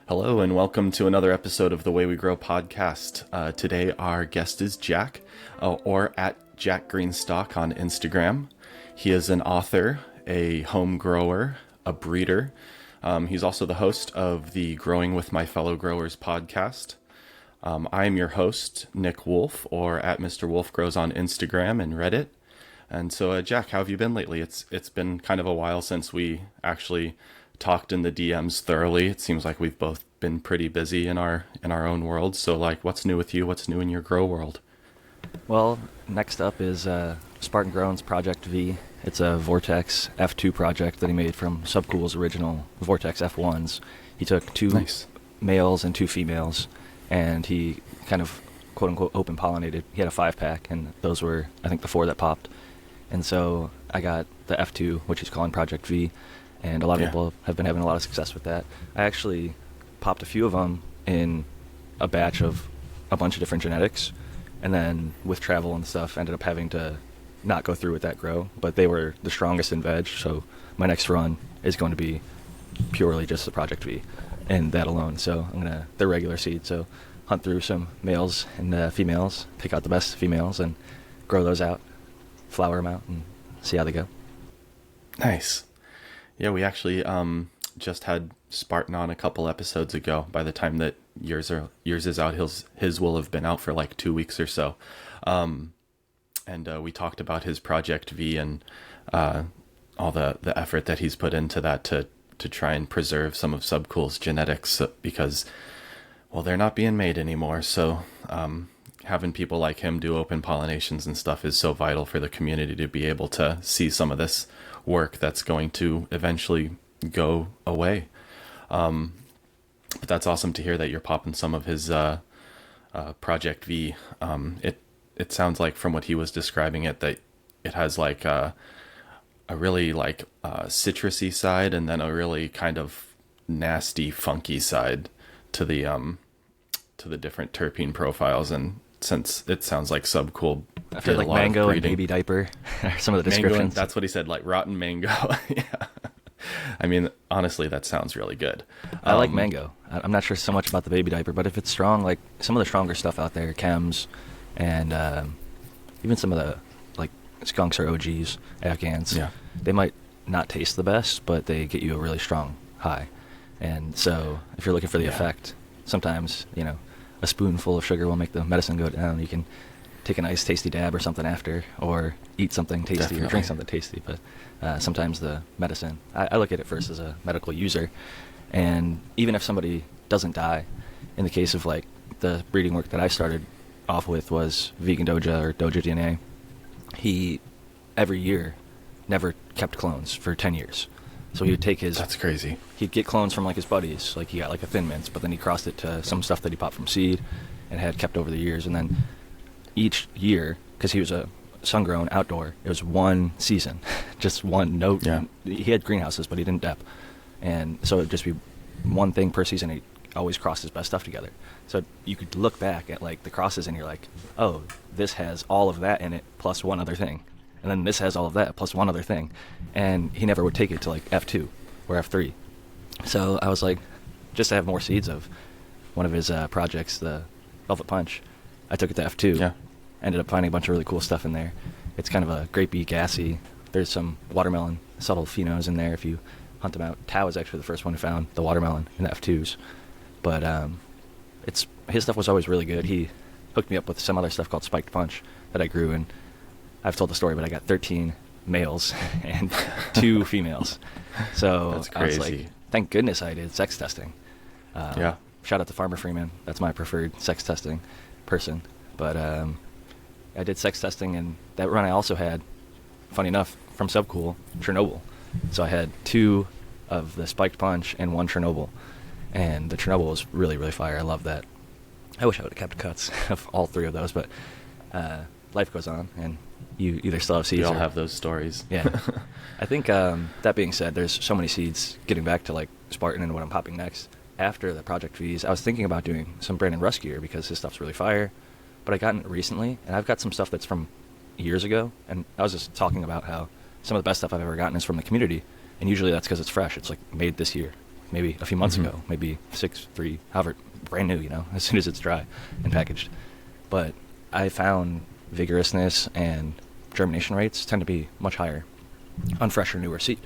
Hello and welcome to another episode of the Way We Grow podcast. Today our guest is Jack, or at Jack Greenstock on Instagram. He is an author, a home grower, a breeder. He's also the host of the Growing with My Fellow Growers podcast. I'm your host, Nick Wolfe, or at Mr. Wolfe Grows on Instagram and Reddit. And so, Jack, how have you been lately? It's been kind of a while since we actually talked in the DMs thoroughly. It seems like we've both been pretty busy in our own worlds. So, like, what's new with you? What's new in your grow world? Well, next up is Spartan Grown's Project V. It's a Vortex F2 project that he made from Subcool's original Vortex F1s. He took two males and two females, and he kind of, quote-unquote, open-pollinated. He had a 5-pack, and those were, I think, the 4 that popped. And so I got the F2, which he's calling Project V, and a lot of people have been having a lot of success with that. I actually popped a few of them in a batch of a bunch of different genetics, and then with travel and stuff, ended up having to not go through with that grow, but they were the strongest in veg, so my next run is going to be purely just the Project V and that alone. So they're regular seed, so hunt through some males and females, pick out the best females, and grow those out, flower them out, and see how they go. Nice. Yeah, we actually just had Spartan on a couple episodes ago. By the time that yours is out, his will have been out for like 2 weeks or so. And we talked about his Project V and all the effort that he's put into that to try and preserve some of Subcool's genetics because, well, they're not being made anymore. So having people like him do open pollinations and stuff is so vital for the community to be able to see some of this work that's going to eventually go away. But that's awesome to hear that you're popping some of his Project V. It sounds like from what he was describing it that it has like a really like citrusy side and then a really kind of nasty funky side to the different terpene profiles. And since it sounds like Subcool, I feel like mango and baby diaper are some of the descriptions. Mango, that's what he said, like rotten mango. Yeah. I mean, honestly, that sounds really good. I like mango. I'm not sure so much about the baby diaper, but if it's strong, like some of the stronger stuff out there, chems, and even some of the like skunks or OGs, Afghans, they might not taste the best, but they get you a really strong high. And so if you're looking for the effect, sometimes, a spoonful of sugar will make the medicine go down. You can take a nice tasty dab or something after, or eat something tasty or drink something tasty. But sometimes the medicine, I look at it first as a medical user. And even if somebody doesn't die, in the case of like the breeding work that I started off with was vegan Doja or Doja DNA, he every year never kept clones for 10 years. So he would take his... That's crazy. He'd get clones from like his buddies. Like he got like a Thin Mints, but then he crossed it to some stuff that he popped from seed and had kept over the years. And then each year, because he was a sun-grown outdoor, it was one season. Just one. He had greenhouses, but he didn't dep. And so it would just be one thing per season. He always crossed his best stuff together. So you could look back at like the crosses and you're like, oh, this has all of that in it plus one other thing. And then this has all of that plus one other thing. And he never would take it to like F2 or F3. So I was like, just to have more seeds of one of his projects, the Velvet Punch, I took it to F2. Yeah. Ended up finding a bunch of really cool stuff in there. It's kind of a grapey, gassy. There's some watermelon, subtle phenos in there if you hunt them out. Tao was actually the first one who found the watermelon in the F2s. But his stuff was always really good. He hooked me up with some other stuff called Spiked Punch that I grew, and I've told the story, but I got 13 males and 2 females. So that's crazy. I was like, thank goodness I did sex testing. Shout out to Farmer Freeman. That's my preferred sex testing person. But I did sex testing, and that run I also had, funny enough, from Subcool, Chernobyl. So I had 2 of the Spiked Punch and 1 Chernobyl. And the Chernobyl was really, really fire. I love that. I wish I would have kept cuts of all 3 of those, but life goes on, and you either still have seeds. We all have those stories. Yeah. I think that being said, there's so many seeds. Getting back to like Spartan and what I'm popping next after the Project V's, I was thinking about doing some Brandon Russ gear because his stuff's really fire. But I got it recently, and I've got some stuff that's from years ago. And I was just talking about how some of the best stuff I've ever gotten is from the community, and usually that's because it's fresh. It's like made this year, maybe a few months ago, maybe 6.3, however, brand new, as soon as it's dry and packaged. But I found vigorousness and germination rates tend to be much higher on fresher, newer seed.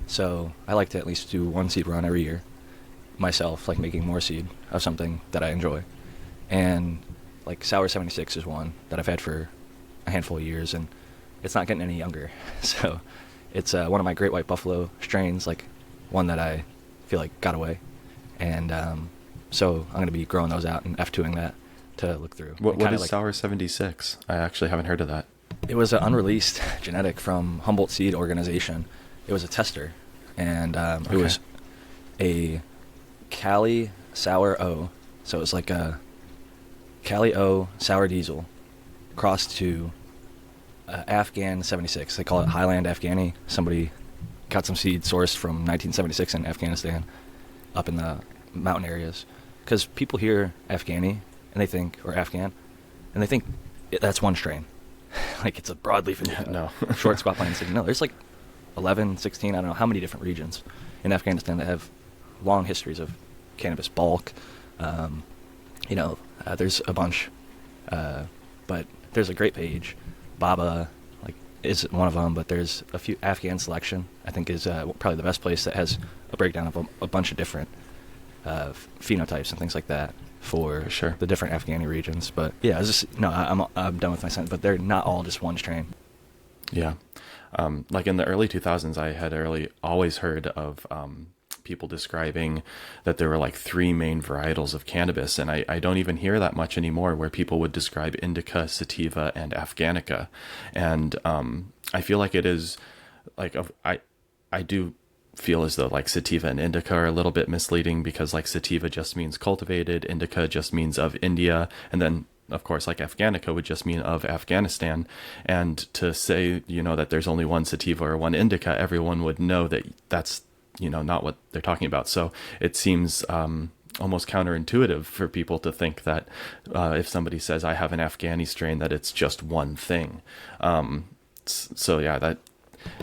So I like to at least do one seed run every year myself, like making more seed of something that I enjoy. And like Sour 76 is one that I've had for a handful of years, and it's not getting any younger. So it's one of my Great White Buffalo strains, like one that I feel like got away. And so I'm going to be growing those out and F2ing that to look through. What is like, Sour 76? I actually haven't heard of that. It was an unreleased genetic from Humboldt Seed Organization. It was a tester, and It was a Cali Sour O. So it was like a Cali O Sour Diesel crossed to Afghan 76. They call it Highland Afghani. Somebody got some seed sourced from 1976 in Afghanistan up in the mountain areas. Because people hear Afghani, and they think, or Afghan, and they think that's one strain. Like it's a broadleaf indica. No. Short squat plant indica. No, there's like 11, 16, I don't know how many different regions in Afghanistan that have long histories of cannabis bulk. There's a bunch. But there's a great page. Baba is one of them, but there's a few. Afghan Selection, I think, is probably the best place that has a breakdown of a bunch of different phenotypes and things like that for sure. The different Afghani regions. But yeah, I'm done with my sentence, but they're not all just one strain. Yeah. Like in the early 2000s, I had always heard of people describing that there were like 3 main varietals of cannabis, and I don't even hear that much anymore, where people would describe indica, sativa, and afghanica. And I feel like it is like I do feel as though like sativa and indica are a little bit misleading, because like sativa just means cultivated, indica just means of India, and then of course like afghanica would just mean of Afghanistan. And to say that there's only one sativa or one indica, everyone would know that that's not what they're talking about. So it seems almost counterintuitive for people to think that if somebody says I have an Afghani strain, that it's just one thing. So yeah, that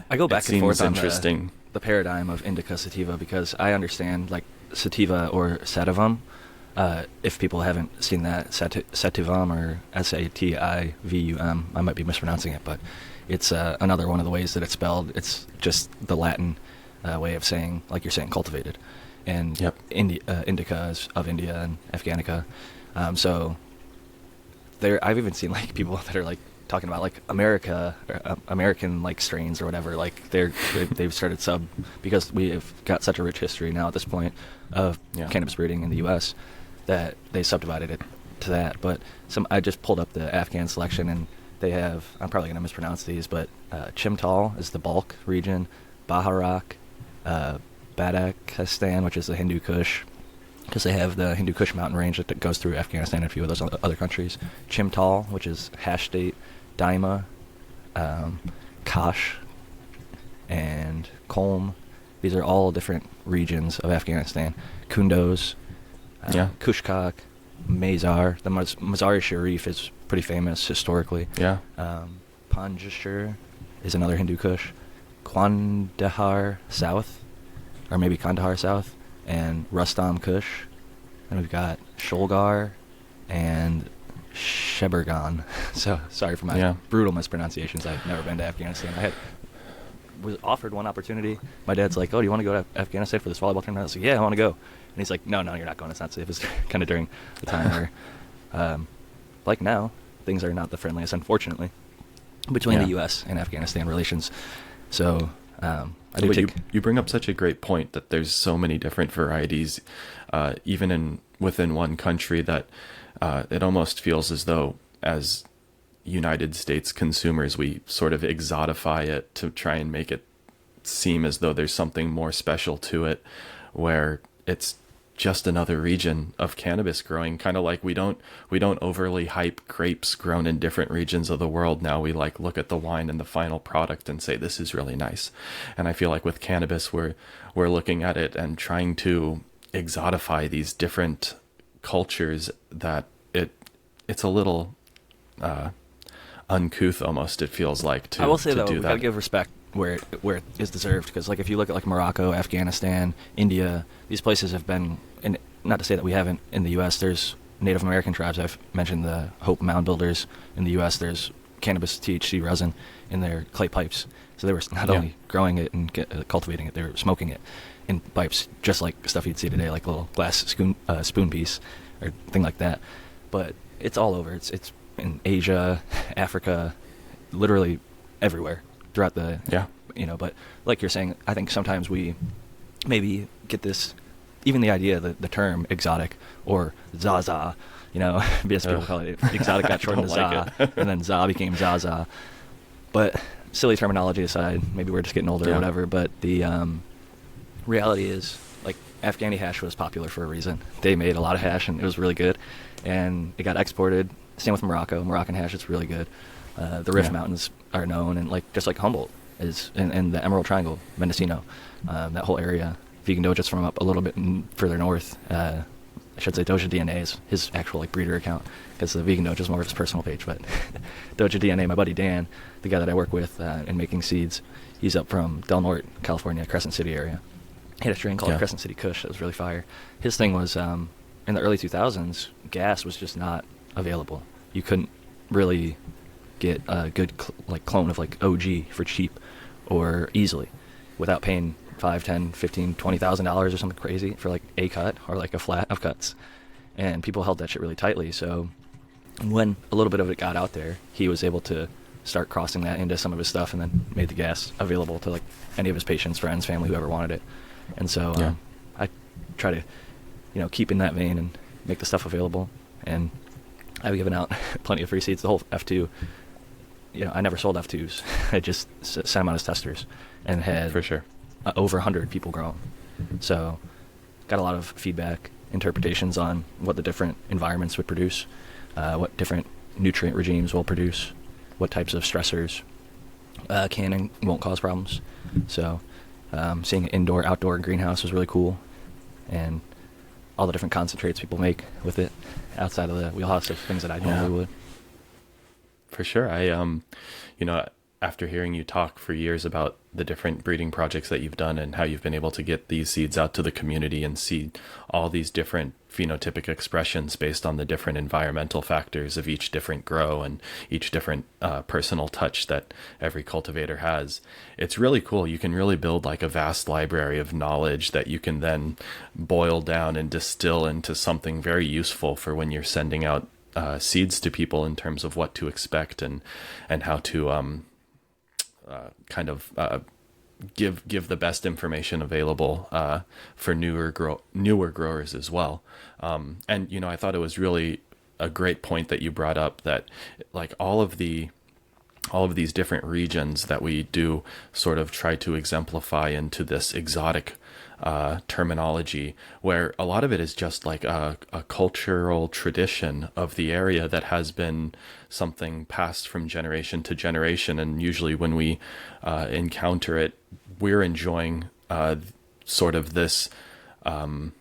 I go back and forth on interesting. The paradigm of indica sativa, because I understand like sativa or sativum. If people haven't seen that, sativum or Sativum, I might be mispronouncing it, but it's another one of the ways that it's spelled. It's just the Latin way of saying, like you're saying, cultivated. And yep. Indica is of India and Afghanica. So I've even seen like people that are like talking about like American like strains or whatever. Like they've started because we have got such a rich history now at this point of cannabis breeding in the U.S. that they subdivided it to that. But I just pulled up the Afghan Selection, and they have, I'm probably going to mispronounce these, but Chimtal is the bulk region, Baharak, Badakistan, which is the Hindu Kush, because they have the Hindu Kush mountain range that goes through Afghanistan and a few of those other countries. Chimtal, which is hash state, Daima, Kash, and Kolm. These are all different regions of Afghanistan. Kundos, Kushkak, Mazar. The Mazar-e Sharif is pretty famous historically. Yeah. Panjshir is another Hindu Kush. Kandahar South, or maybe Kandahar South, and Rustam Kush. And we've got Sholgar and Shebergan. So sorry for my brutal mispronunciations. I've never been to Afghanistan. I was offered one opportunity. My dad's like, "Oh, do you want to go to Afghanistan for this volleyball tournament?" I was like, "Yeah, I want to go." And he's like, "No, you're not going. It's not safe." It was kind of during the time where, like now, things are not the friendliest, unfortunately, between the U.S. and Afghanistan relations. So you bring up such a great point that there's so many different varieties, even within one country, that it almost feels as though as United States consumers, we sort of exotify it to try and make it seem as though there's something more special to it, where it's just another region of cannabis growing. Kind of like we don't overly hype grapes grown in different regions of the world. Now we like look at the wine and the final product and say this is really nice. And I feel like with cannabis we're looking at it and trying to exotify these different cultures, that it's a little uncouth almost, it feels like, to I will say to though, do we that. gotta give respect where it is deserved. Because like if you look at like Morocco, Afghanistan, India, these places have been, and not to say that we haven't in the U.S. There's Native American tribes. I've mentioned the Hope Mound Builders in the U.S. There's cannabis THC resin in their clay pipes. So they were not only growing it and cultivating it, they were smoking it in pipes, just like stuff you'd see today, like a little glass spoon piece or thing like that. But it's all over. It's in Asia, Africa, literally everywhere throughout the, but like you're saying, I think sometimes we maybe get this, even the idea, the term exotic or Zaza, because people call it exotic got shortened to Za, and then Za became Zaza. But silly terminology aside, maybe we're just getting older or whatever, but the reality is, like, Afghani hash was popular for a reason. They made a lot of hash, and it was really good, and it got exported. Same with Morocco. Moroccan hash is really good. The Rift Mountains are known, and just like Humboldt is, and the Emerald Triangle, Mendocino, that whole area. Vegan Doja's from up a little bit further north. I should say Doja DNA is his actual breeder account, because the Vegan Doja is more of his personal page. But Doja DNA, my buddy Dan, the guy that I work with in making seeds, he's up from Del Norte, California, Crescent City area. He had a strain called Crescent City Kush that was really fire. His thing was, in the early 2000s, gas was just not available. You couldn't really get a good clone of OG for cheap or easily without paying $5, $10, $15, $20,000 or something crazy for a cut or a flat of cuts. And people held that shit really tightly. So when a little bit of it got out there, he was able to start crossing that into some of his stuff, and then made the gas available to any of his patients, friends, family, whoever wanted it. And so I try to keep in that vein and make the stuff available. And I've given out plenty of free seeds. The whole F2, I never sold F2s. I just sent them out as testers, and had for sure over 100 people grow them. So got a lot of feedback, interpretations on what the different environments would produce, what different nutrient regimes will produce, what types of stressors can and won't cause problems. So seeing an indoor, outdoor greenhouse was really cool, and all the different concentrates people make with it outside of the wheelhouse of things that I normally would. For sure. I, after hearing you talk for years about the different breeding projects that you've done and how you've been able to get these seeds out to the community and see all these different phenotypic expressions based on the different environmental factors of each different grow and each different personal touch that every cultivator has, it's really cool. You can really build a vast library of knowledge that you can then boil down and distill into something very useful for when you're sending out seeds to people in terms of what to expect and how to give the best information available for newer growers as well. And I thought it was really a great point that you brought up, that all of these different regions that we do sort of try to exemplify into this exotic terminology, where a lot of it is just a cultural tradition of the area that has been something passed from generation to generation. And usually when we encounter it, we're enjoying sort of this the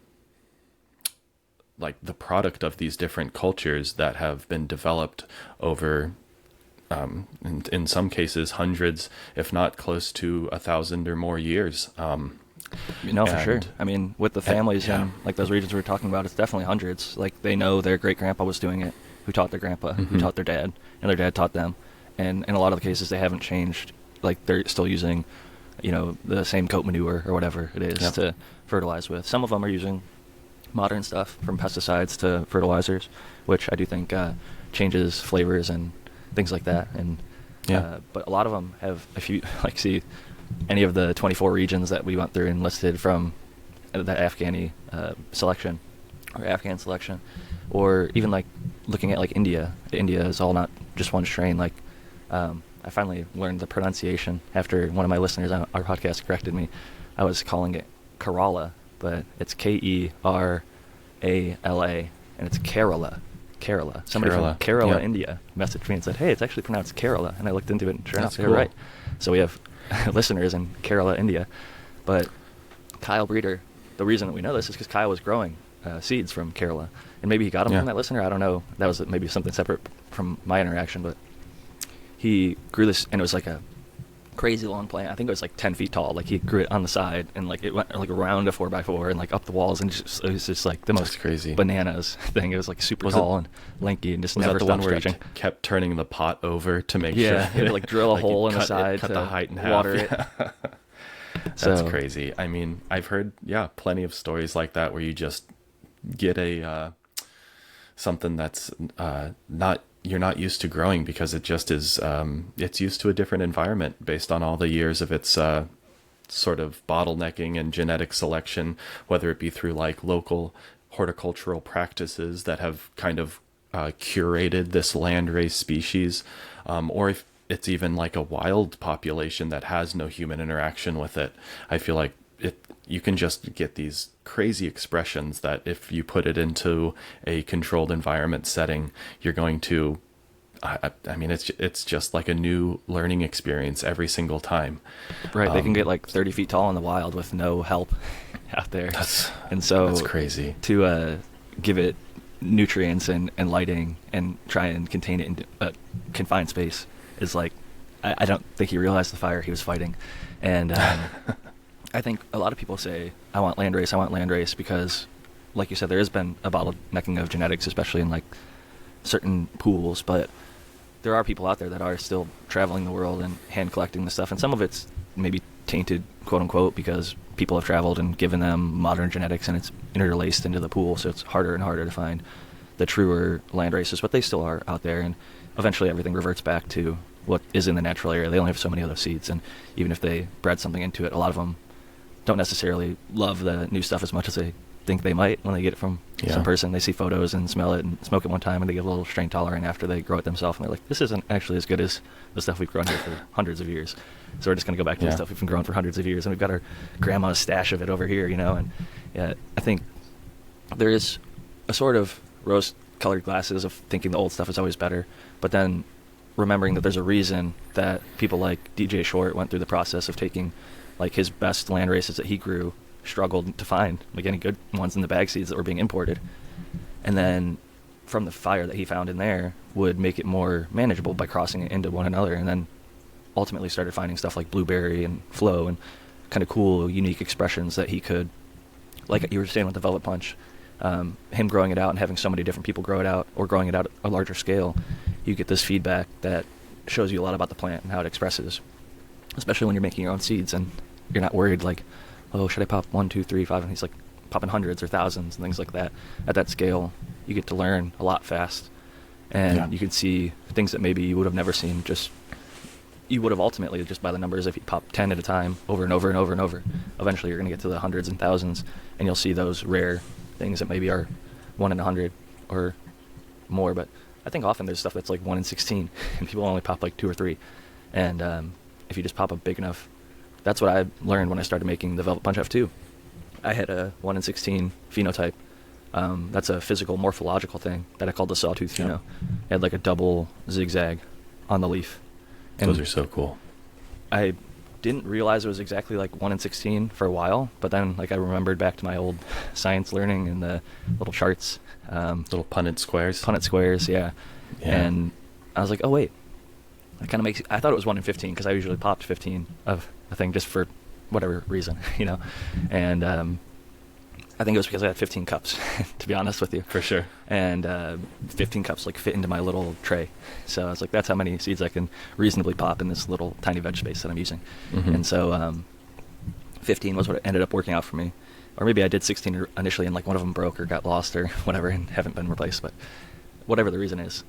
product of these different cultures that have been developed over in some cases hundreds, if not close to 1,000 or more years. For sure. I mean, with the families and those regions we were talking about, it's definitely hundreds. They know their great grandpa was doing it, who taught their grandpa, who taught their dad, and their dad taught them. And in a lot of the cases, they haven't changed. They're still using, the same goat manure or whatever it is to fertilize with. Some of them are using modern stuff, from pesticides to fertilizers, which I do think changes flavors and things like that. And but a lot of them have, if you see any of the 24 regions that we went through and listed from the Afghani selection or Afghan selection, or even looking at India. India is all not just one strain. I finally learned the pronunciation after one of my listeners on our podcast corrected me. I was calling it Kerala, but it's Kerala, and it's Kerala. Somebody from Kerala, India, messaged me and said, "Hey, it's actually pronounced Kerala," and I looked into it, and sure enough, they're right. So we have listeners in Kerala, India. But Kyle Breeder, the reason that we know this is because Kyle was growing seeds from Kerala, and maybe he got them from that listener. I don't know. That was maybe something separate from my interaction, but he grew this, and it was crazy long plant. I think it was like 10 feet tall. Like he grew it on the side, and like it went like around a 4x4 and like up the walls, and it was just like the most crazy bananas thing. It was like super tall and lanky and just never was that the stopped one where stretching. you kept turning the pot over to make sure? Yeah, you had to like drill a like hole in the side cut to the height in half. water it. That's crazy. I mean, I've heard plenty of stories like that where you just get a something that's you're not used to growing because it just is it's used to a different environment based on all the years of its sort of bottlenecking and genetic selection, whether it be through like local horticultural practices that have kind of curated this landrace species, or if it's even like a wild population that has no human interaction with it. I feel like you can just get these crazy expressions that if you put it into a controlled environment setting, you're going to, I mean, it's just like a new learning experience every single time. Right. They can get like 30 feet tall in the wild with no help out there. That's crazy. To give it nutrients and lighting and try and contain it in a confined space is like, I don't think he realized the fire he was fighting. And I think a lot of people say, I want landrace because, like you said, there has been a bottlenecking of genetics, especially in like certain pools, but there are people out there that are still traveling the world and hand collecting the stuff, and some of it's maybe tainted, quote unquote, because people have traveled and given them modern genetics and it's interlaced into the pool, so it's harder and harder to find the truer land races, but they still are out there, and eventually everything reverts back to what is in the natural area. They only have so many of those seeds, and even if they bred something into it, a lot of them don't necessarily love the new stuff as much as they think they might when they get it from some person. They see photos and smell it and smoke it one time, and they get a little strain tolerant after they grow it themselves, and they're like, this isn't actually as good as the stuff we've grown here for hundreds of years. So we're just going to go back to the stuff we've been growing for hundreds of years, and we've got our grandma's stash of it over here, you know. And I think there is a sort of rose-colored glasses of thinking the old stuff is always better, but then remembering that there's a reason that people like DJ Short went through the process of taking like his best land races that he grew, struggled to find like any good ones in the bag seeds that were being imported, and then from the fire that he found in there would make it more manageable by crossing it into one another, and then ultimately started finding stuff like blueberry and flow and kind of cool unique expressions that he could, like you were saying with the velvet punch, him growing it out and having so many different people grow it out or growing it out at a larger scale, you get this feedback that shows you a lot about the plant and how it expresses, especially when you're making your own seeds and you're not worried like, oh, should I pop 1, 2, 3, 5? And he's like popping hundreds or thousands and things like that. At that scale, you get to learn a lot fast, and you can see things that maybe you would have never seen. You would have ultimately just by the numbers, if you pop 10 at a time over and over and over and over, eventually you're going to get to the hundreds and thousands, and you'll see those rare things that maybe are 1 in 100 or more. But I think often there's stuff that's like 1 in 16, and people only pop like 2 or 3. And if you just pop up big enough, that's what I learned when I started making the Velvet Punch F2. I had a 1 in 16 phenotype. That's a physical morphological thing that I called the sawtooth pheno. It had like a double zigzag on the leaf. And those are so cool. I didn't realize it was exactly like 1 in 16 for a while, but then like I remembered back to my old science learning and the little charts. Little Punnett squares. Punnett squares, yeah. And I was like, oh wait, that kind of makes. I thought it was 1 in 15 because I usually popped 15 of a thing just for whatever reason, you know. And I think it was because I had 15 cups, to be honest with you. For sure. And 15 cups like fit into my little tray. So I was like, that's how many seeds I can reasonably pop in this little tiny veg space that I'm using. Mm-hmm. And so 15 was what ended up working out for me. Or maybe I did 16 initially and like one of them broke or got lost or whatever and haven't been replaced. But whatever the reason is,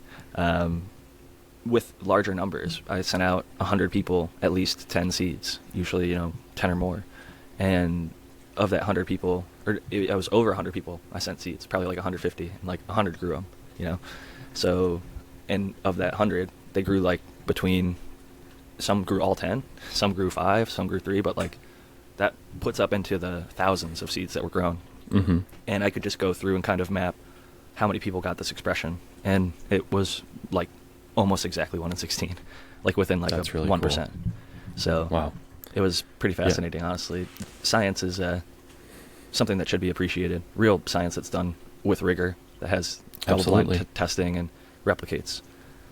with larger numbers, I sent out 100 people at least 10 seeds, usually, 10 or more. And of that 100 people, I was over 100 people I sent seeds, probably like 150, and like 100 grew them, So, and of that 100, they grew like between, some grew all 10, some grew 5, some grew 3, but like that puts up into the thousands of seeds that were grown. Mm-hmm. And I could just go through and kind of map how many people got this expression. And it was like almost exactly 1 in 16, like within like That's a really 1%. Cool. So wow. It was pretty fascinating, honestly. Science is something that should be appreciated. Real science that's done with rigor, that has double-blind testing and replicates.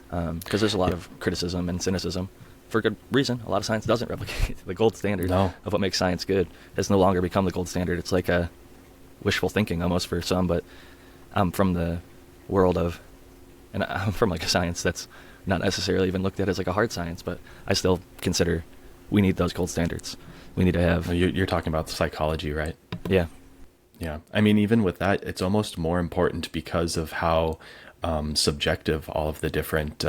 Because there's a lot of criticism and cynicism for good reason. A lot of science doesn't replicate the gold standard No. of what makes science good. It's no longer become the gold standard. It's like a wishful thinking almost for some, but I'm from the world of, and I'm from like a science that's not necessarily even looked at as like a hard science, but I still consider we need those gold standards. We need to have... You're talking about psychology, right? Yeah. Yeah. I mean, even with that, it's almost more important because of how subjective all of the different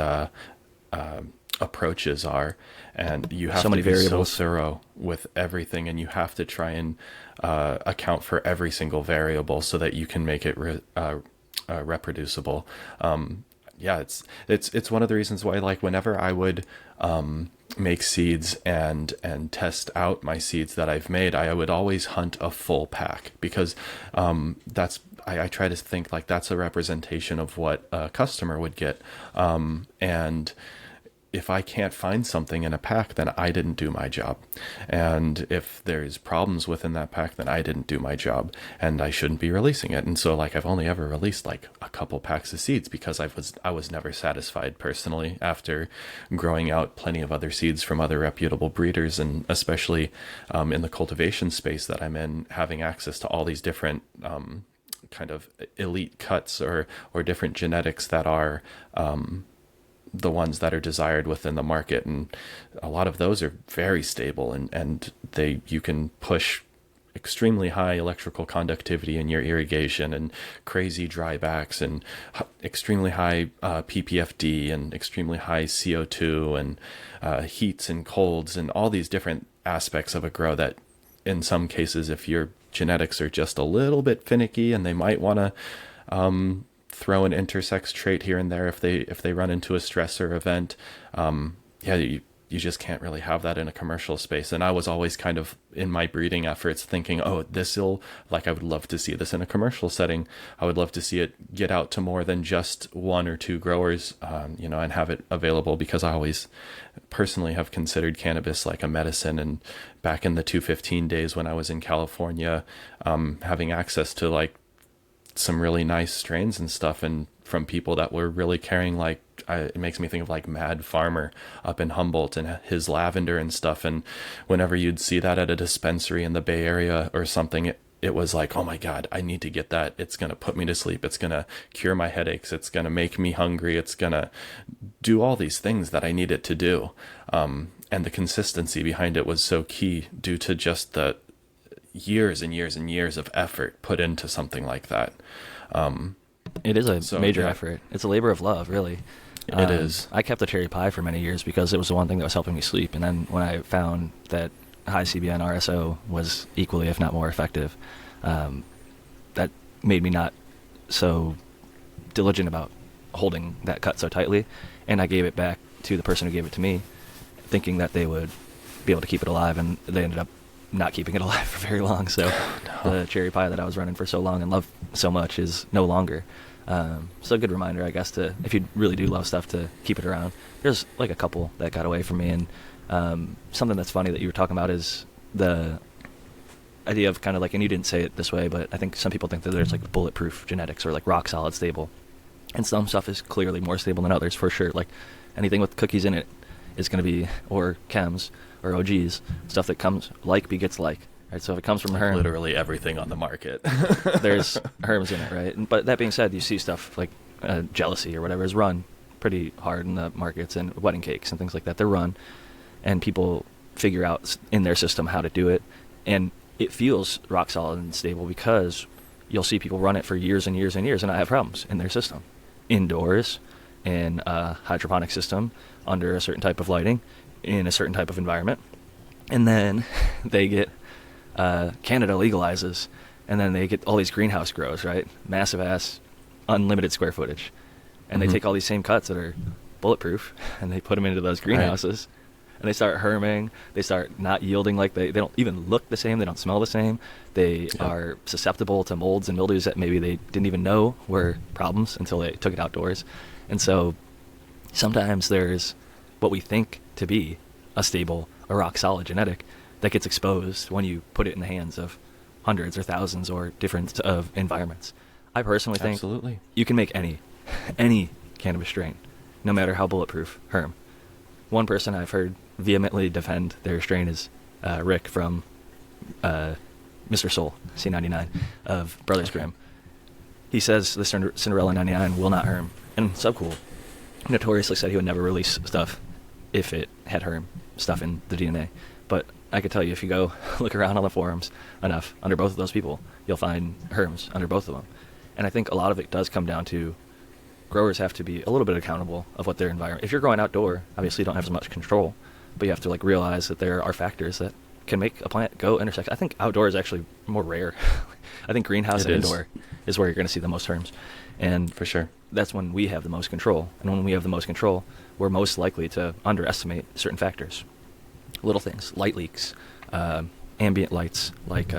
approaches are. And you have So many to be variables. so thorough with everything, and you have to try and account for every single variable so that you can make it reproducible. Yeah, it's one of the reasons why, like, whenever I would make seeds and test out my seeds that I've made, I would always hunt a full pack, because I try to think like that's a representation of what a customer would get. And if I can't find something in a pack, then I didn't do my job. And if there's problems within that pack, then I didn't do my job, and I shouldn't be releasing it. And so, like, I've only ever released like a couple packs of seeds because I was never satisfied personally after growing out plenty of other seeds from other reputable breeders, and especially in the cultivation space that I'm in, having access to all these different kind of elite cuts or different genetics that are the ones that are desired within the market. And a lot of those are very stable, and you can push extremely high electrical conductivity in your irrigation, and crazy drybacks, and extremely high ppfd, and extremely high CO2, and heats and colds, and all these different aspects of a grow that in some cases, if your genetics are just a little bit finicky and they might want to throw an intersex trait here and there if they run into a stressor event, you just can't really have that in a commercial space. And I was always kind of in my breeding efforts thinking, I would love to see this in a commercial setting. I would love to see it get out to more than just one or two growers, and have it available, because I always personally have considered cannabis like a medicine. And back in the 215 days when I was in California, having access to like some really nice strains and stuff, and from people that were really caring, like, it makes me think of like Mad Farmer up in Humboldt and his lavender and stuff. And whenever you'd see that at a dispensary in the Bay Area or something, it was like, oh my God, I need to get that. It's going to put me to sleep. It's going to cure my headaches. It's going to make me hungry. It's going to do all these things that I need it to do. And the consistency behind it was so key, due to just the years and years and years of effort put into something like that. It is a major effort. It's a labor of love, really. It is. I kept the cherry pie for many years because it was the one thing that was helping me sleep. And then when I found that high CBN RSO was equally, if not more effective, that made me not so diligent about holding that cut so tightly. And I gave it back to the person who gave it to me, thinking that they would be able to keep it alive, and they ended up not keeping it alive for very long. So the cherry pie that I was running for so long and loved so much is no longer. So a good reminder, I guess, to, if you really do love stuff, to keep it around. There's like a couple that got away from me, and something that's funny that you were talking about is the idea of kind of like, and you didn't say it this way, but I think some people think that there's like bulletproof genetics or like rock solid stable, and some stuff is clearly more stable than others, for sure. Like anything with cookies in it is going to be, or chems or OGs, stuff that comes like begets like. Right, so if it comes from herm, literally everything on the market, there's herms in it, right? But that being said, you see stuff like jealousy or whatever is run pretty hard in the markets, and wedding cakes and things like that. They're run, and people figure out in their system how to do it, and it feels rock solid and stable because you'll see people run it for years and years and years and not have problems in their system, indoors, in a hydroponic system, under a certain type of lighting, in a certain type of environment, and then they get Canada legalizes, and then they get all these greenhouse grows, right? Massive ass, unlimited square footage, and they take all these same cuts that are bulletproof, and they put them into those greenhouses, and they start herming. They start not yielding, like they don't even look the same. They don't smell the same. They are susceptible to molds and mildews that maybe they didn't even know were problems until they took it outdoors. And so sometimes there's what we think to be a stable, a rock solid genetic that gets exposed when you put it in the hands of hundreds or thousands or different of environments. I personally think you can make any cannabis strain, no matter how bulletproof, herm. One person I've heard vehemently defend their strain is Rick from Mr. Soul, C99 of Brothers Grimm. He says the Cinderella 99 will not herm, and Subcool notoriously said he would never release stuff if it had herm stuff in the DNA. But I could tell you, if you go look around on the forums enough under both of those people, you'll find herms under both of them. And I think a lot of it does come down to growers have to be a little bit accountable of what their environment. If you're growing outdoor, obviously you don't have as much control, but you have to like realize that there are factors that can make a plant go intersect. I think outdoor is actually more rare. I think greenhouse and indoor is where you're going to see the most herms. And for sure, that's when we have the most control. And when we have the most control, we're most likely to underestimate certain factors. Little things, light leaks, ambient lights like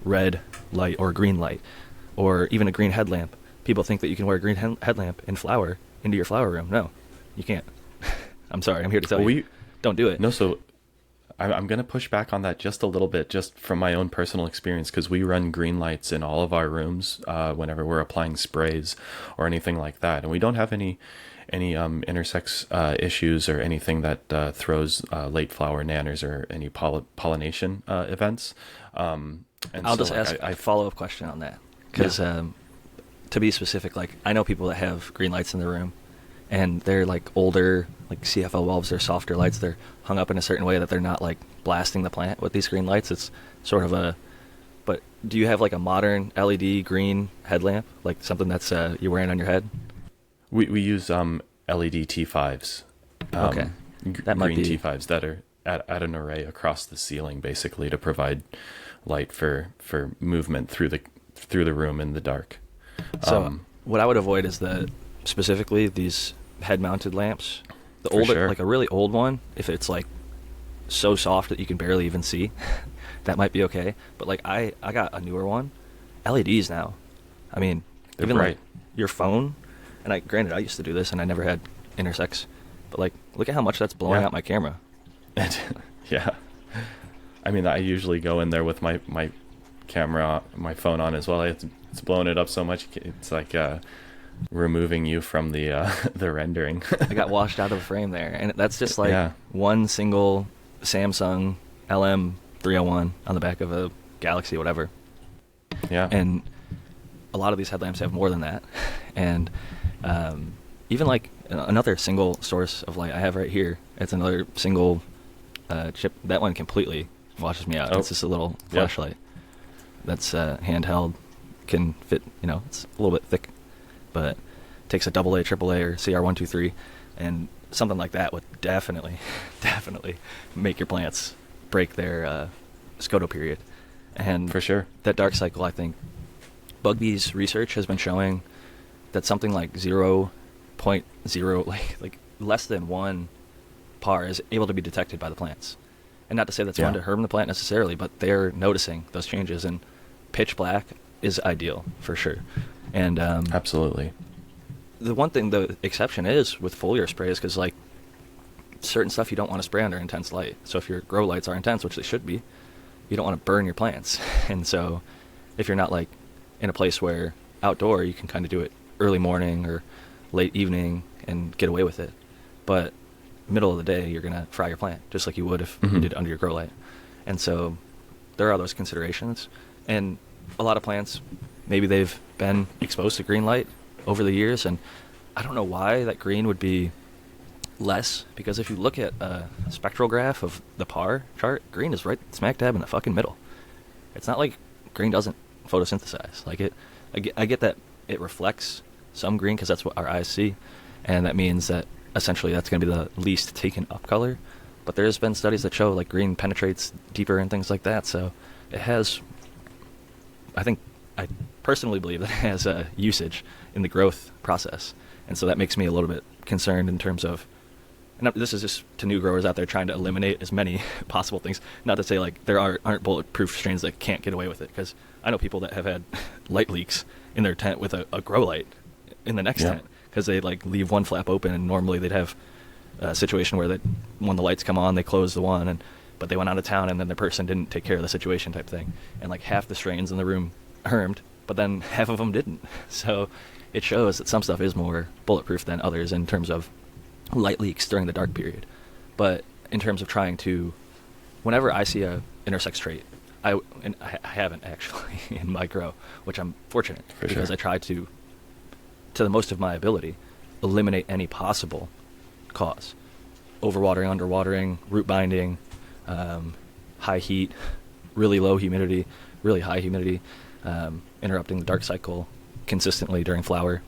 red light or green light, or even a green headlamp. People think that you can wear a green headlamp and flower into your flower room. No, you can't. I'm sorry, I'm here to tell you. Don't do it. No, so I'm going to push back on that just a little bit, just from my own personal experience, because we run green lights in all of our rooms whenever we're applying sprays or anything like that. And we don't have any intersex issues or anything that throws late flower nanners or any pollination events. And I'll just ask a follow-up question on that. Because to be specific, like I know people that have green lights in their room, and they're like older, like CFL bulbs, they're softer lights, they're hung up in a certain way that they're not like blasting the plant with these green lights. It's sort of a, but do you have like a modern LED green headlamp, like something that's you're wearing on your head? We use LED T5s. Okay. That might green be T5s that are at an array across the ceiling, basically to provide light for movement through the room in the dark. So what I would avoid is specifically these head-mounted lamps. The older, sure. Like a really old one, if it's like so soft that you can barely even see, that might be okay. But like I got a newer one, LEDs now. I mean, they're even bright. like your phone, and granted I used to do this and I never had intersex, but like look at how much that's blowing out my camera. Yeah. I mean, I usually go in there with my camera, my phone on as well. It's blowing it up so much. It's like removing you from the the rendering. I got washed out of the frame there, and that's just like one single Samsung LM301 on the back of a Galaxy, whatever. Yeah. And a lot of these headlamps have more than that, and even like another single source of light I have right here. It's another single chip. That one completely washes me out. It's just a little flashlight that's handheld, can fit. It's a little bit thick, but takes a AA, AAA, or CR123, and something like that would definitely make your plants break their scoto period. And for sure, that dark cycle, I think, Bug Bee's research has been showing that something like 0.0, like less than 1 par is able to be detected by the plants. And not to say that's going to harm the plant necessarily, but they're noticing those changes, and pitch black is ideal for sure. And absolutely. The one thing, the exception is with foliar sprays, because like certain stuff you don't want to spray under intense light. So if your grow lights are intense, which they should be, you don't want to burn your plants. And so if you're not like in a place where outdoor, you can kind of do it early morning or late evening and get away with it. But middle of the day, you're going to fry your plant just like you would if you did under your grow light. And so there are those considerations. And a lot of plants, maybe they've been exposed to green light over the years, and I don't know why that green would be less, because if you look at a spectral graph of the PAR chart, green is right smack dab in the fucking middle. It's not like green doesn't photosynthesize. Like I get that it reflects some green because that's what our eyes see, and that means that essentially that's going to be the least taken up color. But there's been studies that show like green penetrates deeper and things like that, so it has, I personally believe that it has a usage in the growth process. And so that makes me a little bit concerned in terms of, and this is just to new growers out there trying to eliminate as many possible things. Not to say like there aren't bulletproof strains that can't get away with it, because I know people that have had light leaks in their tent with a grow light in the next tent, because they like leave one flap open, and normally they'd have a situation where when the lights come on, they close the one, but they went out of town and then the person didn't take care of the situation type thing. And like half the strains in the room hermed, but then half of them didn't. So it shows that some stuff is more bulletproof than others in terms of light leaks during the dark period. But in terms of trying to, whenever I see a intersex trait, and I haven't actually in my grow, which I'm fortunate because I try to the most of my ability, eliminate any possible cause. Overwatering, underwatering, root binding, high heat, really low humidity, really high humidity, interrupting the dark cycle consistently during flower,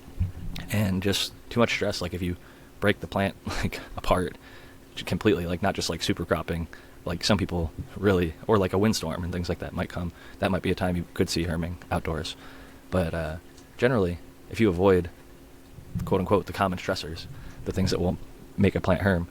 and just too much stress. Like if you break the plant like apart completely, like not just like super cropping, like some people really, or like a windstorm and things like that might come. That might be a time you could see herming outdoors. But generally, if you avoid, quote unquote, the common stressors, the things that will make a plant herm,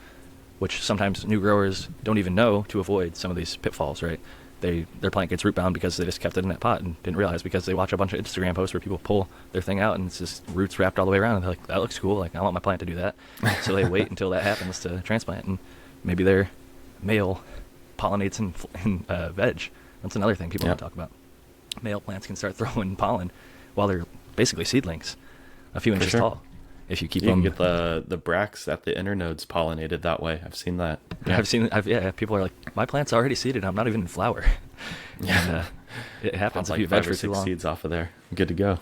which sometimes new growers don't even know to avoid some of these pitfalls, right? Their plant gets root bound because they just kept it in that pot and didn't realize, because they watch a bunch of Instagram posts where people pull their thing out and it's just roots wrapped all the way around, and they're like, that looks cool, like I want my plant to do that. So they wait until that happens to transplant, and maybe their male pollinates in veg. That's another thing people don't talk about. Male plants can start throwing pollen while they're basically seedlings, a few inches tall. If you keep them, you can get the bracts at the internodes pollinated that way. I've seen that. Yeah. People are like, my plant's already seeded, I'm not even in flower. Yeah. And, it happens if like you veg 5 or for too 6 long. seeds off of there. Good to go.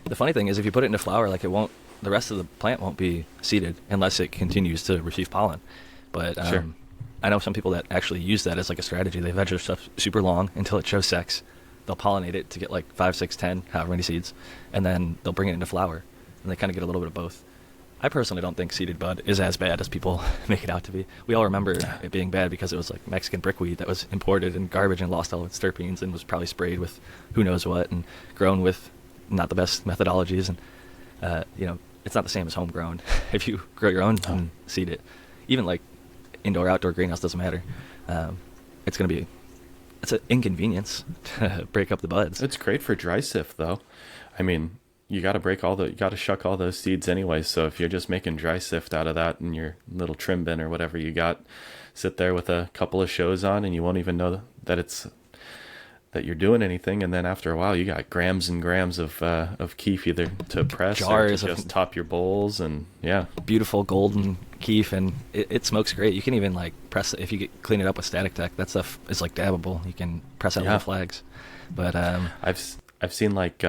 The funny thing is, if you put it into flower, like the rest of the plant won't be seeded unless it continues to receive pollen. But I know some people that actually use that as like a strategy. They veg their stuff super long until it shows sex. They'll pollinate it to get like 5, 6, 10, however many seeds, and then they'll bring it into flower. And they kind of get a little bit of both. I personally don't think seeded bud is as bad as people make it out to be. We all remember it being bad because it was like Mexican brickweed that was imported and garbage and lost all its terpenes and was probably sprayed with who knows what and grown with not the best methodologies. And, it's not the same as homegrown. If you grow your own and seed it, even like indoor, outdoor greenhouse, doesn't matter. It's an inconvenience to break up the buds. It's great for dry sift though. I mean, you got to shuck all those seeds anyway. So if you're just making dry sift out of that in your little trim bin or whatever you got, sit there with a couple of shows on and you won't even know that you're doing anything. And then after a while, you got grams and grams of keef either to press jars or to just top your bowls. And beautiful golden keef, and it smokes great. You can even like press it if you clean it up with Static Tech. That stuff is like dabbable. You can press out little flags. But I've seen like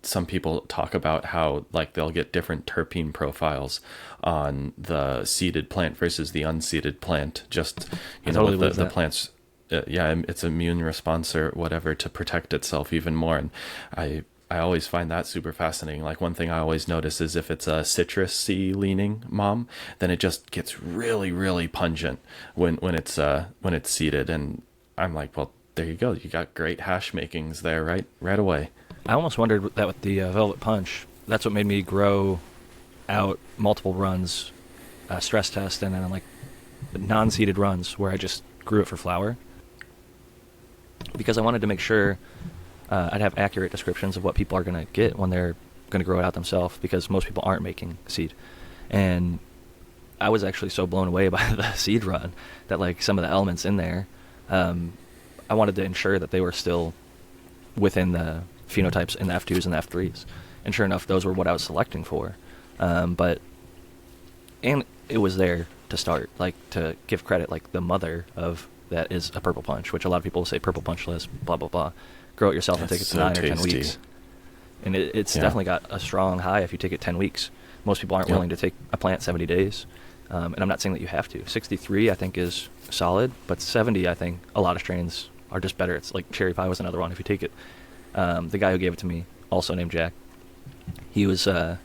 some people talk about how like they'll get different terpene profiles on the seeded plant versus the unseeded plant. Just the plant's its immune response or whatever to protect itself even more. And I always find that super fascinating. Like one thing I always notice is if it's a citrusy leaning mom, then it just gets really, really pungent when it's seeded. And I'm like, well, there you go. You got great hash makings there right away. I almost wondered that with the Velvet Punch. That's what made me grow out multiple runs, stress test, and then like non-seeded runs where I just grew it for flower. Because I wanted to make sure I'd have accurate descriptions of what people are going to get when they're going to grow it out themselves, because most people aren't making seed. And I was actually so blown away by the seed run that like some of the elements in there, I wanted to ensure that they were still within the phenotypes in the F2s and the F3s. And sure enough, those were what I was selecting for. And it was there to start, like to give credit, like the mother of that is a Purple Punch, which a lot of people say Purple Punch list, blah, blah, blah. Grow it yourself and take it to 9 or 10 weeks. And it's definitely got a strong high if you take it 10 weeks. Most people aren't willing to take a plant 70 days. And I'm not saying that you have to. 63, I think, is solid, but 70, I think, a lot of strains are just better. It's like Cherry Pie was another one. If you take it, the guy who gave it to me, also named Jack, he was, I'm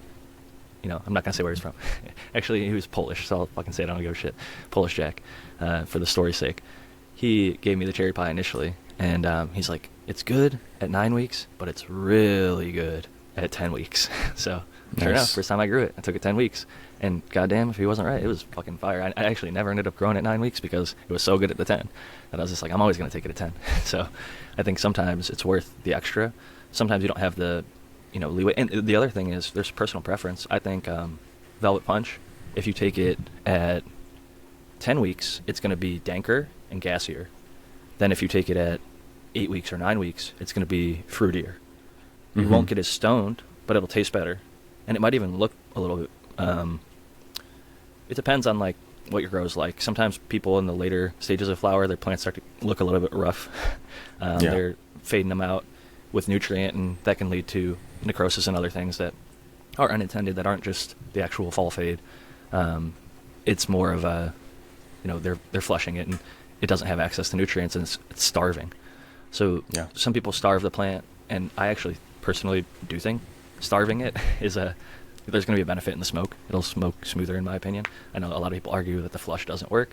not going to say where he's from. Actually, he was Polish, so I'll fucking say it. I don't give a shit. Polish Jack, for the story's sake. He gave me the Cherry Pie initially, and he's like, it's good at 9 weeks, but it's really good at 10 weeks. So, sure enough, first time I grew it, I took it 10 weeks. And goddamn, if he wasn't right, it was fucking fire. I actually never ended up growing at 9 weeks because it was so good at the 10 that I was just like, I'm always going to take it at 10. So I think sometimes it's worth the extra. Sometimes you don't have the, leeway. And the other thing is there's personal preference. I think Velvet Punch, if you take it at 10 weeks, it's going to be danker and gassier. Then if you take it at 8 weeks or 9 weeks, it's going to be fruitier. You won't get as stoned, but it'll taste better. And it might even look a little bit, it depends on like what your grow is like. Sometimes people in the later stages of flower, their plants start to look a little bit rough. They're fading them out with nutrient, and that can lead to necrosis and other things that are unintended, that aren't just the actual fall fade. It's more of a, they're flushing it, and it doesn't have access to nutrients, and it's starving. So some people starve the plant, and I actually personally do think starving it is there's going to be a benefit in the smoke. It'll smoke smoother, in my opinion. I know a lot of people argue that the flush doesn't work,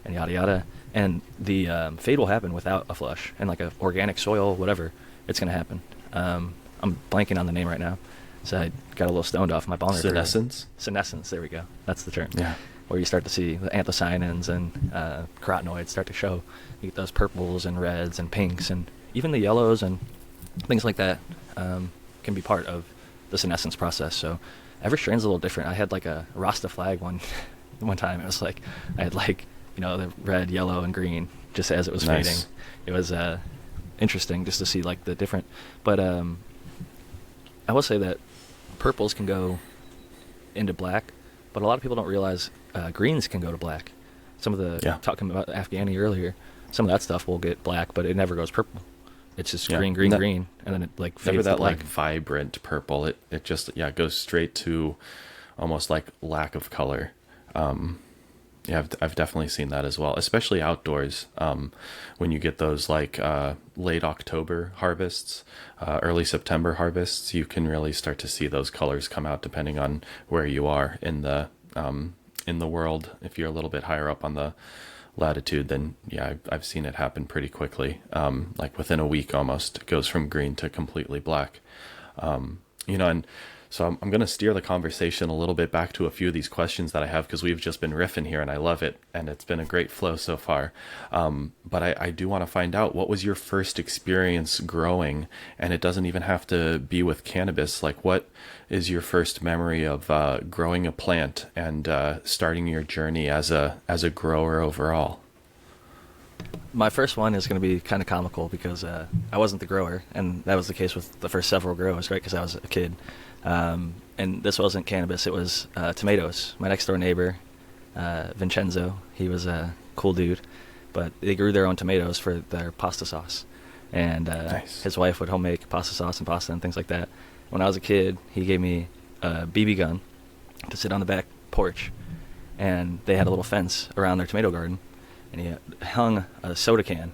and yada yada. And the fade will happen without a flush, and like a organic soil, whatever, it's going to happen. I'm blanking on the name right now, so I got a little stoned off my bong. Senescence? Senescence, there we go. That's the term. Yeah. Where you start to see the anthocyanins and carotenoids start to show. You get those purples and reds and pinks, and even the yellows and things like that can be part of the senescence process. So every strain's a little different. I had like a Rasta flag one time. It was like I had like the red, yellow, and green just as it was fading. It was interesting just to see like the different. But I will say that purples can go into black, but a lot of people don't realize greens can go to black. Some of the talking about Afghani earlier, some of that stuff will get black, but it never goes purple. It's just green, green, and then it like fades never that to black. Like vibrant purple. It just goes straight to almost like lack of color. I've definitely seen that as well, especially outdoors. When you get those like late October harvests, early September harvests, you can really start to see those colors come out depending on where you are in the world. If you're a little bit higher up on the latitude, then I've seen it happen pretty quickly. Like within a week almost, it goes from green to completely black. And so I'm going to steer the conversation a little bit back to a few of these questions that I have, because we've just been riffing here and I love it, and it's been a great flow so far. But I do want to find out, what was your first experience growing? And it doesn't even have to be with cannabis. Like, what is your first memory of growing a plant and starting your journey as a grower overall? My first one is going to be kind of comical because I wasn't the grower, and that was the case with the first several grows, right? Because I was a kid. And this wasn't cannabis, it was tomatoes. My next door neighbor, Vincenzo, he was a cool dude, but they grew their own tomatoes for their pasta sauce. And his wife would home make pasta sauce and pasta and things like that. When I was a kid, he gave me a BB gun to sit on the back porch, and they had a little fence around their tomato garden, and he hung a soda can,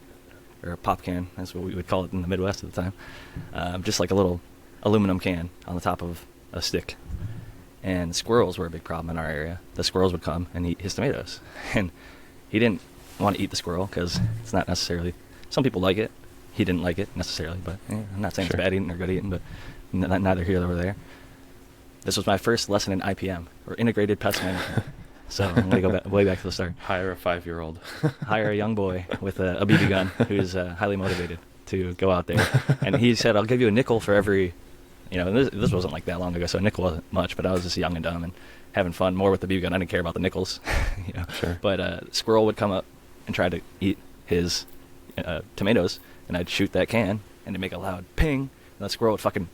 or a pop can, that's what we would call it in the Midwest at the time, just like a little aluminum can on the top of a stick. And squirrels were a big problem in our area. The squirrels would come and eat his tomatoes, and he didn't want to eat the squirrel because it's not necessarily, some people like it, he didn't like it necessarily, but I'm not saying it's bad eating or good eating, but neither here nor there. This was my first lesson in IPM, or integrated pest management. So I'm going to go way back to the start. Hire a 5-year-old. Hire a young boy with a BB gun who's highly motivated to go out there. And he said, I'll give you a nickel for every, this wasn't like that long ago, so a nickel wasn't much, but I was just young and dumb and having fun more with the BB gun. I didn't care about the nickels. Sure. But squirrel would come up and try to eat his tomatoes, and I'd shoot that can, and it'd make a loud ping, and the squirrel would fucking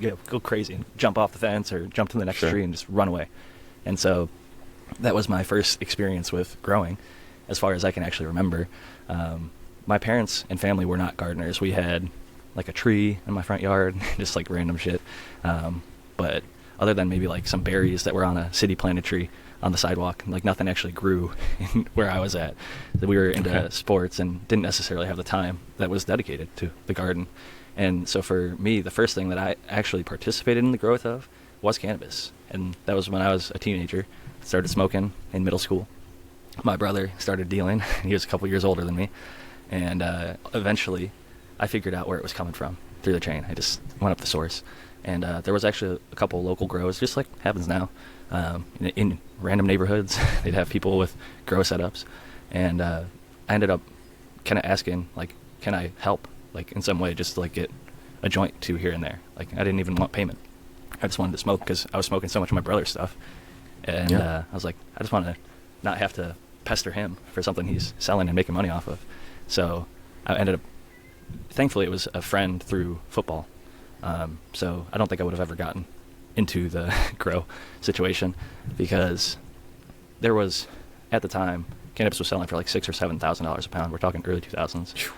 go crazy and jump off the fence or jump to the next tree and just run away. And so that was my first experience with growing, as far as I can actually remember. My parents and family were not gardeners. We had like a tree in my front yard, just like random shit. But other than maybe like some berries that were on a city planted tree on the sidewalk, like nothing actually grew where I was at. We were into sports and didn't necessarily have the time that was dedicated to the garden. And so for me, the first thing that I actually participated in the growth of was cannabis. And that was when I was a teenager. Started smoking in middle school. My brother started dealing. He was a couple years older than me. And eventually, I figured out where it was coming from through the chain. I just went up the source. And there was actually a couple local grows, just like happens now, in random neighborhoods. They'd have people with grow setups. And I ended up kind of asking, like, can I help, like, in some way, just to, like, get a joint to here and there. Like, I didn't even want payment. I just wanted to smoke because I was smoking so much of my brother's stuff. And I was like, I just want to not have to pester him for something he's selling and making money off of. So I ended up, thankfully it was a friend through football. So I don't think I would have ever gotten into the grow situation, because there was, at the time, cannabis was selling for like $6,000 or $7,000 a pound. We're talking early 2000s,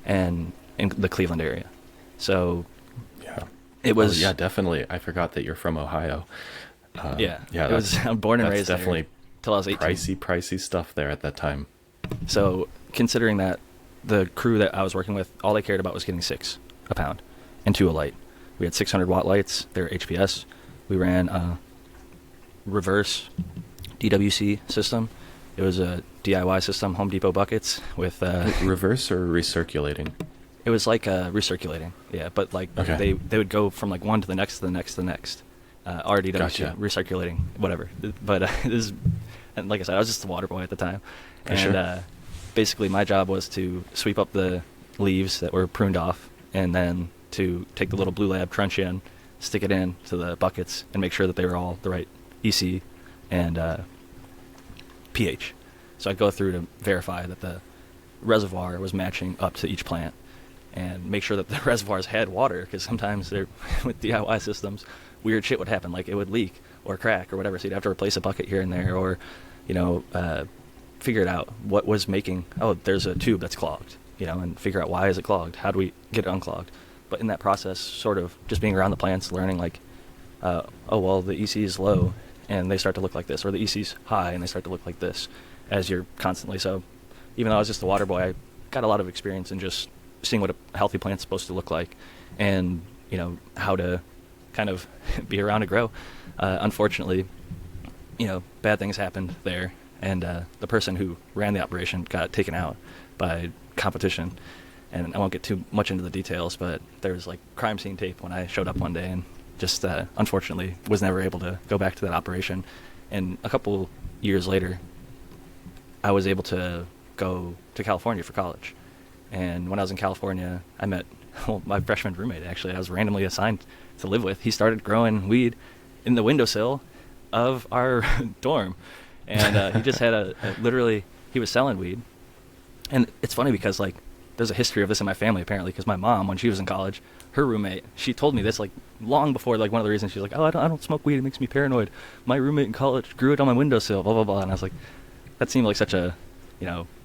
and in the Cleveland area. So Yeah. it was. Yeah, definitely. I forgot that you're from Ohio. Yeah. Yeah. It was. I'm born and raised definitely there till I was 18. pricey stuff there at that time. So considering that the crew that I was working with, all they cared about was getting 6 a pound and 2 a light. We had 600-watt lights. They were HPS. We ran a reverse DWC system. It was a DIY system, Home Depot buckets with Reverse or recirculating? It was like recirculating, yeah. But like Okay. they would go from like one to the next to the next to the next. RDWC, Gotcha. recirculating, whatever. But this, and like I said, I was just a water boy at the time, and Sure. Basically my job was to sweep up the leaves that were pruned off, and then to take the little blue lab truncheon, stick it in to the buckets, and make sure that they were all the right EC and pH. So I'd go through to verify that the reservoir was matching up to each plant, and make sure that the reservoirs had water, because sometimes with DIY systems, weird shit would happen, like it would leak or crack or whatever, so you'd have to replace a bucket here and there, or figure it out what was making, there's a tube that's clogged, and figure out why is it clogged, how do we get it unclogged. But in that process, sort of just being around the plants, learning like, the EC is low and they start to look like this, or the EC's high and they start to look like this, as you're constantly. So even though I was just a water boy, I got a lot of experience in just seeing what a healthy plant's supposed to look like, and how to kind of be around to grow. Unfortunately, bad things happened there, and the person who ran the operation got taken out by competition. And I won't get too much into the details, but there was like crime scene tape when I showed up one day, and just unfortunately was never able to go back to that operation. And a couple years later, I was able to go to California for college. And when I was in California, I met my freshman roommate, actually. I was randomly assigned to live with. He started growing weed in the windowsill of our dorm. And he just had literally, he was selling weed. And it's funny because, like, there's a history of this in my family, apparently, because my mom, when she was in college, her roommate, she told me this, like, long before, like, one of the reasons she's like, I don't smoke weed, it makes me paranoid. My roommate in college grew it on my windowsill, blah, blah, blah. And I was like, that seemed like such a,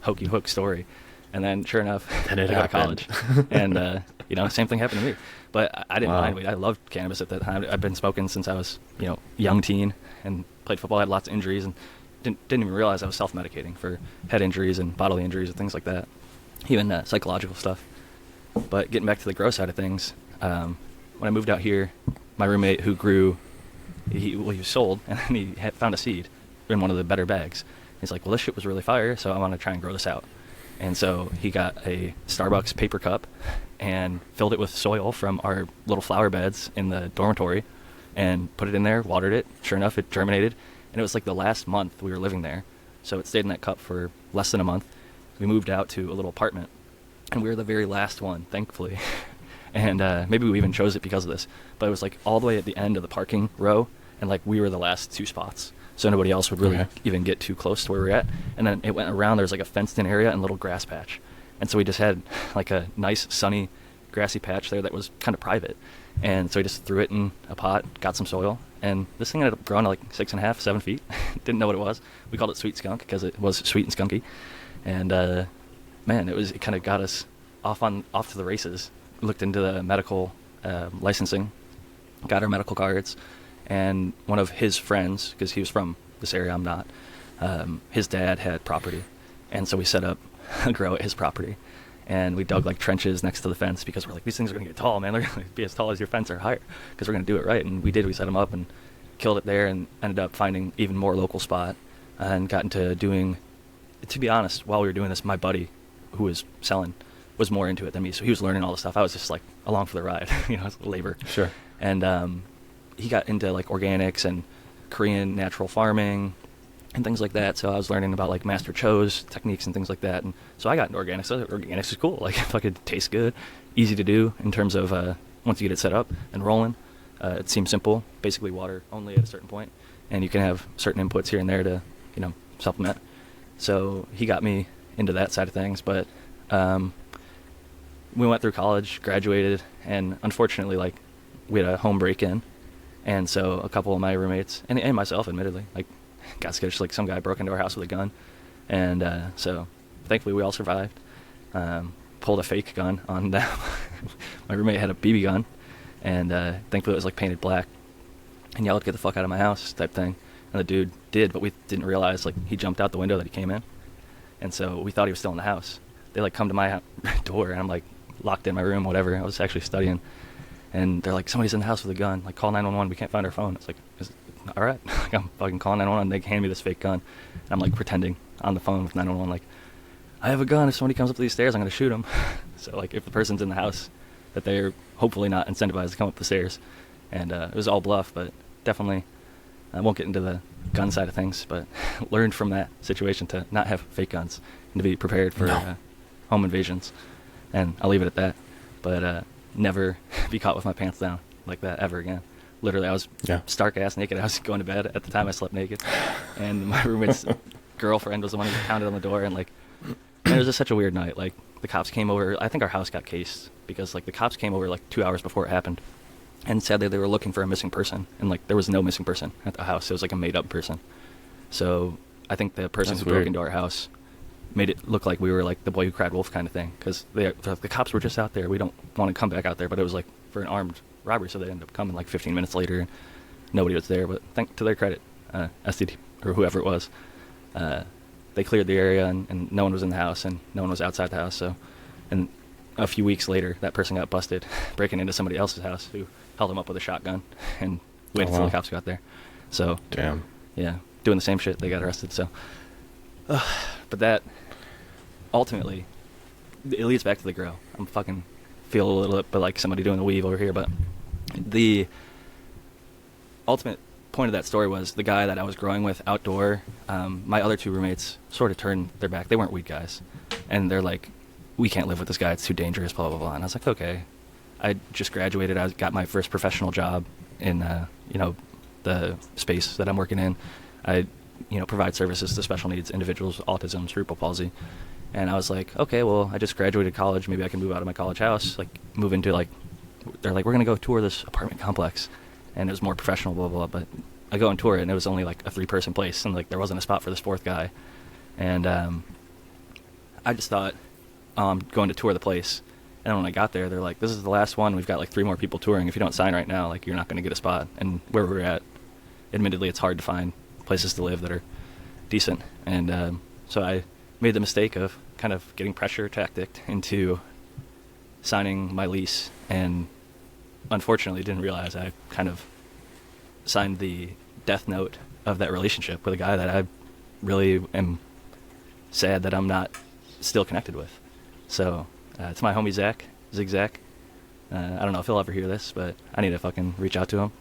hokey hook story. And then, sure enough, And it I got to college. happened. And, same thing happened to me. But I didn't mind weed. I loved cannabis at that time. I've been smoking since I was, young teen, and played football. I had lots of injuries, and didn't even realize I was self-medicating for head injuries and bodily injuries and things like that, even psychological stuff. But getting back to the grow side of things, when I moved out here, my roommate who grew, he was sold, and then he found a seed in one of the better bags. He's like, well, this shit was really fire, so I want to try and grow this out. And so he got a Starbucks paper cup and filled it with soil from our little flower beds in the dormitory, and put it in there, watered it. Sure enough, it germinated. And it was like the last month we were living there. So it stayed in that cup for less than a month. We moved out to a little apartment, and we were the very last one, thankfully. And maybe we even chose it because of this. But it was like all the way at the end of the parking row, and like we were the last 2 spots. So nobody else would really even get too close to where we were at. And then it went around, there was like a fenced-in area and a little grass patch. And so we just had like a nice, sunny, grassy patch there that was kind of private. And so we just threw it in a pot, got some soil, and this thing ended up growing to like 6.5, 7 feet. Didn't know what it was. We called it Sweet Skunk because it was sweet and skunky. And man, it kind of got us off to the races. Looked into the medical licensing, got our medical cards, and one of his friends, because he was from this area, I'm not, his dad had property, and so we set up a grow at his property, and we dug like trenches next to the fence, because we're like, these things are going to get tall, man. They're going to be as tall as your fence or higher, because we're going to do it right. And we did. We set them up and killed it there, and ended up finding even more local spot, and got into doing, to be honest, while we were doing this, my buddy who was selling was more into it than me, so he was learning all the stuff. I was just like along for the ride, as labor. Sure. And he got into like organics and Korean natural farming and things like that. So I was learning about like Master Cho's techniques and things like that. And so I got into organics. So organics is cool. Like, if I could taste good, easy to do in terms of once you get it set up and rolling. It seems simple. Basically water only at a certain point, and you can have certain inputs here and there to supplement. So he got me into that side of things. But we went through college, graduated, and unfortunately, like, we had a home break-in, and so a couple of my roommates and myself, admittedly, like, got skittish, like some guy broke into our house with a gun, and so thankfully we all survived. Pulled a fake gun on them. My roommate had a BB gun, and thankfully it was like painted black, and yelled, "Get the fuck out of my house," type thing. And the dude did, but we didn't realize, like, he jumped out the window that he came in, and so we thought he was still in the house. They like come to my door, and I'm like locked in my room, whatever. I was actually studying, and they're like, "Somebody's in the house with a gun. Like, call 911. We can't find our phone." It's like, all right. Like, I'm fucking calling 911. They hand me this fake gun, and I'm like pretending on the phone with 911, like, "I have a gun. If somebody comes up these stairs, I'm gonna shoot him." So like, if the person's in the house, that they're hopefully not incentivized to come up the stairs. And it was all bluff, but definitely, I won't get into the gun side of things, but learned from that situation to not have fake guns and to be prepared for home invasions. And I'll leave it at that. But never be caught with my pants down like that ever again. Literally, I was stark ass naked. I was going to bed. At the time, I slept naked. And my roommate's girlfriend was the one who pounded on the door. And like, man, it was just such a weird night. Like, the cops came over. I think our house got cased because like the cops came over like 2 hours before it happened. And sadly, they were looking for a missing person, and like there was no missing person at the house. It was like a made-up person. So I think the person who broke into our house made it look like we were like the boy who cried wolf kind of thing, because the cops were just out there. We don't want to come back out there, but it was like for an armed robbery, so they ended up coming like 15 minutes later, and nobody was there. But to their credit, STD or whoever it was, they cleared the area, and no one was in the house, and no one was outside the house. So, and a few weeks later, that person got busted breaking into somebody else's house who held him up with a shotgun and waited until the cops got there. So, damn. Yeah, doing the same shit. They got arrested. So, but that ultimately, it leads back to the grow. I'm fucking feel a little bit like somebody doing the weave over here, but the ultimate point of that story was the guy that I was growing with outdoor. My other two roommates sort of turned their back. They weren't weed guys, and they're like, "We can't live with this guy. It's too dangerous." Blah blah blah. And I was like, "Okay." I just graduated. I got my first professional job in the space that I'm working in. I provide services to special needs individuals, autism, cerebral palsy. And I was like, okay, well, I just graduated college. Maybe I can move out of my college house, like move into like, they're like, we're going to go tour this apartment complex. And it was more professional, blah, blah, blah. But I go and tour it, and it was only like a 3-person place. And like, there wasn't a spot for this 4th guy. And I just thought, I'm going to tour the place. And then when I got there, they're like, this is the last one. We've got like 3 more people touring. If you don't sign right now, like, you're not going to get a spot. And where we're at, admittedly, it's hard to find places to live that are decent. And so I made the mistake of kind of getting pressure tacticked into signing my lease, and unfortunately didn't realize I kind of signed the death note of that relationship with a guy that I really am sad that I'm not still connected with. So to my homie Zach, Zigzag, I don't know if he'll ever hear this, but I need to fucking reach out to him.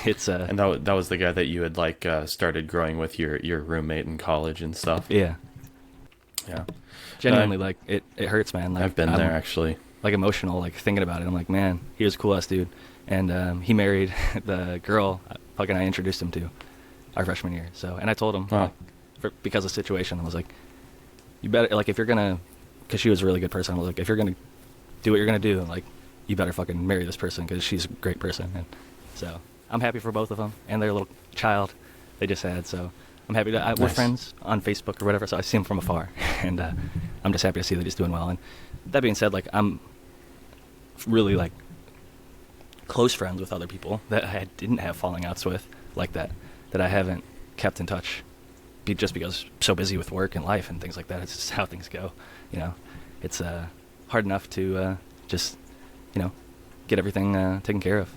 It's and that was the guy that you had like started growing with your roommate in college and stuff. Yeah. Genuinely, like it hurts, man. Like, I've been there actually. Like emotional, like thinking about it. I'm like, man, he was a cool ass dude, and he married the girl I introduced him to our freshman year. So, and I told him because of the situation, I was like, you better, like, if you're gonna, because she was a really good person. I was like, if you're gonna do what you're gonna do, like, you better fucking marry this person because she's a great person. And so I'm happy for both of them and their little child they just had. So I'm happy to, we're friends on Facebook or whatever, so I see him from afar, and I'm just happy to see that he's doing well. And that being said, like, I'm really, like, close friends with other people that I didn't have falling outs with, like that I haven't kept in touch, just because I'm so busy with work and life and things like that. It's just how things go, It's hard enough to just, get everything taken care of,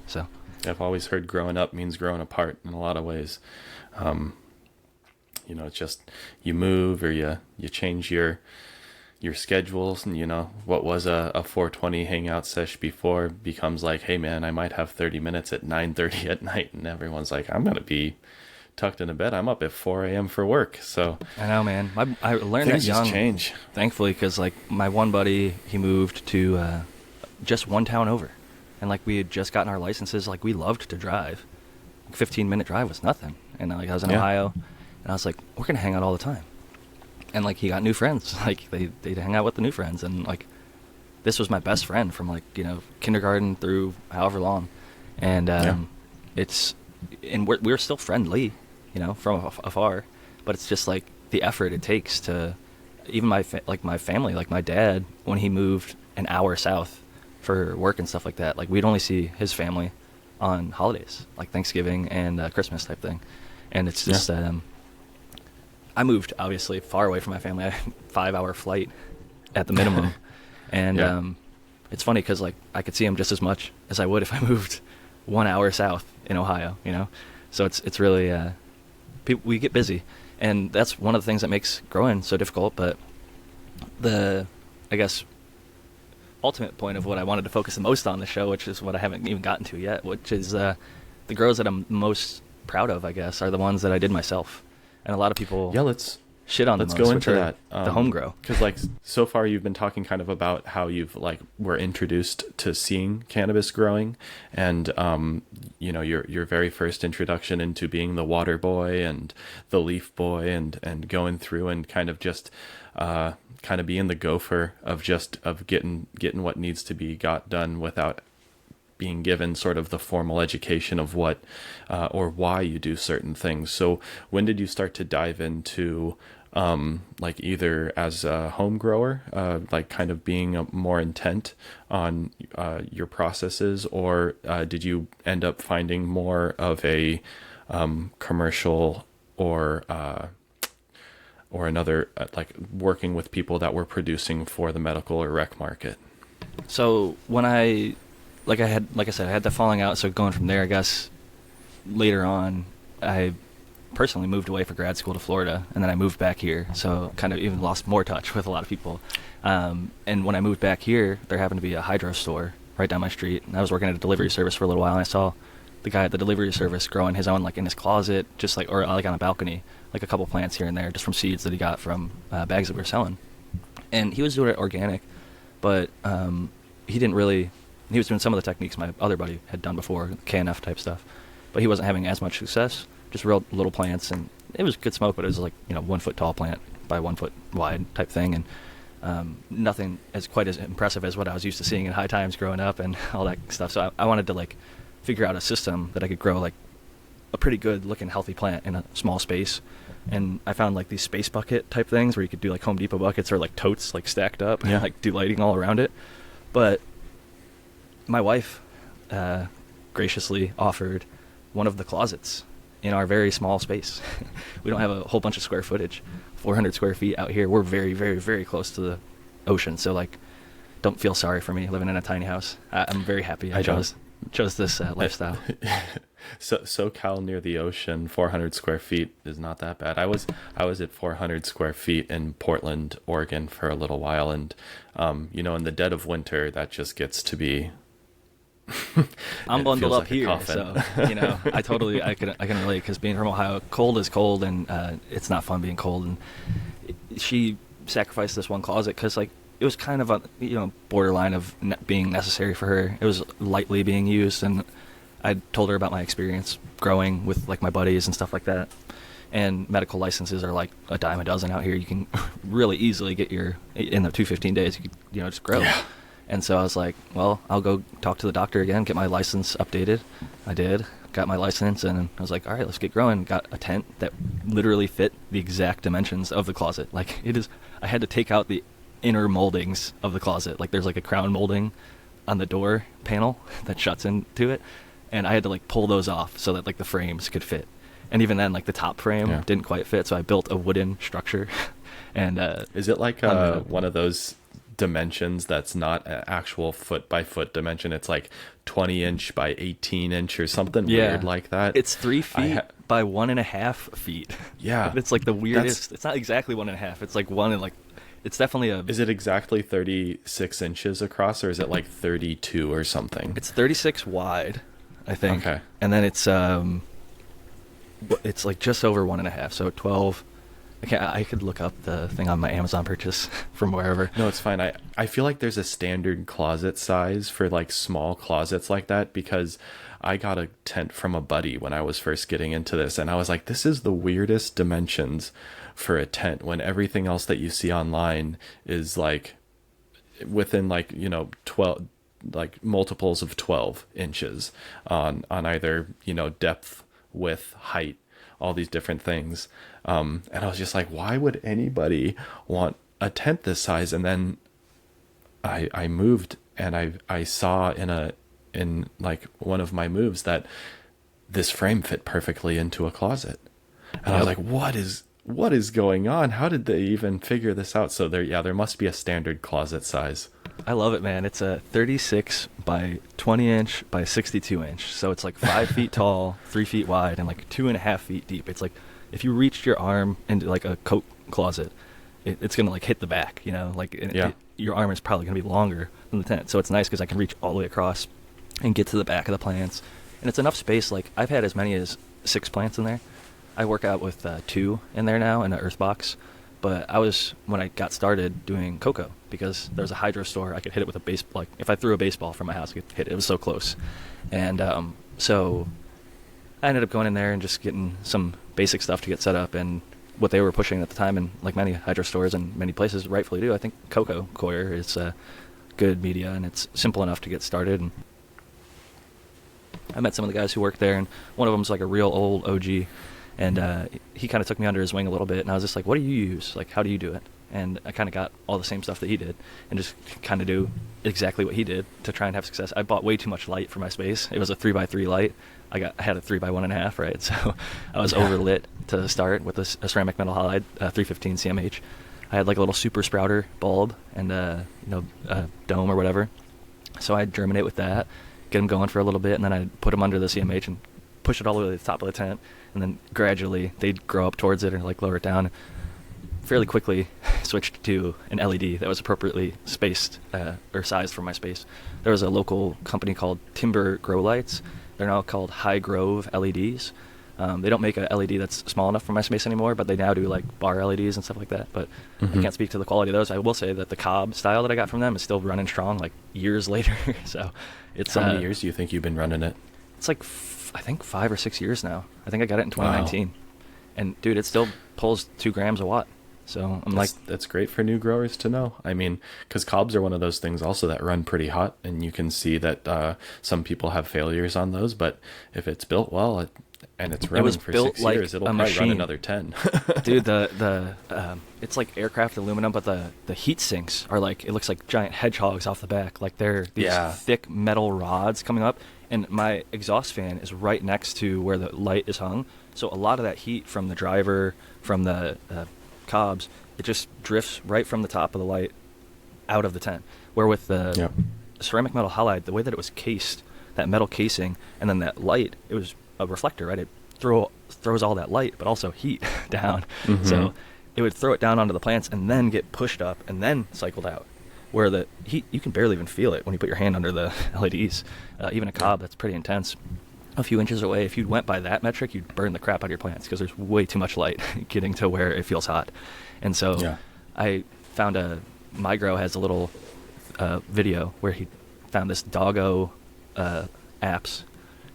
so. I've always heard growing up means growing apart in a lot of ways. It's just you move or you change your schedules, and what was a 4:20 hangout sesh before becomes like, hey man, I might have 30 minutes at 9:30 at night, and everyone's like, I'm gonna be tucked into bed. I'm up at 4 a.m. for work. So I know, man. I learned things that young. Just change, thankfully, because like my one buddy, he moved to just one town over. And, like, we had just gotten our licenses. Like, we loved to drive. 15-minute drive was nothing. And, like, I was in Ohio. And I was like, we're going to hang out all the time. And, like, he got new friends. Like, they'd hang out with the new friends. And, like, this was my best friend from, like, kindergarten through however long. And it's... And we're still friendly. from afar. But it's just like the effort it takes to, even my family, like my dad, when he moved an hour south for work and stuff like that, like we'd only see his family on holidays, like Thanksgiving and Christmas type thing. And it's just, I moved obviously far away from my family. I had a 5-hour flight at the minimum. And it's funny because like I could see him just as much as I would if I moved 1 hour south in Ohio, So it's really, we get busy. And that's one of the things that makes growing so difficult. But I guess, ultimate point of what I wanted to focus the most on the show, which is what I haven't even gotten to yet, which is the grows that I'm most proud of, I guess, are the ones that I did myself. And a lot of people let's shit on them. Let's go into that. The home grow. Because like so far you've been talking kind of about how you've like were introduced to seeing cannabis growing, and your very first introduction into being the water boy and the leaf boy, and going through and kind of just kind of being the gopher of getting what needs to be got done without being given sort of the formal education of what or why you do certain things. So when did you start to dive into like either as a home grower, like kind of being more intent on your processes, or did you end up finding more of a commercial or another like working with people that were producing for the medical or rec market? So when like I said, I had the falling out. So going from there, I guess later on, I personally moved away for grad school to Florida, and then I moved back here. So kind of even lost more touch with a lot of people. And when I moved back here, there happened to be a hydro store right down my street, and I was working at a delivery service for a little while, and I saw the guy at the delivery service growing his own, like in his closet, just like, or like on a balcony, like a couple plants here and there, just from seeds that he got from bags that we were selling. And he was doing it organic, but he was doing some of the techniques my other buddy had done before, KNF type stuff, but he wasn't having as much success, just real little plants, and it was good smoke, but it was like, 1 foot tall plant by 1 foot wide type thing, and nothing quite as impressive as what I was used to seeing in High Times growing up and all that stuff. So I wanted to like figure out a system that I could grow like a pretty good looking healthy plant in a small space. And I found like these space bucket type things where you could do like Home Depot buckets or like totes like stacked up and like do lighting all around it. But my wife graciously offered one of the closets in our very small space. We don't have a whole bunch of square footage, 400 square feet out here. We're very, very, very close to the ocean. So like, don't feel sorry for me living in a tiny house. I'm very happy I chose this lifestyle. So SoCal near the ocean, 400 square feet is not that bad. I was at 400 square feet in Portland, Oregon for a little while, and in the dead of winter, that just gets to be. I'm bundled up like here, so I can relate, because being from Ohio, cold is cold, and it's not fun being cold. And she sacrificed this one closet because like it was kind of a borderline of being necessary for her. It was lightly being used, and I told her about my experience growing with like my buddies and stuff like that. And medical licenses are like a dime a dozen out here. You can really easily get in the 215 days. You could just grow. Yeah. And so I was like, well, I'll go talk to the doctor again, get my license updated. I did, got my license, and I was like, all right, let's get growing. Got a tent that literally fit the exact dimensions of the closet. Like I had to take out the inner moldings of the closet. Like there's like a crown molding on the door panel that shuts into it. And I had to like pull those off so that like the frames could fit. And even then, like the top frame didn't quite fit. So I built a wooden structure. And is it like one of those dimensions that's not an actual foot by foot dimension? It's like 20 inch by 18 inch or something weird like that. It's 3 feet by 1.5 feet. Yeah. It's like the weirdest. It's not exactly 1.5. It's like one and like, it's definitely Is it exactly 36 inches across, or is it like 32 or something? It's 36 wide, I think. Okay. And then it's like just over 1.5, so 12. I could look up the thing on my Amazon purchase from wherever. No, it's fine. I feel like there's a standard closet size for like small closets like that, because I got a tent from a buddy when I was first getting into this, and I was like, this is the weirdest dimensions for a tent, when everything else that you see online is like within like 12, like multiples of 12 inches on either depth, width, height, all these different things. And I was just like, why would anybody want a tent this size? And then I moved, and I saw in like one of my moves that this frame fit perfectly into a closet. And I was like, what is going on? How did they even figure this out? So there must be a standard closet size. I love it, man. It's a 36 by 20 inch by 62 inch. So it's like 5 feet tall, 3 feet wide, and like 2.5 feet deep. It's like if you reached your arm into like a coat closet, it's going to like hit the back, you know, like your arm is probably going to be longer than the tent. So it's nice because I can reach all the way across and get to the back of the plants. And it's enough space. Like I've had as many as 6 plants in there. I work out with 2 in there now in an earth box. But I was, when I got started, doing cocoa because there's a hydro store. I could hit it with a baseball. Like if I threw a baseball from my house, I could hit it. It was so close. And so I ended up going in there and just getting some basic stuff to get set up. And what they were pushing at the time, and like many hydro stores and many places rightfully do, I think cocoa coir is a good media, and it's simple enough to get started. And I met some of the guys who worked there, and one of them's like a real old OG. And he kind of took me under his wing a little bit, and I was just like, what do you use? Like, how do you do it? And I kind of got all the same stuff that he did and just kind of do exactly what he did to try and have success. I bought way too much light for my space. It was a 3x3 light. I had a 3x1.5, right? So I was overlit to start with a ceramic metal halide, 315 CMH. I had like a little super sprouter bulb and a dome or whatever. So I'd germinate with that, get them going for a little bit, and then I'd put them under the CMH and push it all the way to the top of the tent. And then gradually they'd grow up towards it or like lower it down. Fairly quickly switched to an LED that was appropriately spaced or sized for my space. There was a local company called Timber Grow Lights. They're now called High Grove LEDs. They don't make a LED that's small enough for my space anymore, but they now do like bar LEDs and stuff like that. But I can't speak to the quality of those. I will say that the Cobb style that I got from them is still running strong like years later. So it's how many years do you think you've been running it? It's like I think 5 or 6 years now. I think I got it in 2019. Wow. And dude, it still pulls 2 grams a watt. So that's great for new growers to know. I mean, because cobs are one of those things also that run pretty hot, and you can see that some people have failures on those. But if it's built well and it's running for 6 years, it'll probably run another 10. Dude, it's like aircraft aluminum, but the heat sinks are like, it looks like giant hedgehogs off the back. Like they're these thick metal rods coming up. And my exhaust fan is right next to where the light is hung. So a lot of that heat from the driver, from the cobs, it just drifts right from the top of the light out of the tent. Where with the ceramic metal halide, the way that it was cased, that metal casing, and then that light, it was a reflector, right? It throws all that light, but also heat down. So it would throw it down onto the plants and then get pushed up and then cycled out. Where the heat, you can barely even feel it when you put your hand under the LEDs. Even a cob, that's pretty intense. A few inches away, if you went by that metric, you'd burn the crap out of your plants because there's way too much light getting to where it feels hot. And so I found MyGrow has a little video where he found this Doggo apps,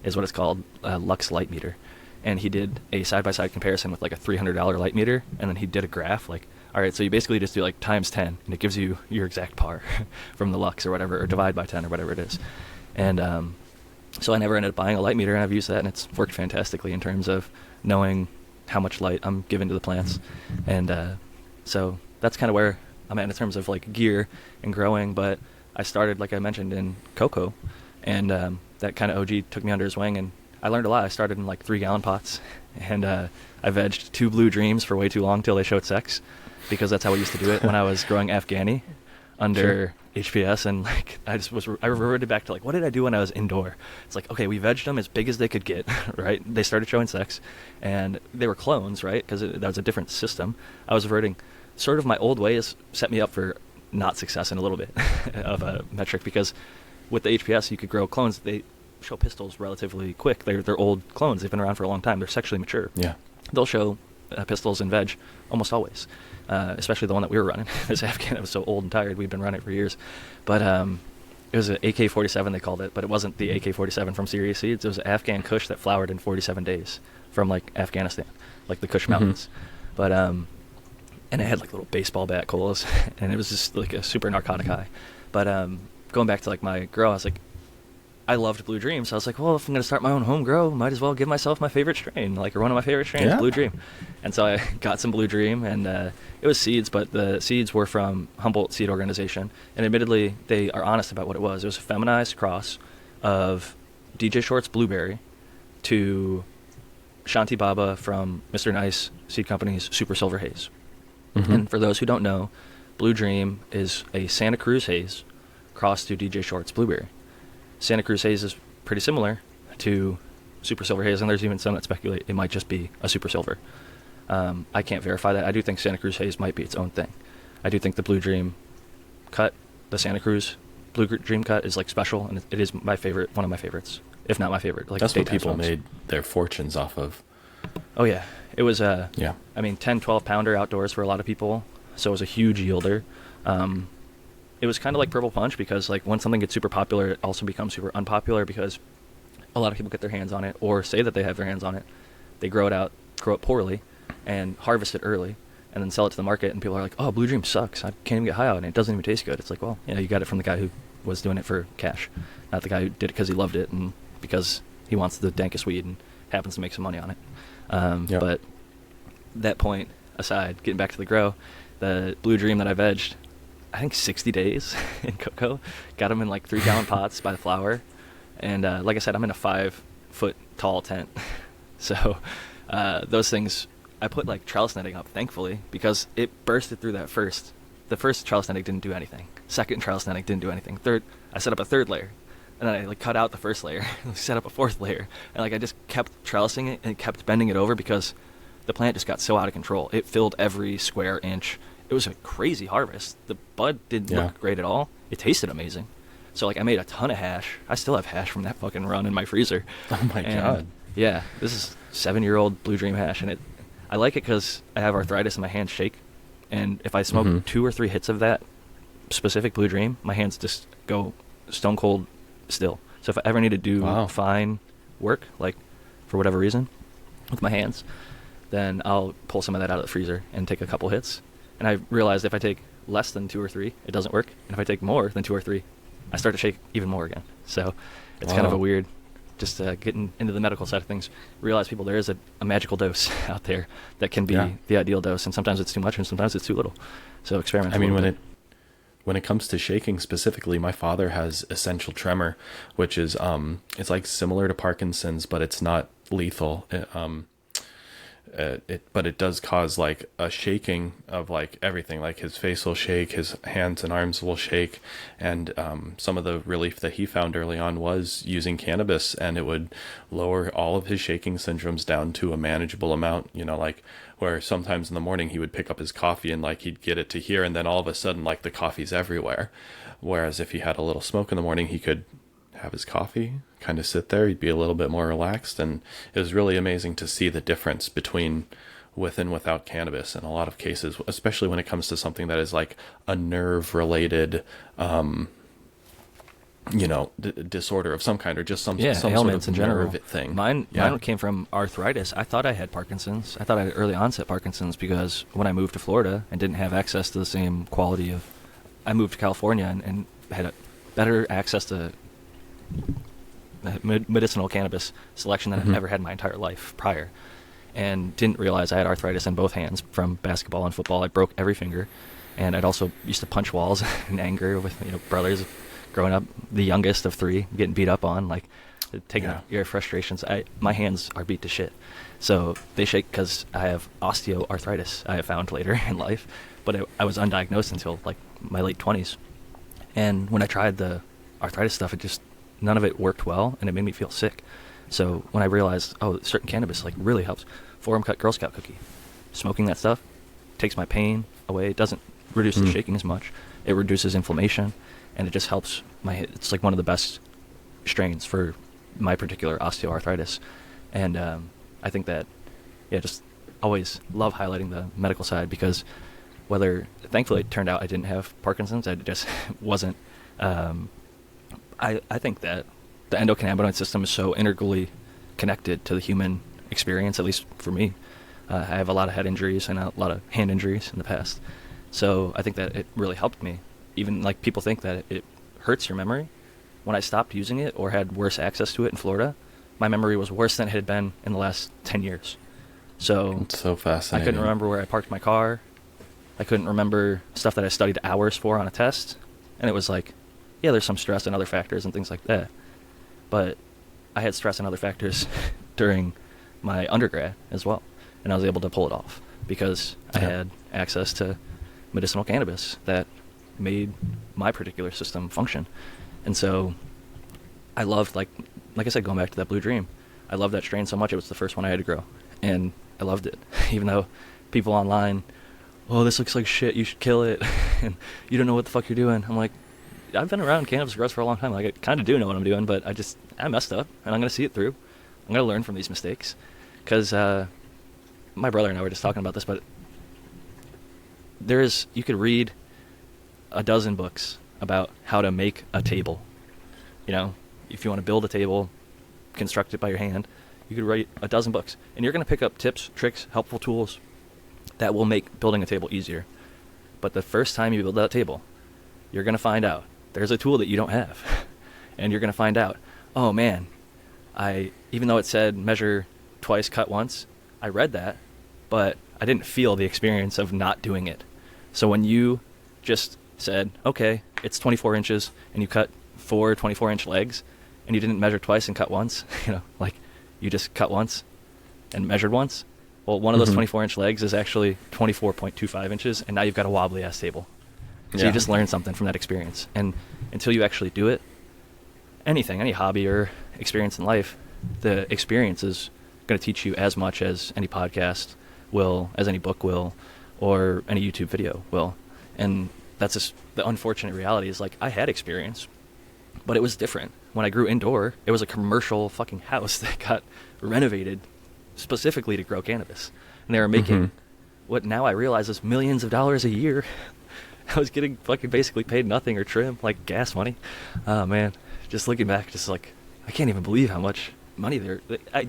is what it's called, Lux light meter. And he did a side-by-side comparison with like a $300 light meter, and then he did a graph like, all right, so you basically just do like times 10, and it gives you your exact par from the Lux or whatever, or divide by 10 or whatever it is. And so I never ended up buying a light meter, and I've used that, and it's worked fantastically in terms of knowing how much light I'm giving to the plants. And so that's kind of where I'm at in terms of like gear and growing. But I started, like I mentioned, in cocoa, and that kind of OG took me under his wing, and I learned a lot. I started in like 3-gallon pots, and I vegged 2 Blue Dreams for way too long till they showed sex, because that's how we used to do it when I was growing Afghani under HPS. And like I reverted back to like, what did I do when I was indoor? It's like, okay, we vegged them as big as they could get, right? They started showing sex, and they were clones, right? Because that was a different system. I was reverting. Sort of my old ways set me up for not success in a little bit of a metric, because with the HPS you could grow clones. They show pistils relatively quick. They're old clones. They've been around for a long time. They're sexually mature. Yeah, they'll show pistils and veg almost always. Especially the one that we were running. This Afghan that was so old and tired, we'd been running it for years. But it was an AK-47, they called it, but it wasn't the AK-47 from Serious Seeds. It was an Afghan Kush that flowered in 47 days from like Afghanistan, like the Kush Mountains. But and it had like little baseball bat colas, and it was just like a super narcotic high. But going back to like my grow, I was like, I loved Blue Dream, so I was like, well, if I'm going to start my own home grow, might as well give myself my favorite strain, like, or one of my favorite strains, Blue Dream. And so I got some Blue Dream, and it was seeds, but the seeds were from Humboldt Seed Organization. And admittedly, they are honest about what it was. It was a feminized cross of DJ Short's Blueberry to Shanti Baba from Mr. Nice Seed Company's Super Silver Haze. Mm-hmm. And for those who don't know, Blue Dream is a Santa Cruz Haze crossed to DJ Short's Blueberry. Santa Cruz Haze is pretty similar to Super Silver Haze, and there's even some that speculate it might just be a Super Silver. I can't verify that. I do think Santa Cruz Haze might be its own thing. I do think the Blue Dream cut, the Santa Cruz Blue Dream cut, is like special, and it is my favorite, one of my favorites, if not my favorite. Like, that's what people made their fortunes off of. Oh yeah, it was I mean, 10, 12 pounder outdoors for a lot of people, so it was a huge yielder. It was kind of like Purple Punch, because like when something gets super popular, it also becomes super unpopular, because a lot of people get their hands on it, or say that they have their hands on it. They grow it poorly, and harvest it early, and then sell it to the market, and people are like, oh, Blue Dream sucks. I can't even get high on it. It doesn't even taste good. It's like, well, you got it from the guy who was doing it for cash, not the guy who did it because he loved it and because he wants the dankest weed and happens to make some money on it. But that point aside, getting back to the grow, the Blue Dream that I vegged, I think 60 days in cocoa, got them in like 3-gallon pots by the flower. And like I said, I'm in a 5-foot tall tent. So those things, I put like trellis netting up, thankfully, because it bursted through that first. The first trellis netting didn't do anything. Second trellis netting didn't do anything. Third, I set up a third layer. And then I like cut out the first layer, set up a fourth layer. And like I just kept trellising it and kept bending it over, because the plant just got so out of control. It filled every square inch. It was a crazy harvest. The bud didn't look great at all. It tasted amazing. So like I made a ton of hash. I still have hash from that fucking run in my freezer. Oh my God. Yeah, this is 7-year-old Blue Dream hash, and I like it because I have arthritis and my hands shake. And if I smoke 2 or 3 hits of that specific Blue Dream, my hands just go stone cold still. So if I ever need to do fine work, like for whatever reason, with my hands, then I'll pull some of that out of the freezer and take a couple hits. And I realized if I take less than 2 or 3, it doesn't work. And if I take more than 2 or 3, I start to shake even more again. So it's kind of a weird, just getting into the medical side of things, realize people, there is a magical dose out there that can be the ideal dose. And sometimes it's too much and sometimes it's too little. So experiment. I mean, when it comes to shaking specifically, my father has essential tremor, which is, it's like similar to Parkinson's, but it's not lethal. But it does cause like a shaking of like everything. Like his face will shake, his hands and arms will shake, and some of the relief that he found early on was using cannabis, and it would lower all of his shaking syndromes down to a manageable amount. You know, like where sometimes in the morning he would pick up his coffee and like he'd get it to here, and then all of a sudden like the coffee's everywhere. Whereas if he had a little smoke in the morning, he could have his coffee, kind of sit there, he'd be a little bit more relaxed. And it was really amazing to see the difference between with and without cannabis in a lot of cases, especially when it comes to something that is like a nerve related disorder of some kind, or just some ailments sort of in general nerve thing. Mine came from arthritis. I thought I had Parkinson's. I thought I had early onset Parkinson's because when I moved to Florida and didn't have access to the same quality of, I moved to California and had a better access to medicinal cannabis selection than I've ever had in my entire life prior, and didn't realize I had arthritis in both hands from basketball and football. I broke every finger, and I'd also used to punch walls in anger with brothers growing up, the youngest of 3, getting beat up on, like taking your frustrations. My hands are beat to shit, so they shake because I have osteoarthritis. I have found later in life, but I was undiagnosed until like my late 20s, and when I tried the arthritis stuff, none of it worked well, and it made me feel sick. So when I realized, certain cannabis like really helps, Forum Cut Girl Scout cookie, smoking that stuff takes my pain away. It doesn't reduce the shaking as much. It reduces inflammation, and it just helps it's like one of the best strains for my particular osteoarthritis. And I think that, just always love highlighting the medical side, because thankfully it turned out I didn't have Parkinson's. I just wasn't, I think that the endocannabinoid system is so integrally connected to the human experience, at least for me. I have a lot of head injuries and a lot of hand injuries in the past. So I think that it really helped me. Even like people think that it hurts your memory. when I stopped using it or had worse access to it in Florida, my memory was worse than it had been in the last 10 years. So It's so fascinating. I couldn't remember where I parked my car. I couldn't remember stuff that I studied hours for on a test. And it was like, yeah, there's some stress and other factors and things like that. But I had stress and other factors during my undergrad as well. And I was able to pull it off because I had access to medicinal cannabis that made my particular system function. And so I loved, like I said, going back to that Blue Dream, I loved that strain so much. It was the first one I had to grow. And I loved it. Even though people online, oh, this looks like shit, you should kill it, and you don't know what the fuck you're doing. I'm like, I've been around cannabis growers for a long time. Like, I kind of do know what I'm doing, but I messed up, and I'm going to see it through. I'm going to learn from these mistakes. Because my brother and I were just talking about this, but you could read a dozen books about how to make a table. You know, if you want to build a table, construct it by your hand, you could write a dozen books. And you're going to pick up tips, tricks, helpful tools that will make building a table easier. But the first time you build that table, you're going to find out there's a tool that you don't have. And you're going to find out, oh man, even though it said measure twice, cut once, I read that, but I didn't feel the experience of not doing it. So when you just said, okay, it's 24 inches, and you cut 4 24-inch legs, and you didn't measure twice and cut once, like you just cut once and measured once, well, one of those 24-inch legs is actually 24.25 inches, and now you've got a wobbly-ass table. So you just learned something from that experience. And until you actually do it, any hobby or experience in life, the experience is going to teach you as much as any podcast will, as any book will, or any YouTube video will. And that's just the unfortunate reality is, like, I had experience, but it was different. When I grew indoor, it was a commercial fucking house that got renovated specifically to grow cannabis. And they were making what now I realize is millions of dollars a year. I was getting fucking basically paid nothing or trim, like gas money. Oh man, just looking back, just like, I can't even believe how much money there. I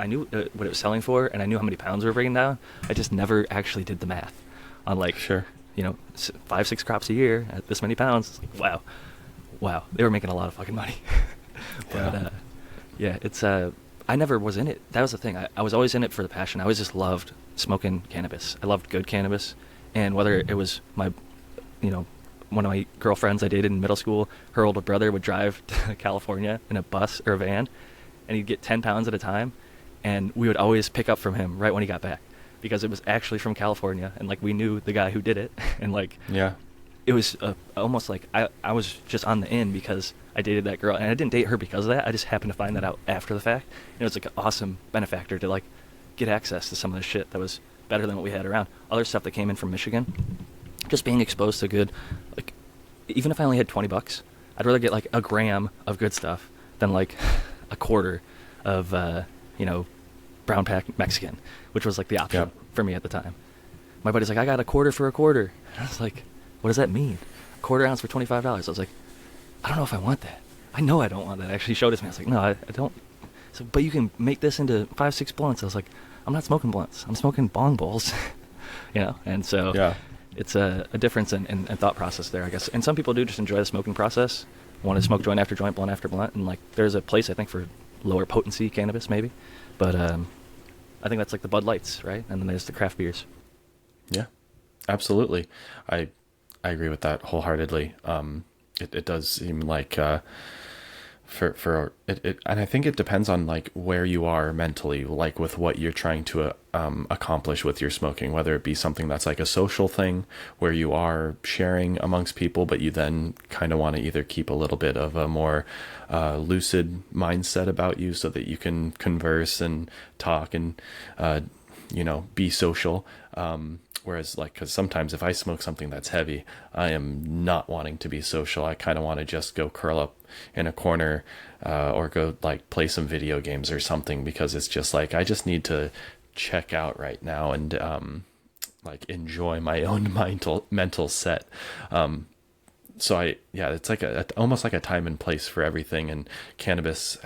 knew what it was selling for, and I knew how many pounds we were breaking down. I just never actually did the math on, like, 5-6 crops a year at this many pounds. It's like, wow, they were making a lot of fucking money. But it's I never was in it. That was the thing. I was always in it for the passion. I always just loved smoking cannabis. I loved good cannabis, and whether it was my, one of my girlfriends I dated in middle school, her older brother would drive to California in a bus or a van, and he'd get 10 pounds at a time, and we would always pick up from him right when he got back, because it was actually from California, and like we knew the guy who did it, and like it was almost like I was just on the in because I dated that girl, and I didn't date her because of that. I just happened to find that out after the fact, and it was like an awesome benefactor to like get access to some of the shit that was better than what we had around. Other stuff that came in from Michigan, just being exposed to good, like, even if I only had $20, I'd rather get like a gram of good stuff than like a quarter of brown pack Mexican, which was like the option for me at the time. My buddy's like, I got a quarter for a quarter. And I was like, what does that mean? A quarter ounce for $25. I was like, I don't know if I want that. I know I don't want that. I actually showed it to me. I was like, no, I don't. So, but you can make this into 5-6 blunts. I was like, I'm not smoking blunts. I'm smoking bong bowls. And so it's a difference in thought process there, I guess. And some people do just enjoy the smoking process, want to smoke joint after joint, blunt after blunt. And like, there's a place, I think, for lower potency cannabis maybe. But I think that's like the Bud Lights, right? And then there's the craft beers. Yeah, absolutely. I agree with that wholeheartedly. It does seem like for it, and I think it depends on like where you are mentally, like with what you're trying to accomplish with your smoking, whether it be something that's like a social thing where you are sharing amongst people, but you then kind of want to either keep a little bit of a more lucid mindset about you so that you can converse and talk and be social. Whereas, like, because sometimes if I smoke something that's heavy, I am not wanting to be social. I kind of want to just go curl up in a corner or go, like, play some video games or something, because it's just like, I just need to check out right now and, like, enjoy my own mental set. So it's like almost like a time and place for everything. And cannabis,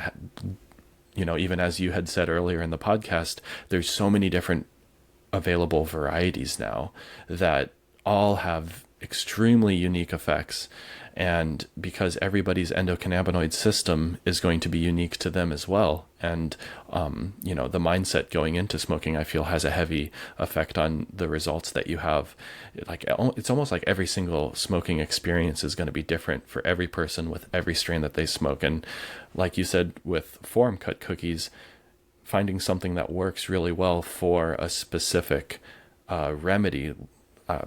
even as you had said earlier in the podcast, there's so many different available varieties now that all have extremely unique effects. And because everybody's endocannabinoid system is going to be unique to them as well. And, the mindset going into smoking, I feel, has a heavy effect on the results that you have. Like, it's almost like every single smoking experience is going to be different for every person with every strain that they smoke. And like you said, with forum cut cookies, finding something that works really well for a specific remedy,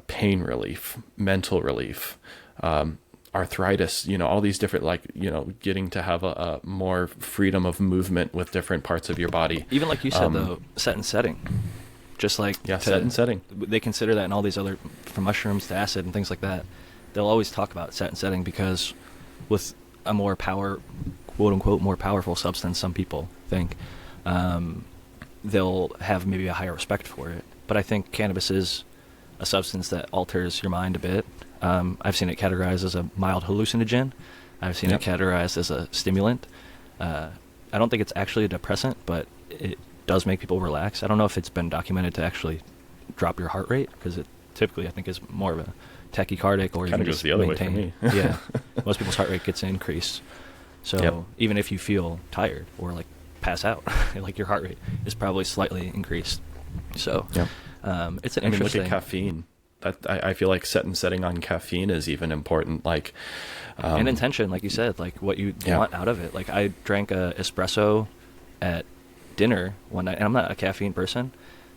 pain relief, mental relief, arthritis, all these different, getting to have a more freedom of movement with different parts of your body. Even like you said, though, set and setting. Just like set and setting. They consider that in all these other, from mushrooms to acid and things like that. They'll always talk about set and setting because with a more quote unquote, more powerful substance, some people think, they'll have maybe a higher respect for it. But I think cannabis is a substance that alters your mind a bit. I've seen it categorized as a mild hallucinogen. I've seen it categorized as a stimulant. I don't think it's actually a depressant, but it does make people relax. I don't know if it's been documented to actually drop your heart rate, because it typically, I think, is more of a tachycardic, or kind of goes the other way for me. Yeah, most people's heart rate gets increased. So even if you feel tired or like pass out, like your heart rate is probably slightly increased. So it's an interesting. Look at caffeine. I feel like setting on caffeine is even important. Like, and intention, like you said, like what you want out of it. Like I drank a espresso at dinner one night, and I'm not a caffeine person,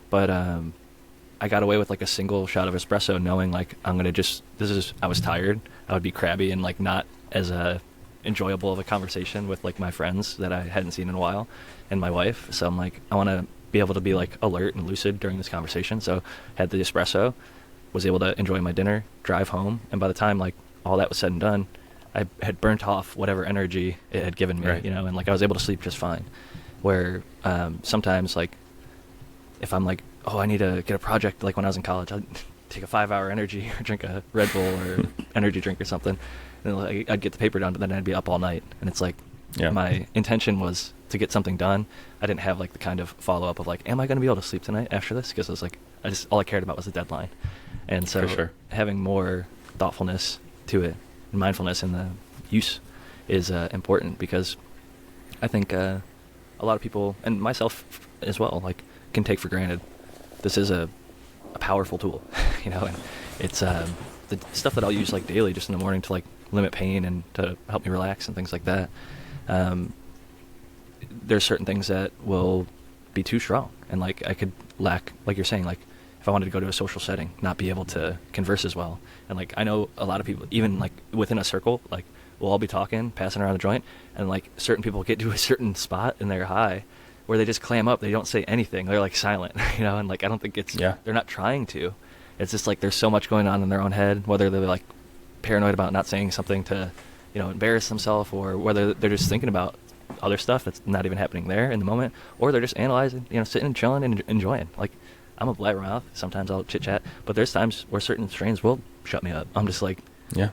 but I got away with like a single shot of espresso, knowing like I was tired. I would be crabby and like not as enjoyable of a conversation with like my friends that I hadn't seen in a while, and my wife. So I'm like, I want to be able to be like alert and lucid during this conversation. So had the espresso, was able to enjoy my dinner, drive home, and by the time like all that was said and done, I had burnt off whatever energy it had given me, and like I was able to sleep just fine. Where sometimes like if I'm like, oh, I need to get a project, like when I was in college, I'd take a 5-hour energy or drink a Red Bull or energy drink or something, and like, I'd get the paper done, but then I'd be up all night, and it's like my intention was to get something done. I didn't have like the kind of follow-up of like, am I going to be able to sleep tonight after this? Because I was like, all I cared about was the deadline. And so having more thoughtfulness to it and mindfulness in the use is important, because I think a lot of people, and myself as well, like can take for granted this is a powerful tool, and it's the stuff that I'll use like daily just in the morning to like limit pain and to help me relax and things like that. There's certain things that will be too strong, and like I could lack, like you're saying, like if I wanted to go to a social setting, not be able to converse as well. And like I know a lot of people, even like within a circle, like we'll all be talking, passing around the joint, and like certain people get to a certain spot in their high where they just clam up. They don't say anything. They're like silent, and like I don't think it's they're not trying to. It's just like there's so much going on in their own head, whether they're like paranoid about not saying something to embarrass themselves, or whether they're just thinking about other stuff that's not even happening there in the moment, or they're just analyzing, sitting and chilling and enjoying. Like I'm a blabbermouth. Sometimes I'll chit chat, but there's times where certain strains will shut me up. I'm just like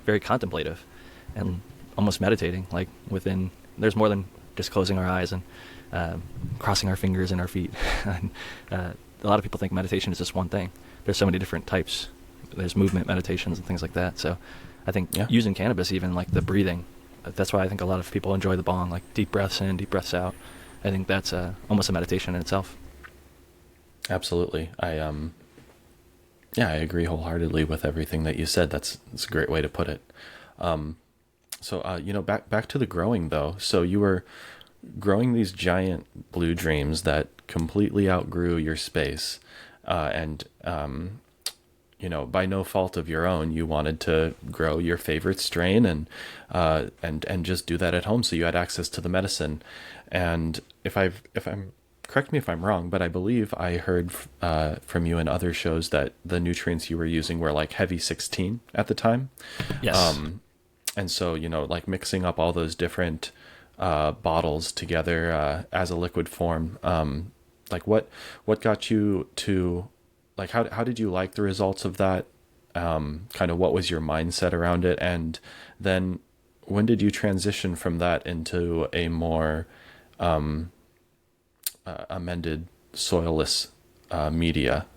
very contemplative and almost meditating. Like there's more than just closing our eyes and crossing our fingers and our feet. And, a lot of people think meditation is just one thing. There's so many different types. There's movement meditations and things like that. So I think using cannabis, even like the breathing, that's why I think a lot of people enjoy the bong, like deep breaths in, deep breaths out. I think that's almost a meditation in itself. Absolutely. I agree wholeheartedly with everything that you said. That's a great way to put it. So back to the growing though. So you were growing these giant blue dreams that completely outgrew your space, and by no fault of your own, you wanted to grow your favorite strain and just do that at home. So you had access to the medicine. And if I'm correct me if I'm wrong, but I believe I heard from you in other shows that the nutrients you were using were like heavy 16 at the time. Yes. And so, like mixing up all those different bottles together as a liquid form, like what got you to, like, how did you like the results of that? Kind of what was your mindset around it? And then when did you transition from that into a more amended soilless media?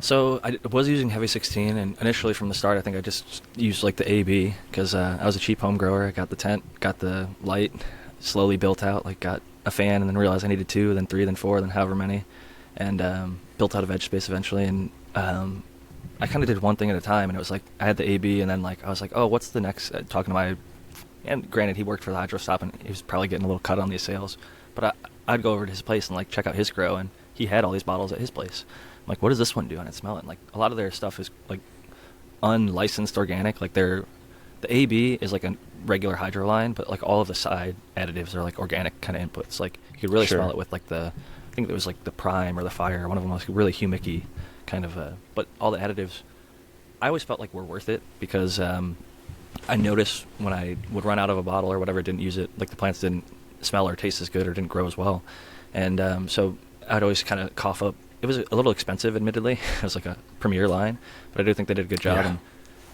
So I was using Heavy 16, and initially from the start, I think I just used like the AB because I was a cheap home grower. I got the tent, got the light, slowly built out, like got a fan, and then realized I needed two, then three, then four, then however many, and built out of edge space eventually. And I kind of did one thing at a time, and it was like I had the AB, and then like I was like, oh, what's the next? Talking to my, and granted, he worked for the hydro stop, and he was probably getting a little cut on these sales, but I'd go over to his place and like check out his grow, and he had all these bottles at his place. I'm like, what does this one do? And I'd smell it. And, like a lot of their stuff is like unlicensed organic. Like the AB is like a regular hydro line, but like all of the side additives are like organic kind of inputs. Like you could really smell it with like I think it was like the Prime or the Fire. One of them was really humicky kind of. But all the additives, I always felt like were worth it because I noticed when I would run out of a bottle or whatever, didn't use it, like the plants didn't smell or taste as good or didn't grow as well. And so I'd always kind of cough up. It was a little expensive, admittedly. It was like a premier line, but I do think they did a good job. Yeah.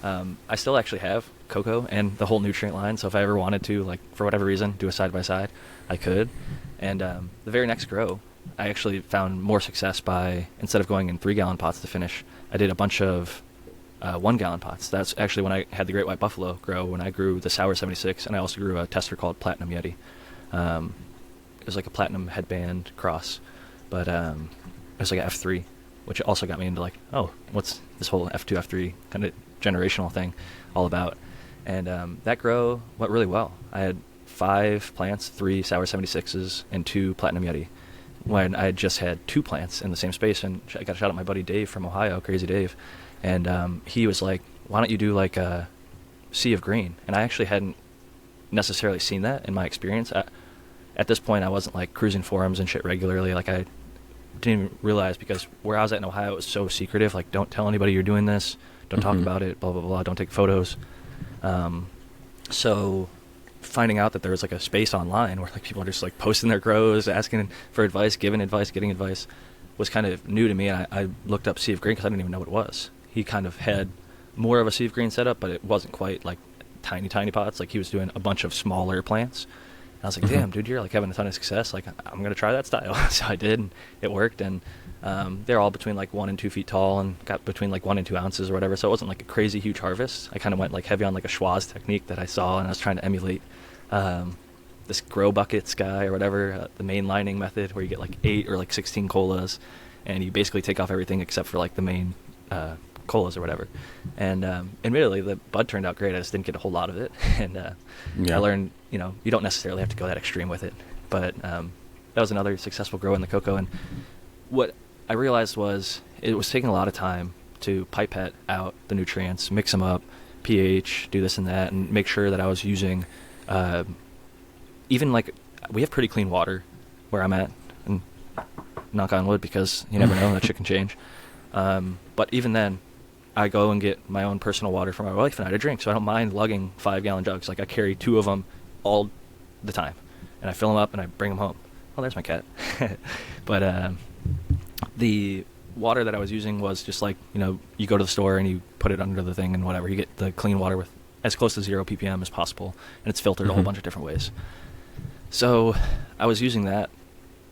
And I still actually have cocoa and the whole nutrient line, so if I ever wanted to, like for whatever reason, do a side-by-side, I could. And the very next grow, I actually found more success by, instead of going in 3-gallon pots to finish, I did a bunch of 1-gallon pots. That's actually when I had the Great White Buffalo grow, when I grew the Sour 76, and I also grew a tester called Platinum Yeti. It was like a platinum headband cross, but it was like an F3, which also got me into like, oh, what's this whole F2, F3 kind of generational thing all about? And that grow went really well. I had 5 plants, 3 Sour 76s, and 2 Platinum Yeti, when I had just had 2 plants in the same space. And I got a shout out my buddy Dave from Ohio, Crazy Dave, and he was like, why don't you do like a sea of green? And I actually hadn't necessarily seen that in my experience. At this point, I wasn't like cruising forums and shit regularly. Like I didn't even realize, because where I was at in Ohio, it was so secretive. Like, don't tell anybody you're doing this. Don't talk about it. Blah blah blah. Don't take photos. So finding out that there was like a space online where like people are just like posting their grows, asking for advice, giving advice, getting advice, was kind of new to me. And I looked up Sea of Green because I didn't even know what it was. He kind of had more of a Sea of Green setup, but it wasn't quite like tiny pots. Like he was doing a bunch of smaller plants. And I was like, damn, dude, you're like having a ton of success. Like, I'm going to try that style. So I did, and it worked. And they're all between like 1 and 2 feet tall and got between like 1 and 2 ounces or whatever. So it wasn't like a crazy huge harvest. I kind of went like heavy on like a schwazze technique that I saw, and I was trying to emulate this grow buckets guy or whatever, the main lining method, where you get like 8 or like 16 colas, and you basically take off everything except for like the main colas or whatever. And admittedly, the bud turned out great. I just didn't get a whole lot of it. And I learned, you don't necessarily have to go that extreme with it. But that was another successful grow in the cocoa. And what I realized was it was taking a lot of time to pipette out the nutrients, mix them up, pH, do this and that, and make sure that I was using even like, we have pretty clean water where I'm at, and knock on wood, because you never know, that shit can change. But even then, I go and get my own personal water for my wife and I to drink, so I don't mind lugging 5-gallon jugs. Like I carry 2 of them all the time, and I fill them up and I bring them home. Oh, there's my cat. But the water that I was using was just like, you go to the store and you put it under the thing and whatever. You get the clean water with as close to 0 ppm as possible, and it's filtered a whole bunch of different ways. So I was using that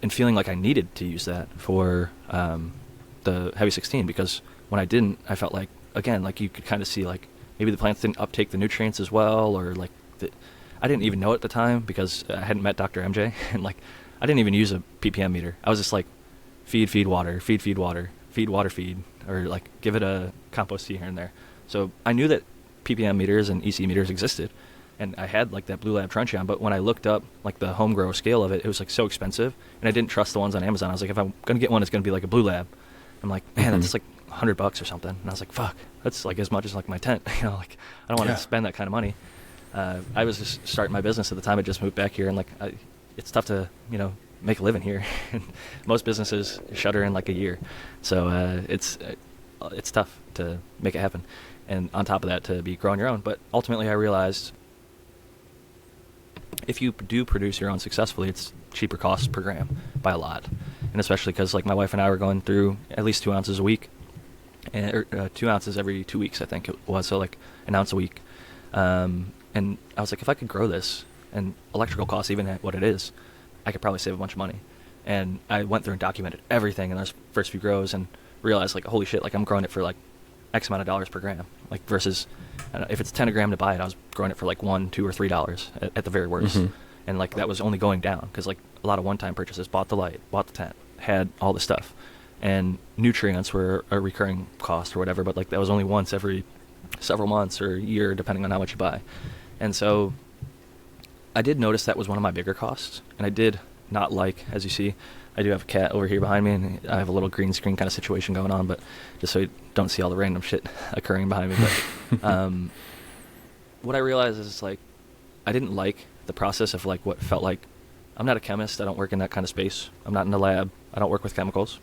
and feeling like I needed to use that for the Heavy 16, because when I didn't, I felt like, again, like you could kind of see like maybe the plants didn't uptake the nutrients as well, or like I didn't even know at the time because I hadn't met Dr. MJ, and like I didn't even use a ppm meter. I was just like feed water, feed water, feed water, feed, or like give it a compost tea here and there. So I knew that ppm meters and EC meters existed, and I had like that Blue Lab Truncheon, but when I looked up like the home grow scale of it, it was like so expensive, and I didn't trust the ones on Amazon. I was like, if I'm gonna get one, it's gonna be like a Blue Lab. I'm like, man, that's like $100 or something. And I was like, fuck, that's like as much as like my tent. Like I don't want to spend that kind of money. I was just starting my business at the time. I just moved back here, and like it's tough to make a living here. Most businesses shutter in like a year, so it's tough to make it happen. And on top of that, to be growing your own. But ultimately, I realized if you do produce your own successfully, it's cheaper cost per gram by a lot. And especially because like my wife and I were going through at least 2 ounces a week, or 2 ounces every 2 weeks, I think it was. So like an ounce a week. And I was like, if I could grow this, and electrical costs, even at what it is, I could probably save a bunch of money. And I went through and documented everything in those first few grows, and realize like, holy shit, like I'm growing it for like X amount of dollars per gram, like versus I don't know, if it's 10 a gram to buy it, I was growing it for like $1, $2, or $3 at the very worst. Mm-hmm. And like that was only going down because like a lot of one-time purchases, bought the light, bought the tent, had all the stuff, and nutrients were a recurring cost or whatever, but like that was only once every several months or a year depending on how much you buy. And so I did notice that was one of my bigger costs, and I did not like, as you see, I do have a cat over here behind me, and I have a little green screen kind of situation going on, but just so you don't see all the random shit occurring behind me. But what I realized is like I didn't like the process of like what felt like, I'm not a chemist, I don't work in that kind of space, I'm not in the lab, I don't work with chemicals.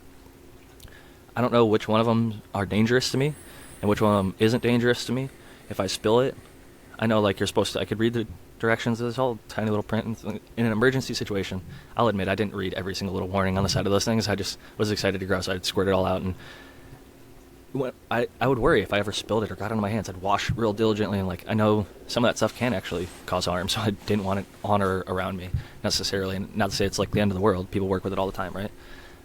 I don't know which one of them are dangerous to me and which one of them isn't dangerous to me. If I spill it, I know like you're supposed to, I could read the directions of this whole tiny little print. In an emergency situation, I'll admit I didn't read every single little warning on the side of those things. I just was excited to grow, so I'd squirt it all out. And I would worry if I ever spilled it or got it on my hands. I'd wash real diligently, and like I know some of that stuff can actually cause harm, so I didn't want it on or around me necessarily. And not to say it's like the end of the world. People work with it all the time, right?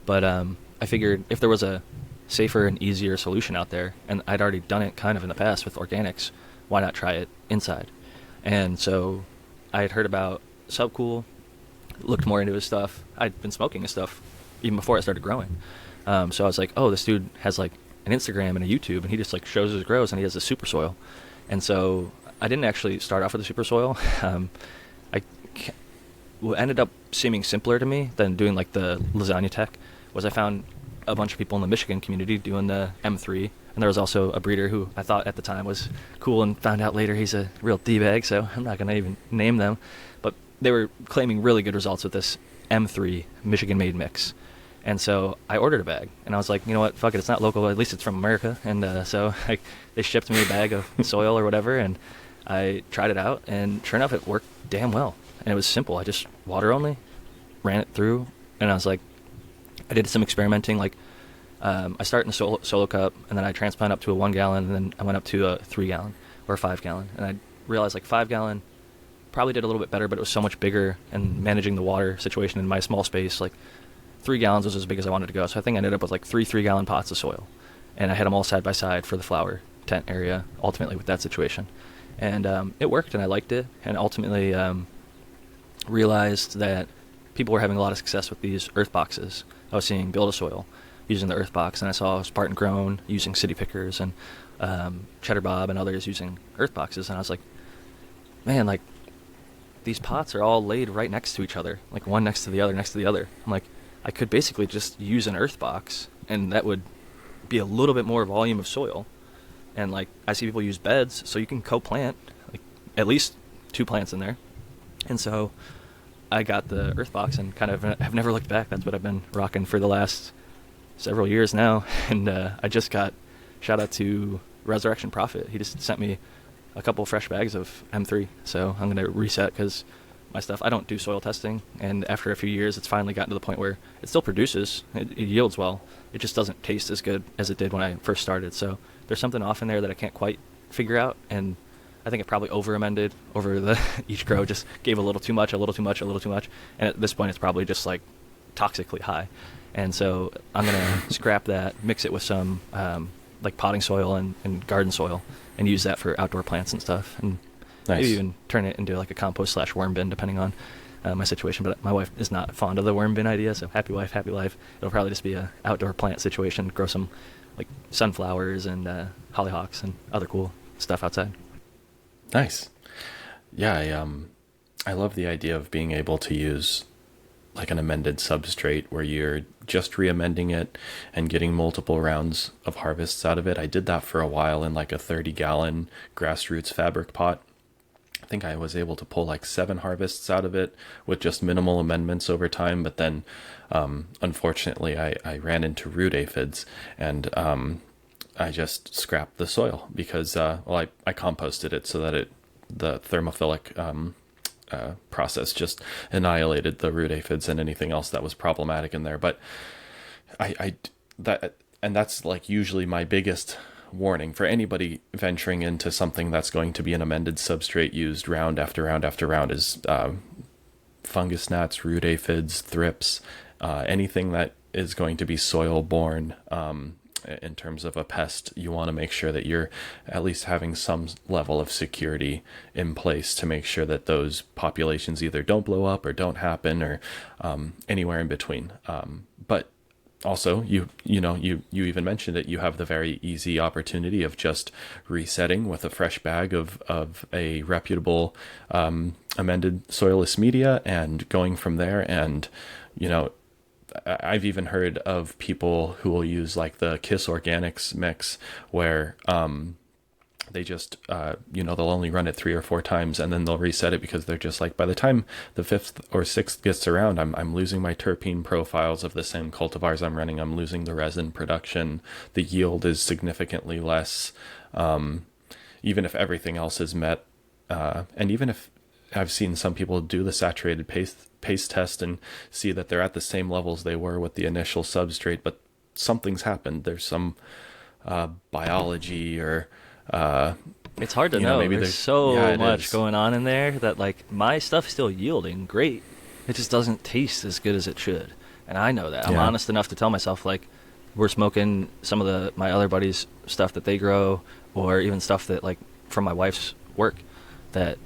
But I figured if there was a safer and easier solution out there, and I'd already done it kind of in the past with organics, why not try it inside? And so I had heard about Subcool, looked more into his stuff. I'd been smoking his stuff even before I started growing. So I was like, oh, this dude has like an Instagram and a YouTube, and he just like shows his grows, and he has a super soil. And so I didn't actually start off with a super soil. What ended up seeming simpler to me than doing like the lasagna tech was I found a bunch of people in the Michigan community doing the M3, and there was also a breeder who I thought at the time was cool, and found out later he's a real D-bag, so I'm not going to even name them. But they were claiming really good results with this M3 Michigan-made mix. And so I ordered a bag, and I was like, you know what, fuck it, it's not local, at least it's from America. And so they shipped me a bag of soil or whatever, and I tried it out, and sure enough, it worked damn well. And it was simple. I just water only, ran it through, and I was like, I did some experimenting, like I start in a solo cup, and then I transplant up to a 1 gallon, and then I went up to a 3 gallon or a 5 gallon. And I realized like 5 gallon probably did a little bit better, but it was so much bigger, and managing the water situation in my small space, like 3 gallons was as big as I wanted to go. So I think I ended up with like 3 3-gallon pots of soil, and I had them all side by side for the flower tent area ultimately with that situation. And it worked, and I liked it, and ultimately realized that people were having a lot of success with these earth boxes. I was seeing Build a Soil using the earth box, and I saw Spartan Grown using City Pickers, and Cheddar Bob and others using earth boxes. And I was like, man, like these pots are all laid right next to each other, like one next to the other, next to the other. I'm like, I could basically just use an earth box, and that would be a little bit more volume of soil. And like I see people use beds, so you can co-plant like at least 2 plants in there. And so I got the earth box and kind of have never looked back. That's what I've been rocking for the last several years now. And I just got, shout out to Resurrection Prophet. He just sent me a couple fresh bags of M3. So I'm going to reset because my stuff, I don't do soil testing. And after a few years, it's finally gotten to the point where it still produces. It yields well. It just doesn't taste as good as it did when I first started. So there's something off in there that I can't quite figure out. And I think it probably over-amended over the each grow, just gave a little too much, a little too much, a little too much. And at this point, it's probably just like toxically high. And so I'm going to scrap that, mix it with some like potting soil and garden soil, and use that for outdoor plants and stuff. And maybe even turn it into like a compost/worm bin, depending on my situation. But my wife is not fond of the worm bin idea, so happy wife, happy life. It'll probably just be a outdoor plant situation, grow some like sunflowers and hollyhocks and other cool stuff outside. Nice. Yeah, I love the idea of being able to use like an amended substrate where you're just re-amending it and getting multiple rounds of harvests out of it. I did that for a while in like a 30-gallon grassroots fabric pot. I think I was able to pull like 7 harvests out of it with just minimal amendments over time. But then, unfortunately, I ran into root aphids, and I just scrapped the soil because, I composted it so that the thermophilic process just annihilated the root aphids and anything else that was problematic in there. But that's like usually my biggest warning for anybody venturing into something that's going to be an amended substrate used round after round after round is fungus gnats, root aphids, thrips, anything that is going to be soil borne. in terms of a pest, you want to make sure that you're at least having some level of security in place to make sure that those populations either don't blow up or don't happen, or anywhere in between. But also, you even mentioned it, you have the very easy opportunity of just resetting with a fresh bag of a reputable amended soilless media and going from there. And I've even heard of people who will use like the Kiss Organics mix, where they just they'll only run it 3 or 4 times and then they'll reset it, because they're just like, by the time the 5th or 6th gets around, I'm losing my terpene profiles of the same cultivars I'm running. I'm losing the resin production. The yield is significantly less, even if everything else is met. And even if I've seen some people do the saturated paste test and see that they're at the same levels they were with the initial substrate, but something's happened. There's some biology, or it's hard to know. Maybe there's so much going on in there that, like, my stuff's still yielding great. It just doesn't taste as good as it should. And I know that. I'm honest enough to tell myself, like, we're smoking some of my other buddies' stuff that they grow, or even stuff that, like, from my wife's work, that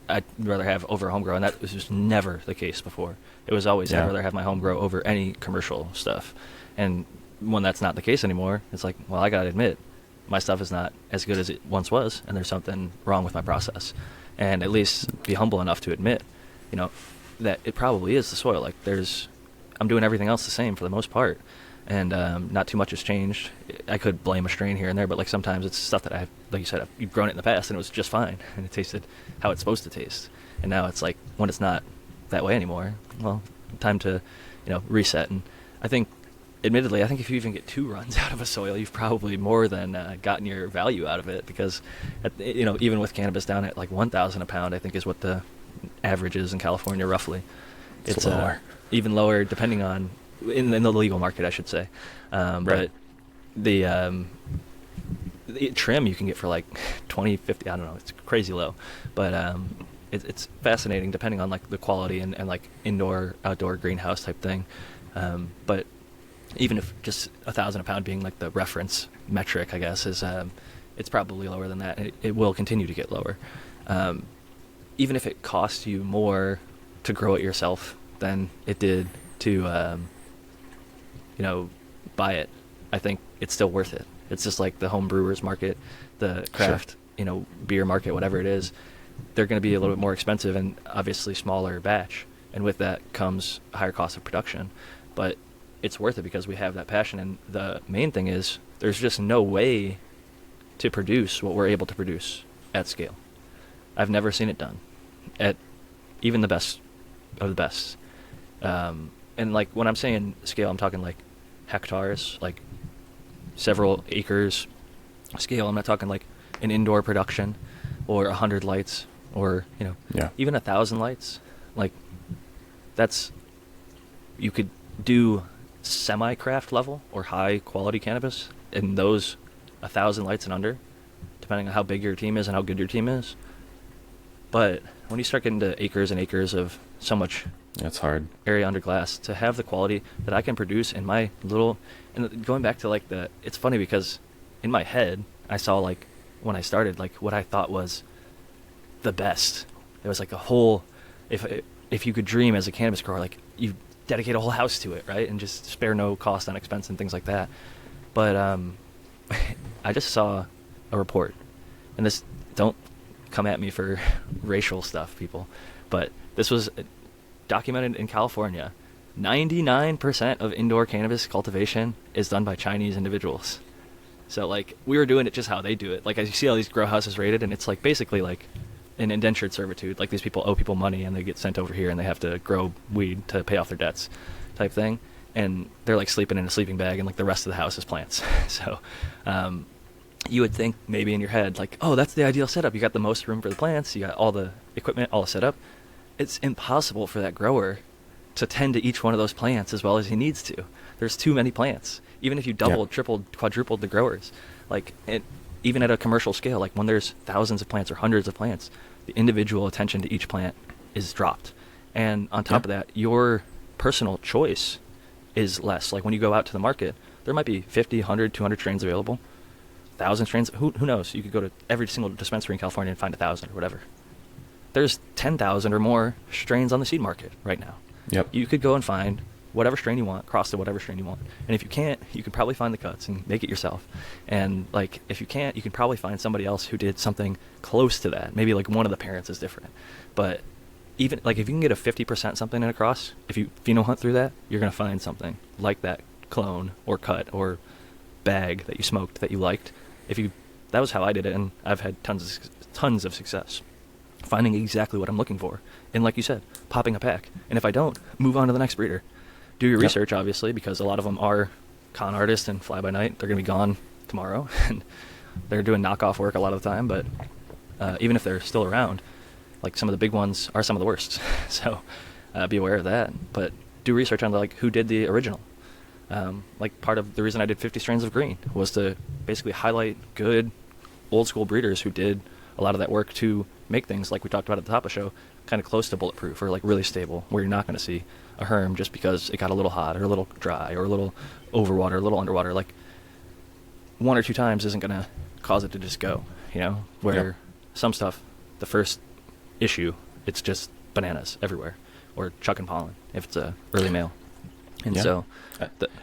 I'd rather have over homegrown. That was just never the case before. It was always, I'd rather have my home grow over any commercial stuff. And when that's not the case anymore, it's like, well, I got to admit, my stuff is not as good as it once was, and there's something wrong with my process. And at least be humble enough to admit, that it probably is the soil. Like, I'm doing everything else the same for the most part, and not too much has changed. I could blame a strain here and there, but, like, sometimes it's stuff that like you said, you've grown it in the past and it was just fine, and it tasted how it's supposed to taste. And now it's like, when it's not that way anymore, well, time to, reset. And I think, admittedly, if you even get 2 runs out of a soil, you've probably more than gotten your value out of it, because, even with cannabis down at like 1,000 a pound, I think is what the average is in California, roughly. It's lower. Even lower, depending on, in the legal market, I should say. Right. But the trim you can get for like 20, 50, I don't know, it's crazy low. But it's fascinating, depending on, like, the quality and like indoor, outdoor greenhouse type thing. But even if just 1,000 a pound being like the reference metric, I guess, is it's probably lower than that. It will continue to get lower. Even if it costs you more to grow it yourself than it did to, buy it, I think it's still worth it. It's just like the home brewers market, the craft, beer market, whatever it is. They're going to be a little bit more expensive and obviously smaller batch. And with that comes a higher cost of production. But it's worth it because we have that passion. And the main thing is, there's just no way to produce what we're able to produce at scale. I've never seen it done at even the best of the best. And, like, when I'm saying scale, I'm talking like hectares, like several acres scale. I'm not talking like an indoor production or 100 lights or, even 1,000 lights. Like, you could do semi-craft level or high quality cannabis in those 1,000 lights and under, depending on how big your team is and how good your team is. But when you start getting to acres and acres of so much, it's hard area under glass, to have the quality that I can produce in my little. And going back to, like, it's funny because in my head I saw, like, when I started, like, what I thought was the best. It was like a whole, if you could dream as a cannabis grower, like, you dedicate a whole house to it, right, and just spare no cost on expense and things like that. But I just saw a report, and this, don't come at me for racial stuff, people, but this was documented in California. 99% of indoor cannabis cultivation is done by Chinese individuals. So, like, we were doing it just how they do it. Like, as you see all these grow houses rated, and it's like basically like an indentured servitude. Like, these people owe people money and they get sent over here and they have to grow weed to pay off their debts type thing. And they're like sleeping in a sleeping bag, and like the rest of the house is plants. So you would think maybe in your head, like, oh, that's the ideal setup. You got the most room for the plants. You got all the equipment all set up. It's impossible for that grower to tend to each one of those plants as well as he needs to. There's too many plants. Even if you doubled, tripled, quadrupled the growers, like, even at a commercial scale, like when there's thousands of plants or hundreds of plants, the individual attention to each plant is dropped. And on top of that, your personal choice is less. Like, when you go out to the market, there might be 50, 100, 200 strains available. 1,000 strains. Who knows? You could go to every single dispensary in California and find 1,000 or whatever. There's 10,000 or more strains on the seed market right now. Yep. You could go and find whatever strain you want, cross to whatever strain you want. And if you can't, you can probably find the cuts and make it yourself. And like, if you can't, you can probably find somebody else who did something close to that. Maybe like one of the parents is different. But even like if you can get a 50% something in a cross, if you pheno hunt through that, you're going to find something like that clone or cut or bag that you smoked that you liked. That was how I did it, and I've had tons of success finding exactly what I'm looking for. And like you said, popping a pack. And if I don't, move on to the next breeder. Do your research, obviously, because a lot of them are con artists and fly by night. They're going to be gone tomorrow, and they're doing knockoff work a lot of the time. But even if they're still around, like some of the big ones are some of the worst. So be aware of that. But do research on like who did the original. Like part of the reason I did 50 strains of green was to basically highlight good old school breeders who did a lot of that work to make things like we talked about at the top of the show kind of close to bulletproof or like really stable, where you're not going to see a herm just because it got a little hot or a little dry or a little overwater, a little underwater. Like 1 or 2 times isn't going to cause it to just go, you know, where some stuff, the first issue, it's just bananas everywhere, or chucking pollen if it's a early male. And so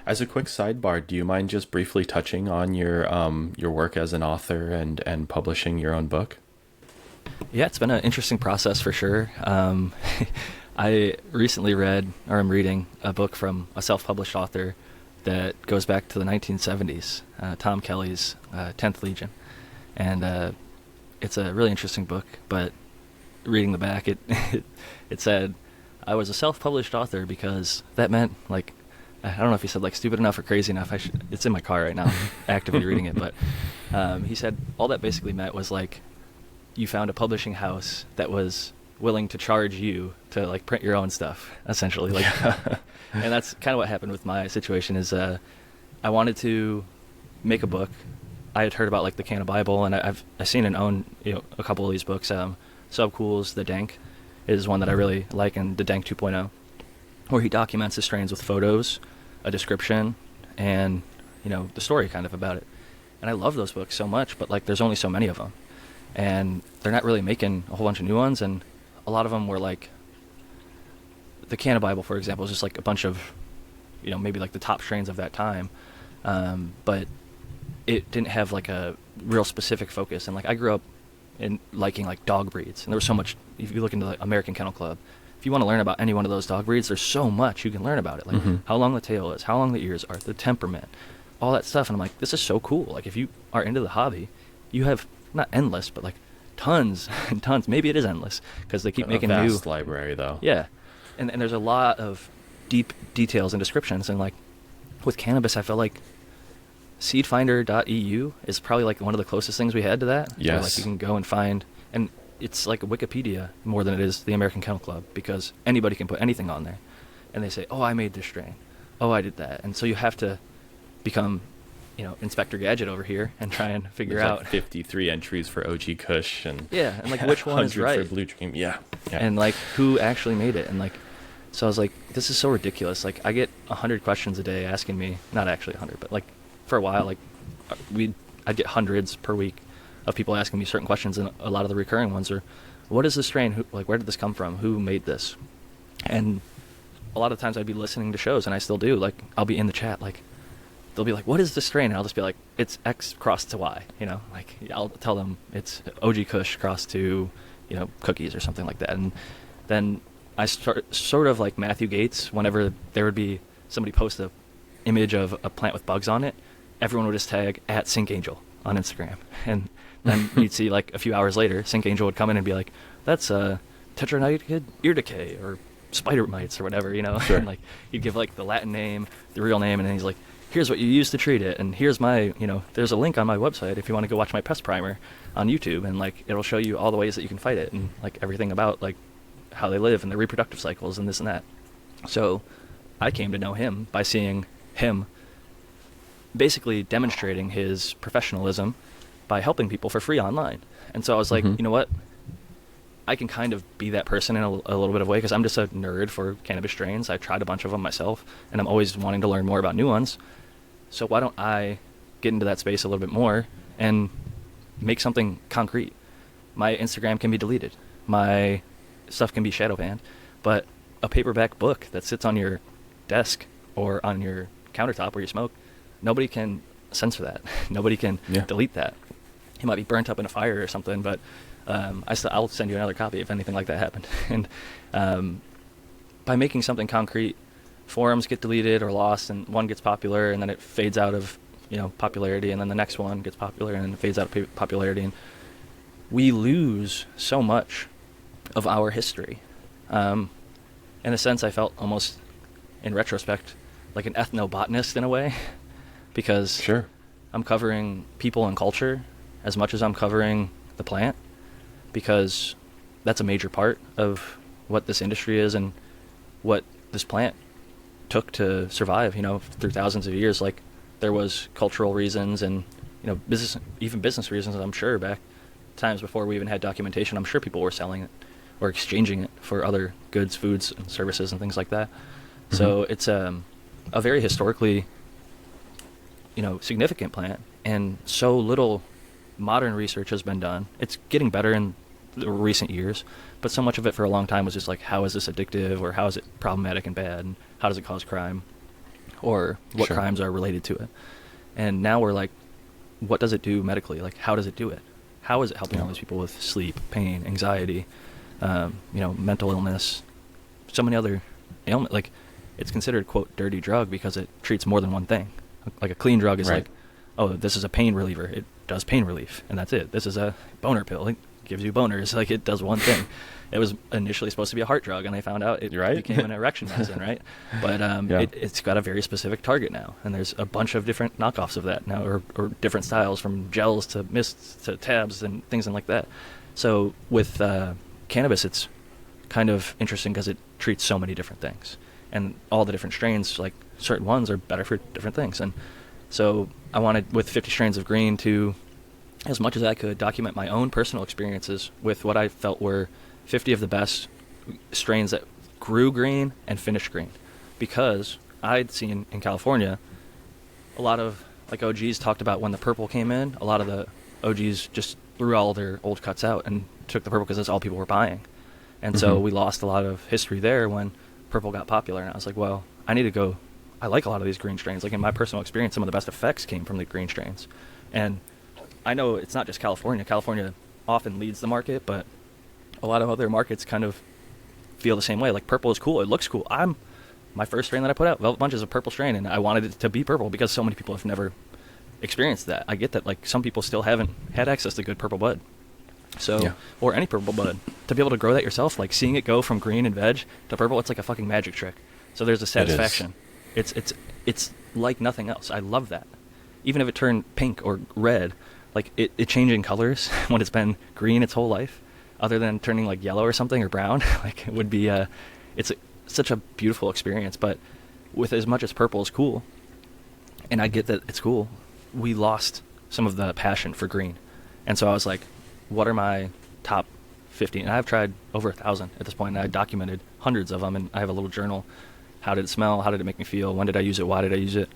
as a quick sidebar, do you mind just briefly touching on your work as an author and publishing your own book? Yeah, it's been an interesting process for sure. I recently read, or I'm reading, a book from a self-published author that goes back to the 1970s, Tom Kelly's 10th Legion. And it's a really interesting book, but reading the back, it said, I was a self-published author because that meant, like, I don't know if he said, like, stupid enough or crazy enough. It's in my car right now, I'm actively reading it. But he said all that basically meant was, like, you found a publishing house that was willing to charge you to, like, print your own stuff, essentially. Like, and that's kind of what happened with my situation is I wanted to make a book. I had heard about, like, the Canna Bible, and I've seen and owned, you know, a couple of these books. Subcool's The Dank is one that I really like, and The Dank 2.0, where he documents the strains with photos, a description, and, you know, the story kind of about it. And I love those books so much, but, like, there's only so many of them. And they're not really making a whole bunch of new ones, and a lot of them were, like, the Canna Bible, for example, is just, like, a bunch of, you know, maybe, like, the top strains of that time. But it didn't have, like, a real specific focus. And, like, I grew up in liking, like, dog breeds. And there was so much, if you look into the American Kennel Club, if you want to learn about any one of those dog breeds, there's so much you can learn about it. Like, how long the tail is, how long the ears are, the temperament, all that stuff. And I'm like, this is so cool. Like, if you are into the hobby, you have not endless, but, like, tons and tons. Maybe it is endless because they keep making a vast library, though. Yeah. And there's a lot of deep details and descriptions. And, like, with cannabis, I felt like seedfinder.eu is probably, like, one of the closest things we had to that. Yes. So, like, you can go and find, and it's like a Wikipedia more than it is the American Kennel Club, because anybody can put anything on there. And they say, oh, I made this strain. Oh, I did that. And so you have to become, you know, Inspector Gadget over here and try and figure out. Like 53 entries for OG Kush and and like which one is right. for Blue Dream. Yeah. And like who actually made it. And like, so I was like, this is so ridiculous. Like, I get 100 questions a day asking me, not actually 100, but like for a while, like I'd get hundreds per week of people asking me certain questions, and a lot of the recurring ones are, what is this strain? Like, where did this come from? Who made this? And a lot of times I'd be listening to shows, and I still do. Like, I'll be in the chat, like, they'll be like, what is this strain? And I'll just be like, it's X crossed to Y, you know? Like, I'll tell them it's OG Kush crossed to, you know, cookies or something like that. And then I start sort of like Matthew Gates, whenever there would be somebody post a image of a plant with bugs on it, everyone would just tag @SyncAngel on Instagram. And then you'd see, like, a few hours later, SyncAngel would come in and be like, that's Tetranitid ear decay or spider mites or whatever, you know? Sure. And, like, he'd give, like, the Latin name, the real name, and then he's like, here's what you use to treat it, and here's my, you know, there's a link on my website if you want to go watch my pest primer on YouTube, and, like, it'll show you all the ways that you can fight it, and, like, everything about, like, how they live and their reproductive cycles and this and that. So I came to know him by seeing him basically demonstrating his professionalism by helping people for free online. And so I was like, you know what? I can kind of be that person in a little bit of a way, because I'm just a nerd for cannabis strains. I tried a bunch of them myself, and I'm always wanting to learn more about new ones. So why don't I get into that space a little bit more and make something concrete? My Instagram can be deleted. My stuff can be shadow banned. But a paperback book that sits on your desk or on your countertop where you smoke, nobody can censor that. Nobody can delete that. It might be burnt up in a fire or something, but I'll send you another copy if anything like that happened. And by making something concrete, forums get deleted or lost, and one gets popular, and then it fades out of popularity, and then the next one gets popular, and then it fades out of popularity, and we lose so much of our history. In a sense, I felt almost, in retrospect, like an ethnobotanist in a way, because I'm covering people and culture as much as I'm covering the plant, because that's a major part of what this industry is and what this plant took to survive, through thousands of years. Like, there was cultural reasons and, business reasons, I'm sure, back times before we even had documentation. I'm sure people were selling it or exchanging it for other goods, foods, and services and things like that. Mm-hmm. So it's a very historically, significant plant, and so little modern research has been done. It's getting better in the recent years, but so much of it for a long time was just like, how is this addictive, or how is it problematic and bad, and how does it cause crime, or what crimes are related to it. And now we're like, what does it do medically? Like, how does it do it? How is it helping all these people with sleep, pain, anxiety, mental illness, so many other ailments? Like, it's considered, quote, dirty drug because it treats more than one thing. Like, a clean drug is like, oh, this is a pain reliever. It does pain relief, and that's it. This is a boner pill. It gives you boners. Like, it does one thing. It was initially supposed to be a heart drug, and they found out it became an erection medicine, right? But it's got a very specific target now, and there's a bunch of different knockoffs of that now, or different styles, from gels to mists to tabs and things like that. So with cannabis, it's kind of interesting because it treats so many different things, and all the different strains, like certain ones are better for different things. And so I wanted, with 50 Strains of Green, to, as much as I could, document my own personal experiences with what I felt were 50 of the best strains that grew green and finished green. Because I'd seen in California, a lot of, like, OGs talked about when the purple came in, a lot of the OGs just threw all their old cuts out and took the purple because that's all people were buying. And so we lost a lot of history there when purple got popular. And I was like, well, I need to go. I like a lot of these green strains. Like, in my personal experience, some of the best effects came from the green strains. And I know it's not just California. California often leads the market, but a lot of other markets kind of feel the same way. Like, purple is cool. It looks cool. My first strain that I put out, Velvet Bunch, is a purple strain, and I wanted it to be purple because so many people have never experienced that. I get that, like, some people still haven't had access to good purple bud. So, or any purple bud. To be able to grow that yourself, like, seeing it go from green and veg to purple, it's like a fucking magic trick. So there's a satisfaction. It's like nothing else. I love that. Even if it turned pink or red, like, it changing colors when it's been green its whole life, other than turning like yellow or something, or brown, like, it would be such a beautiful experience. But with as much as purple is cool, and I get that it's cool, we lost some of the passion for green. And so I was like, what are my top 50? And I've tried over 1,000 at this point, and I documented hundreds of them, and I have a little journal. How did it smell? How did it make me feel? When did I use it? Why did I use it?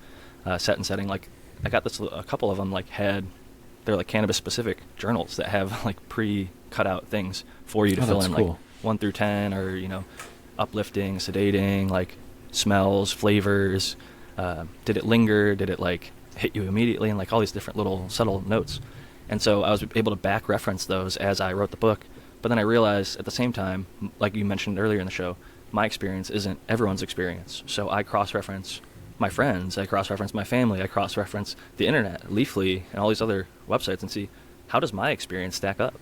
Set and setting. Like, I got a couple of them, like, they're like cannabis specific journals that have, like, pre-cut out things for you to fill in, cool. Like 1 through 10, or, uplifting, sedating, like, smells, flavors. Did it linger? Did it, like, hit you immediately? And, like, all these different little subtle notes. And so I was able to back reference those as I wrote the book. But then I realized at the same time, like you mentioned earlier in the show, my experience isn't everyone's experience. So I cross-reference my friends, I cross-reference my family, I cross-reference the internet, Leafly, and all these other websites, and see, how does my experience stack up?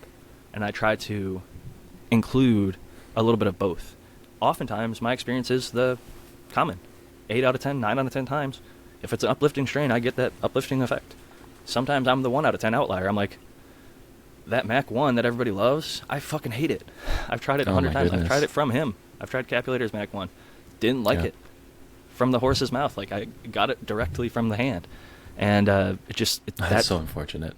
And I try to include a little bit of both. Oftentimes, my experience is the common. 8 out of 10, 9 out of 10 times. If it's an uplifting strain, I get that uplifting effect. Sometimes I'm the 1 out of 10 outlier. I'm like, that Mac 1 that everybody loves, I fucking hate it. I've tried it 100 times. Goodness. I've tried it from him. I've tried Capulator's Mac 1. Didn't like it. From the horse's mouth. Like, I got it directly from the hand. And that's so unfortunate.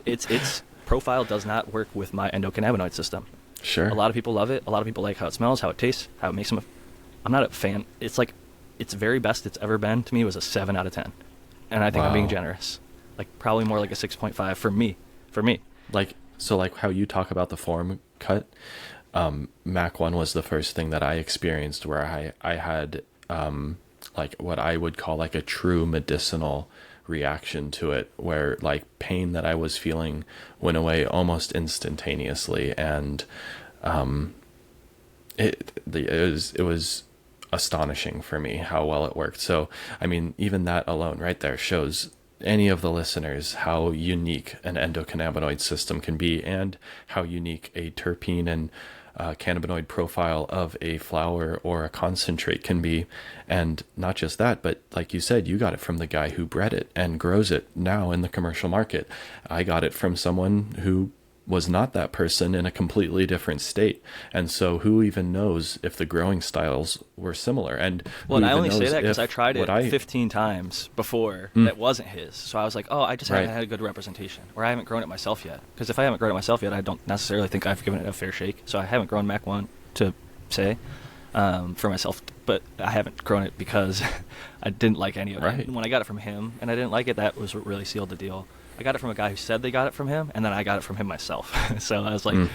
Its profile does not work with my endocannabinoid system. Sure. A lot of people love it. A lot of people like how it smells, how it tastes, how it makes them. I'm not a fan. It's like, its very best it's ever been to me was a 7 out of 10. and I think I'm being Wow. generous. Like probably more like a 6.5 for me. For me. Like, so like how you talk about the form cut, Mac 1 was the first thing that I experienced where I had like what I would call like a true medicinal reaction to it, where like pain that I was feeling went away almost instantaneously. And it was astonishing for me how well it worked. So, I mean, even that alone right there shows any of the listeners how unique an endocannabinoid system can be, and how unique a terpene and cannabinoid profile of a flower or a concentrate can be. And not just that, but like you said, you got it from the guy who bred it and grows it now in the commercial market. I got it from someone who was not that person in a completely different state. And so who even knows if the growing styles were similar? And Well, who and I even only say knows that because if I tried what it 15 times before that wasn't his. So I was like, oh, I just haven't Right. had a good representation, or I haven't grown it myself yet. Because if I haven't grown it myself yet, I don't necessarily think I've given it a fair shake. So I haven't grown Mac 1 to say for myself, but I haven't grown it because I didn't like any of it. Right. And when I got it from him and I didn't like it, that was what really sealed the deal. I got it from a guy who said they got it from him, and then I got it from him myself. So I was like,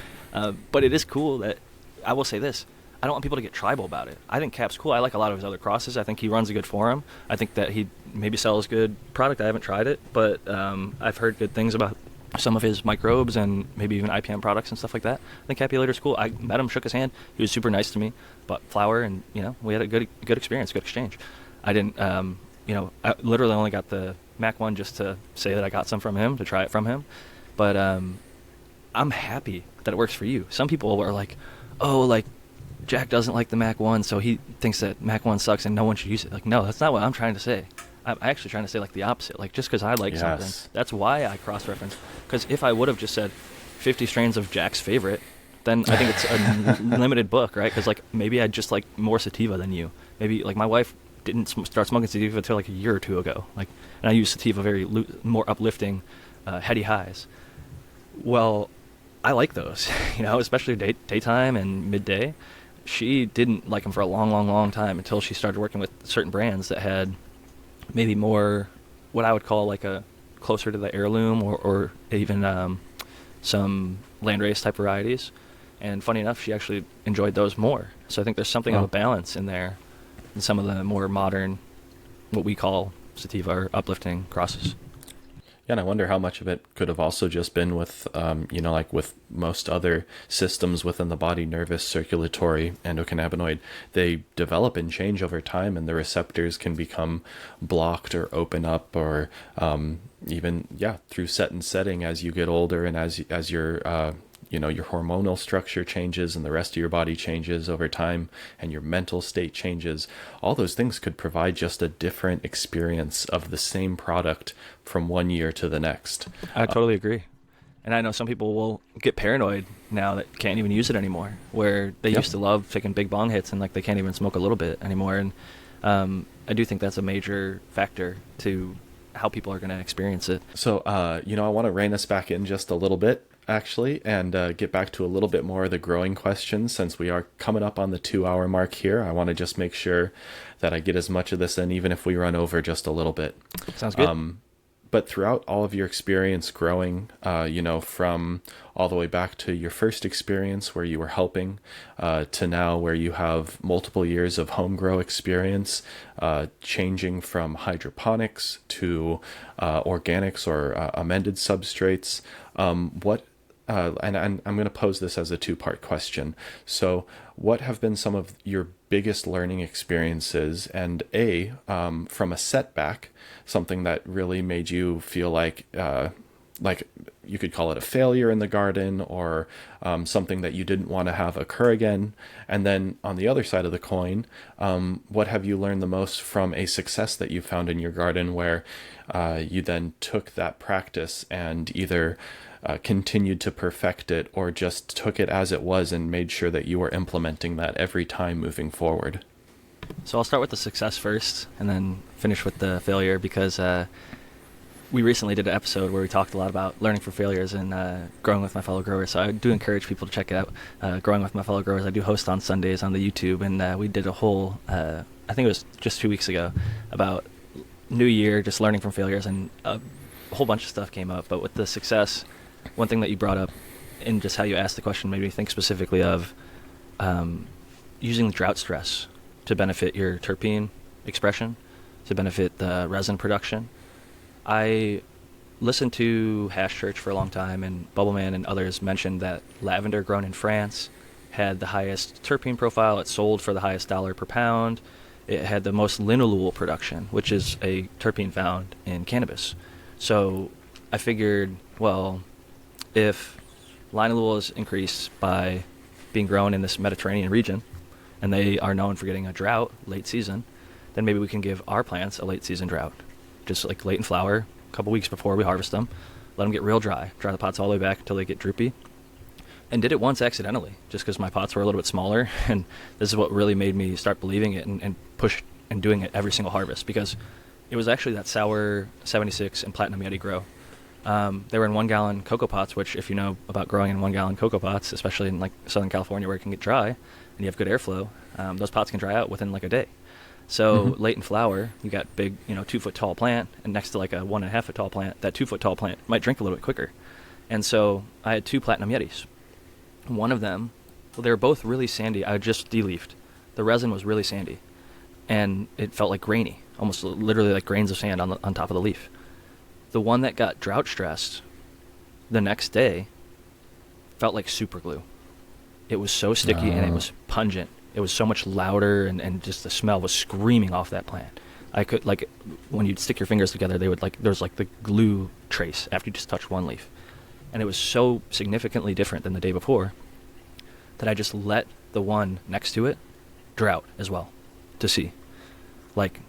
but it is cool that, I will say this, I don't want people to get tribal about it. I think Cap's cool. I like a lot of his other crosses. I think he runs a good forum. I think that he maybe sells good product. I haven't tried it, but I've heard good things about some of his microbes and maybe even IPM products and stuff like that. I think Capulator's cool. I met him, shook his hand. He was super nice to me, bought flower, and we had a good experience, good exchange. I didn't, I literally only got the Mac 1 just to say that I got some from him, to try it from him. But I'm happy that it works for you. Some people are like, oh, like, Jack doesn't like the Mac 1, so he thinks that Mac 1 sucks and no one should use it. Like, no, that's not what I'm trying to say. I'm actually trying to say like the opposite. Like, just because I like something, that's why I cross-reference. Because if I would have just said 50 strains of Jack's favorite, then I think it's a limited book, right? Because like maybe I just like more sativa than you. Maybe like my wife didn't start smoking sativa until like a year or two ago. Like, and I use sativa very more uplifting, heady highs. Well, I like those, especially daytime and midday. She didn't like them for a long, long, long time until she started working with certain brands that had maybe more what I would call like a closer to the heirloom or even some landrace type varieties. And funny enough, she actually enjoyed those more. So I think there's something of a balance in there in some of the more modern, what we call sativa or uplifting crosses. Yeah, and I wonder how much of it could have also just been with, like with most other systems within the body, nervous, circulatory, endocannabinoid, they develop and change over time, and the receptors can become blocked or open up, or even, through set and setting as you get older, and as your your hormonal structure changes and the rest of your body changes over time, and your mental state changes. All those things could provide just a different experience of the same product from one year to the next. I totally agree. And I know some people will get paranoid now that can't even use it anymore, where they used to love taking big bong hits and like they can't even smoke a little bit anymore. And I do think that's a major factor to how people are going to experience it. So, I want to rein us back in just a little bit, actually, and get back to a little bit more of the growing questions, since we are coming up on the 2-hour mark here. I want to just make sure that I get as much of this in, even if we run over just a little bit. Sounds good. But throughout all of your experience growing, from all the way back to your first experience where you were helping, to now where you have multiple years of home grow experience, changing from hydroponics to organics or amended substrates, and I'm going to pose this as a two-part question. So what have been some of your biggest learning experiences, and from a setback, something that really made you feel like you could call it a failure in the garden, or something that you didn't want to have occur again? And then on the other side of the coin, what have you learned the most from a success that you found in your garden, where you then took that practice and either continued to perfect it, or just took it as it was and made sure that you were implementing that every time moving forward? So I'll start with the success first and then finish with the failure, because we recently did an episode where we talked a lot about learning from failures and growing with my fellow growers. So I do encourage people to check it out. Growing with my fellow growers, I do host on Sundays on the YouTube, and we did a whole, I think it was just 2 weeks ago, about new year, just learning from failures, and a whole bunch of stuff came up. But with the success, one thing that you brought up and just how you asked the question made me think specifically of using drought stress to benefit your terpene expression, to benefit the resin production. I listened to Hash Church for a long time, and Bubbleman and others mentioned that lavender grown in France had the highest terpene profile. It sold for the highest dollar per pound. It had the most linalool production, which is a terpene found in cannabis. So I figured, well, if linalool is increased by being grown in this Mediterranean region, and they are known for getting a drought late season, then maybe we can give our plants a late season drought, just like late in flower, a couple weeks before we harvest them, let them get real dry the pots all the way back until they get droopy. And did it once accidentally, just because my pots were a little bit smaller, and this is what really made me start believing it and push and doing it every single harvest, because it was actually that sour 76 and Platinum Yeti grow. They were in 1 gallon cocoa pots, which if you know about growing in 1 gallon cocoa pots, especially in like Southern California where it can get dry and you have good airflow, those pots can dry out within like a day. So late in flower, you got big, 2 foot tall plant, and next to like a 1.5 foot tall plant, that 2 foot tall plant might drink a little bit quicker. And so I had 2 Platinum Yetis. One of them, well, they were both really sandy. I just de-leafed. The resin was really sandy, and it felt like grainy, almost literally like grains of sand on top of the leaf. The one that got drought stressed the next day felt like super glue. It was so sticky and it was pungent. It was so much louder, and just the smell was screaming off that plant. I could, like, when you'd stick your fingers together, they would, like, there was like the glue trace after you just touched one leaf. And it was so significantly different than the day before that I just let the one next to it drought as well to see. Like,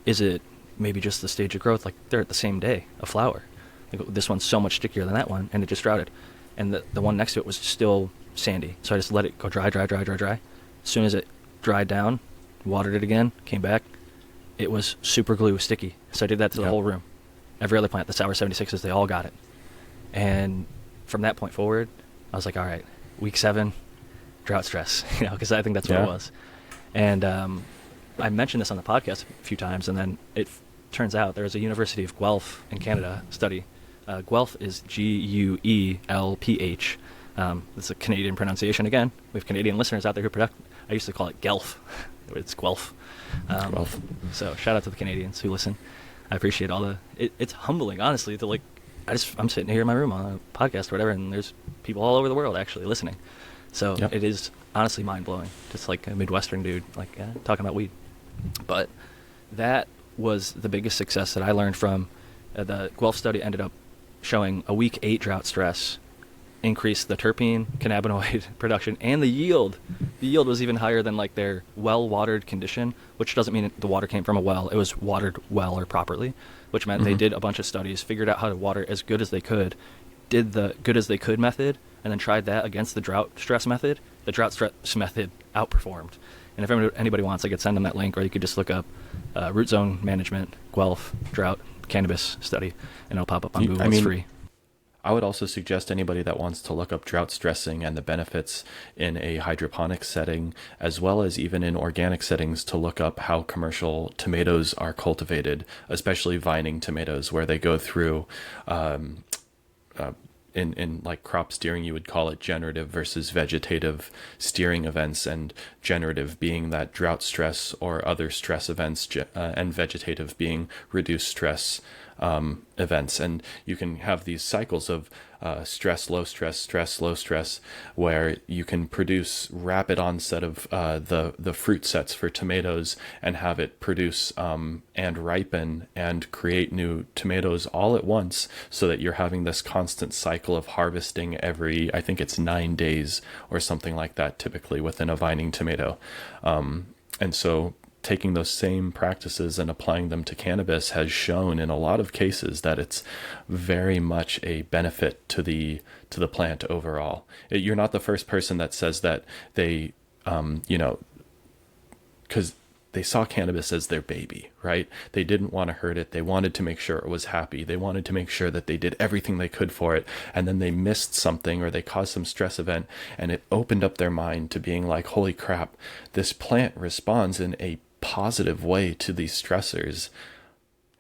is it maybe just the stage of growth? Like, they're at the same day of flower. Like, this one's so much stickier than that one, and it just droughted. And the one next to it was still sandy. So I just let it go dry. As soon as it dried down, watered it again, came back, it was super glue, sticky. So I did that to the whole room. Every other plant, the Sour 76s, they all got it. And from that point forward, I was like, all right, week 7, drought stress, because I think that's what it was. And I mentioned this on the podcast a few times, and then it turns out there was a University of Guelph in Canada study. Guelph is Guelph. It's a Canadian pronunciation again. We have Canadian listeners out there who I used to call it Guelph. It's Guelph. Guelph. So shout out to the Canadians who listen. I appreciate all it's humbling, honestly, to I'm sitting here in my room on a podcast or whatever, and there's people all over the world actually listening. So it is honestly mind-blowing, just like a Midwestern dude, talking about weed. But that was the biggest success that I learned from the Guelph study. Ended up showing a week 8 drought stress increased the terpene, cannabinoid production, and the yield. The yield was even higher than like their well-watered condition, which doesn't mean the water came from a well. It was watered well or properly, which meant they did a bunch of studies, figured out how to water as good as they could, did the good as they could method, and then tried that against the drought stress method. The drought stress method outperformed. And if anybody wants, I could send them that link, or you could just look up Root Zone Management, Guelph, Drought, Cannabis Study, and it'll pop up on Google. It's free. I would also suggest anybody that wants to look up drought stressing and the benefits in a hydroponic setting, as well as even in organic settings, to look up how commercial tomatoes are cultivated, especially vining tomatoes, where they go through, in like crop steering, you would call it generative versus vegetative steering events, and generative being that drought stress or other stress events, and vegetative being reduced stress events. And you can have these cycles of stress, low stress, stress, low stress, where you can produce rapid onset of the fruit sets for tomatoes and have it produce and ripen and create new tomatoes all at once, so that you're having this constant cycle of harvesting every, I think it's 9 days or something like that, typically within a vining tomato. And so taking those same practices and applying them to cannabis has shown in a lot of cases that it's very much a benefit to the plant overall. You're not the first person that says that they, because they saw cannabis as their baby, right? They didn't want to hurt it. They wanted to make sure it was happy. They wanted to make sure that they did everything they could for it. And then they missed something, or they caused some stress event, and it opened up their mind to being like, holy crap, this plant responds in a positive way to these stressors.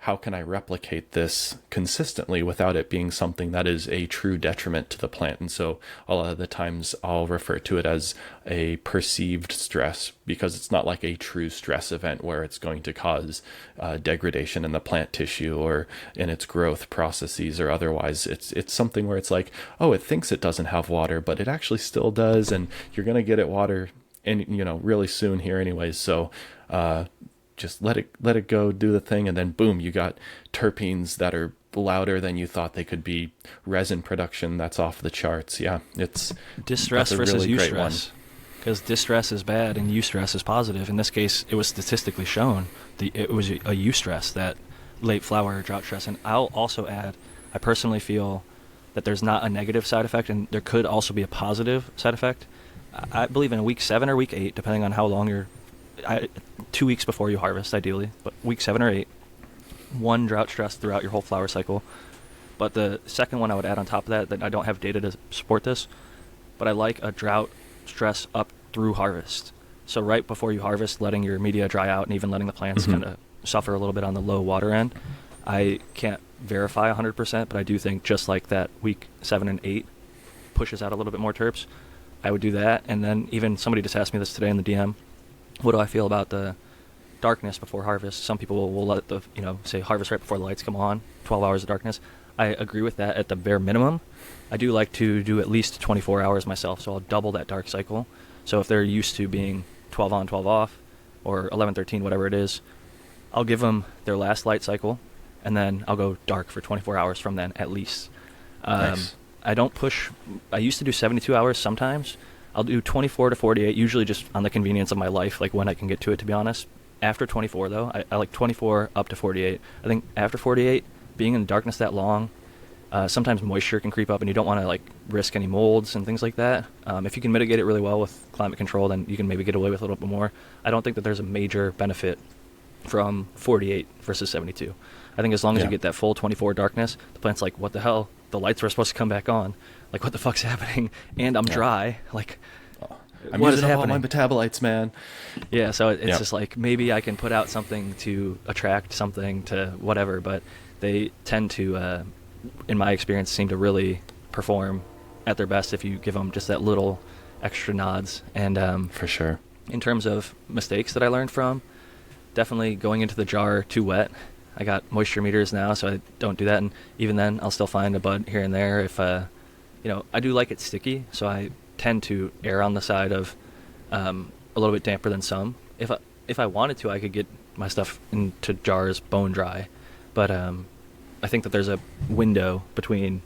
how can I replicate this consistently without it being something that is a true detriment to the plant? And so a lot of the times I'll refer to it as a perceived stress, because it's not like a true stress event where it's going to cause degradation in the plant tissue or in its growth processes or otherwise. It's something where it's like, oh, it thinks it doesn't have water, but it actually still does, and you're going to get it water really soon here anyways. So just let it go, do the thing, and then boom, you got terpenes that are louder than you thought they could be, resin production that's off the charts. Yeah, it's distress versus eustress, because distress is bad and eustress is positive. In this case, it was statistically shown it was a eustress, that late flower drought stress. And I'll also add, I personally feel that there's not a negative side effect, and there could also be a positive side effect. I believe in week 7 or week 8, depending on how long 2 weeks before you harvest, ideally, but week 7 or 8, one drought stress throughout your whole flower cycle. But the second one I would add on top of that I don't have data to support this, but I like a drought stress up through harvest. So right before you harvest, letting your media dry out and even letting the plants kind of suffer a little bit on the low water end. I can't verify 100%, but I do think just like that week 7 and 8 pushes out a little bit more terps, I would do that. And then even somebody just asked me this today in the DM, what do I feel about the darkness before harvest? Some people will let say harvest right before the lights come on, 12 hours of darkness. I agree with that at the bare minimum. I do like to do at least 24 hours myself, so I'll double that dark cycle. So if they're used to being 12 on, 12 off, or 11, 13, whatever it is, I'll give them their last light cycle, and then I'll go dark for 24 hours from then at least. Nice. I don't push. I used to do 72 hours sometimes. I'll do 24 to 48, usually just on the convenience of my life, like when I can get to it, to be honest. After 24, though, I like 24 up to 48. I think after 48, being in the darkness that long, sometimes moisture can creep up, and you don't want to like risk any molds and things like that. If you can mitigate it really well with climate control, then you can maybe get away with a little bit more. I don't think that there's a major benefit from 48 versus 72. I think as long as you get that full 24 darkness, the plant's like, what the hell? The lights were supposed to come back on. Like, what the fuck's happening? And I'm dry. Like, I'm what is using up all happening? my metabolites, man. Yeah, so it's just like, maybe I can put out something to attract something to whatever, but they tend to, in my experience, seem to really perform at their best if you give them just that little extra nods. And For sure. in terms of mistakes that I learned from, definitely going into the jar too wet. I got moisture meters now, so I don't do that. And even then, I'll still find a bud here and there. If I do like it sticky, so I tend to err on the side of a little bit damper than some. If I wanted to, I could get my stuff into jars bone dry, but I think that there's a window between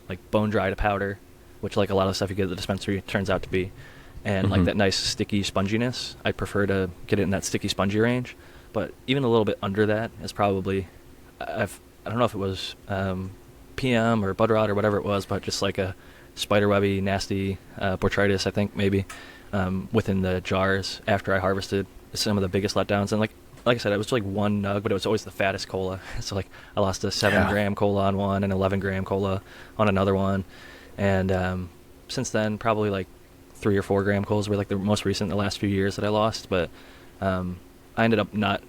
like bone dry to powder, which like a lot of stuff you get at the dispensary turns out to be, and like that nice sticky sponginess. I prefer to get it in that sticky spongy range. But even a little bit under that is probably, I don't know if it was PM or bud rot or whatever it was, but just like a spiderwebby, nasty botrytis, I think maybe, within the jars after I harvested. Some of the biggest letdowns. And like I said, it was like one nug, but it was always the fattest cola. So like I lost a 7-gram cola on one and 11-gram cola on another one. And since then, probably like 3 or 4-gram colas were like the most recent in the last few years that I lost. But I ended up not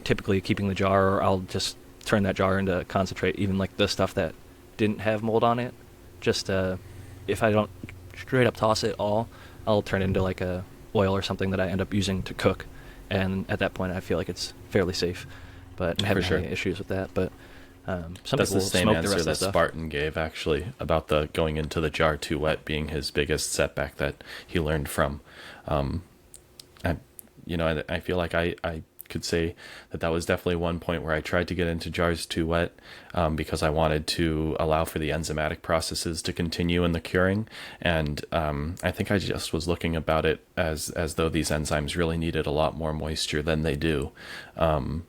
typically keeping the jar, or I'll just turn that jar into concentrate, even like the stuff that didn't have mold on it. Just if I don't straight up toss it all, I'll turn it into like a oil or something that I end up using to cook. And at that point, I feel like it's fairly safe. But I haven't had any issues with that. But some That's people the same smoke answer the rest of that that stuff. Spartan gave, actually, about the going into the jar too wet being his biggest setback that he learned from. I feel like I could say that was definitely one point where I tried to get into jars too wet because I wanted to allow for the enzymatic processes to continue in the curing. And I think I just was looking about it as though these enzymes really needed a lot more moisture than they do. And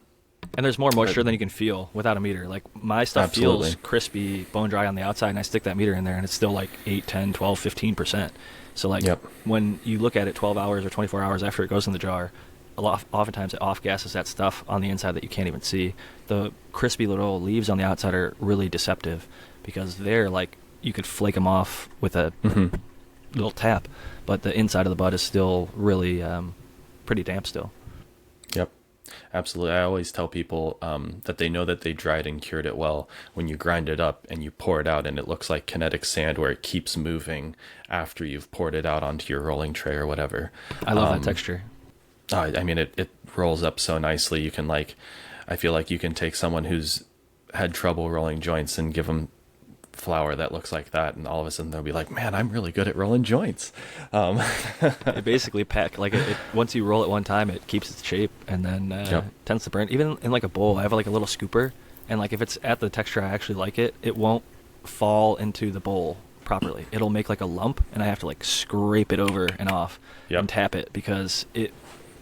there's more moisture than you can feel without a meter. Like my stuff feels crispy, bone dry on the outside, and I stick that meter in there and it's still like 8, 10, 12, 15%. So like when you look at it 12 hours or 24 hours after it goes in the jar, oftentimes it off-gasses that stuff on the inside that you can't even see. The crispy little leaves on the outside are really deceptive because they're like, you could flake them off with a little tap, but the inside of the bud is still really pretty damp still. Yep. Absolutely. I always tell people that they know that they dried and cured it well when you grind it up and you pour it out, and it looks like kinetic sand where it keeps moving after you've poured it out onto your rolling tray or whatever. I love that texture. I mean, it rolls up so nicely. You can I feel like you can take someone who's had trouble rolling joints and give them flour that looks like that, and all of a sudden they'll be like, man, I'm really good at rolling joints. It basically once you roll it one time, it keeps its shape, and then tends to burn. Even in like a bowl, I have like a little scooper, and like if it's at the texture I actually like it, it won't fall into the bowl properly. It'll make like a lump, and I have to like scrape it over and off and tap it, because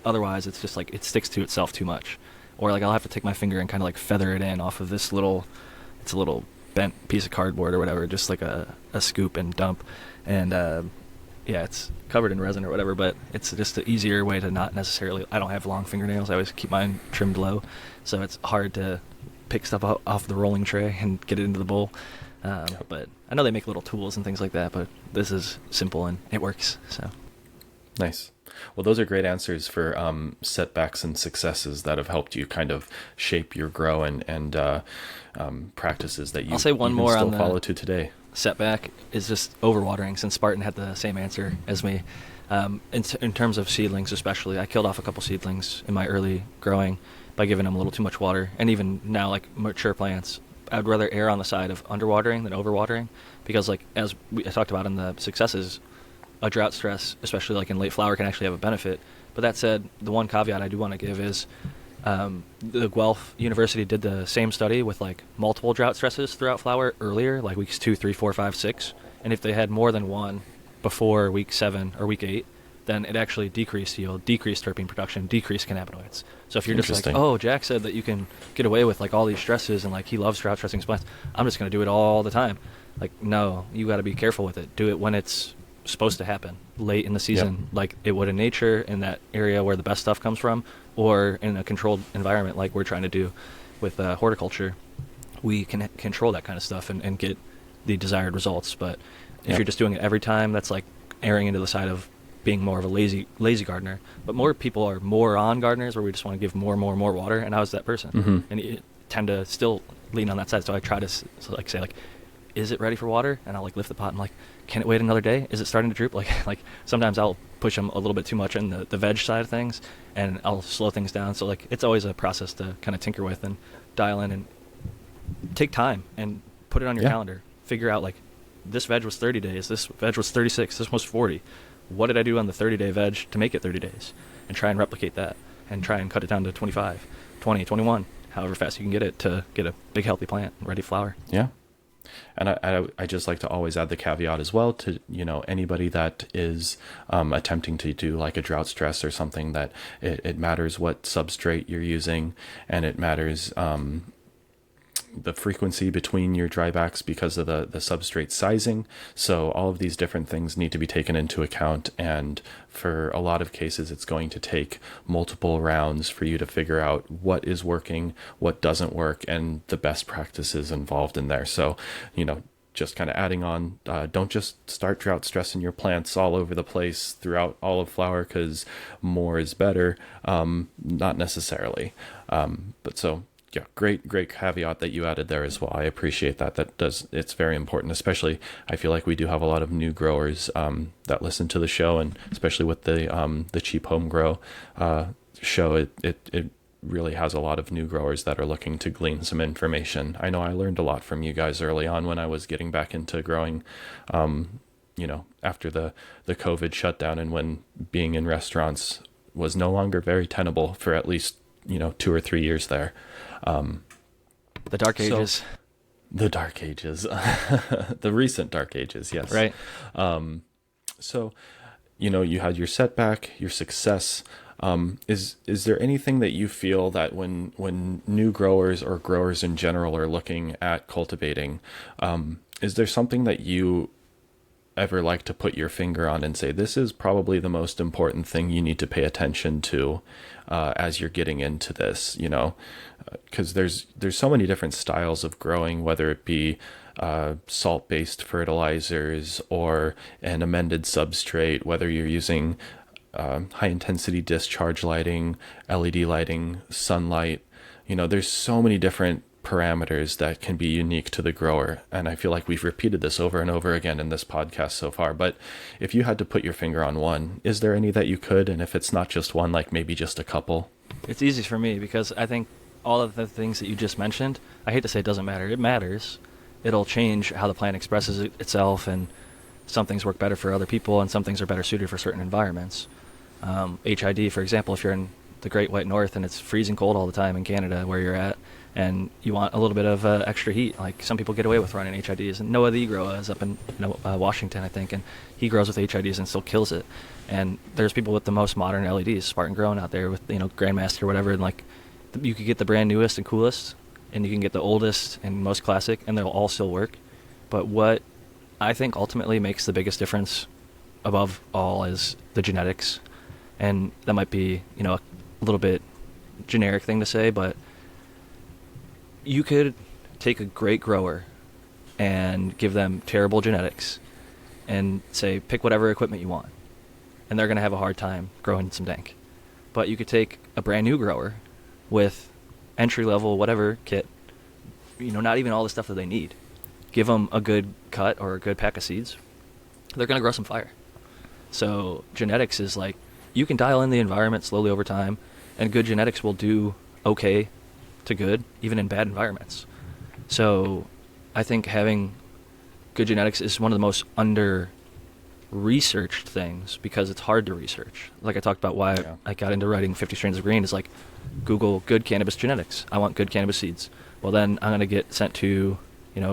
otherwise it's just like it sticks to itself too much. Or like I'll have to take my finger and kind of like feather it in off of it's a little bent piece of cardboard or whatever, just like a scoop and dump. And it's covered in resin or whatever, but it's just an easier way to not necessarily, I don't have long fingernails, I always keep mine trimmed low, so it's hard to pick stuff off the rolling tray and get it into the bowl. But I know they make little tools and things like that, but this is simple and it works. So nice. Well, those are great answers for setbacks and successes that have helped you kind of shape your grow and practices that you, I'll say one you more can still on the follow to today. Setback is just overwatering, since Spartan had the same answer as me. In terms of seedlings especially, I killed off a couple seedlings in my early growing by giving them a little too much water. And even now, like mature plants, I'd rather err on the side of underwatering than overwatering, because like I talked about in the successes, a drought stress, especially like in late flower, can actually have a benefit. But that said, the one caveat I do want to give is the Guelph University did the same study with like multiple drought stresses throughout flower earlier, like weeks 2, 3, 4, 5, 6. And if they had more than one before week 7 or week 8, then it actually decreased yield, decreased terpene production, decreased cannabinoids. So if you're just like, oh, Jack said that you can get away with like all these stresses and like he loves drought stressing his plants, I'm just going to do it all the time. Like, no, you got to be careful with it. Do it when it's supposed to happen, late in the season, like it would in nature, in that area where the best stuff comes from, or in a controlled environment like we're trying to do with horticulture. We can control that kind of stuff and get the desired results. But if you're just doing it every time, that's like erring into the side of being more of a lazy gardener. But more people are more on gardeners where we just want to give more water, and I was that person. And you tend to still lean on that side. So I try to say like, is it ready for water? And I'll like lift the pot and like, can it wait another day? Is it starting to droop? Like sometimes I'll push them a little bit too much in the veg side of things, and I'll slow things down. So like it's always a process to kind of tinker with and dial in and take time and put it on your calendar. Figure out like, this veg was 30 days, this veg was 36, this was 40. What did I do on the 30-day veg to make it 30 days? And try and replicate that, and try and cut it down to 25, 20, 21, however fast you can get it to get a big healthy plant ready to flower. Yeah. And I just like to always add the caveat as well to, anybody that is attempting to do like a drought stress or something, that it matters what substrate you're using, and it matters the frequency between your drybacks because of the substrate sizing. So all of these different things need to be taken into account. And for a lot of cases, it's going to take multiple rounds for you to figure out what is working, what doesn't work, and the best practices involved in there. So, just kind of adding on, don't just start drought stressing your plants all over the place throughout all of flower because more is better. Not necessarily. But so, yeah, great caveat that you added there as well. I appreciate that. It's very important, especially I feel like we do have a lot of new growers that listen to the show, and especially with the cheap home grow show, it really has a lot of new growers that are looking to glean some information. I know I learned a lot from you guys early on when I was getting back into growing, after the COVID shutdown, and when being in restaurants was no longer very tenable for at least 2 or 3 years there. The dark ages. The dark ages. The recent dark ages, yes. Right. So, you had your setback, your success. Is there anything that you feel that when new growers or growers in general are looking at cultivating, is there something that you ever like to put your finger on and say, this is probably the most important thing you need to pay attention to as you're getting into this, because there's so many different styles of growing, whether it be salt-based fertilizers or an amended substrate, whether you're using high intensity discharge lighting, LED lighting, sunlight. There's so many different parameters that can be unique to the grower. And I feel like we've repeated this over and over again in this podcast so far. But if you had to put your finger on one, is there any that you could? And if it's not just one, like maybe just a couple? It's easy for me because I think all of the things that you just mentioned, I hate to say it doesn't matter. It matters. It'll change how the plant expresses itself, and some things work better for other people and some things are better suited for certain environments. HID, for example, if you're in the Great White North and it's freezing cold all the time in Canada where you're at, and you want a little bit of extra heat, like some people get away with running HIDs. And Noah the grower is up in Washington, I think, and he grows with HIDs and still kills it. And there's people with the most modern LEDs, Spartan Grown out there with Grandmaster or whatever, and like you could get the brand newest and coolest, and you can get the oldest and most classic, and they'll all still work. But what I think ultimately makes the biggest difference above all is the genetics. And that might be, a little bit generic thing to say, but you could take a great grower and give them terrible genetics and say, pick whatever equipment you want. And they're going to have a hard time growing some dank. But you could take a brand new grower with entry-level whatever kit, not even all the stuff that they need. Give them a good cut or a good pack of seeds. They're going to grow some fire. So genetics is like, you can dial in the environment slowly over time, and good genetics will do okay to good, even in bad environments. So I think having good genetics is one of the most under-researched things because it's hard to research. Like I talked about why I got into writing 50 Strains of Green is like, Google good cannabis genetics. I want good cannabis seeds. Well, then I'm going to get sent to,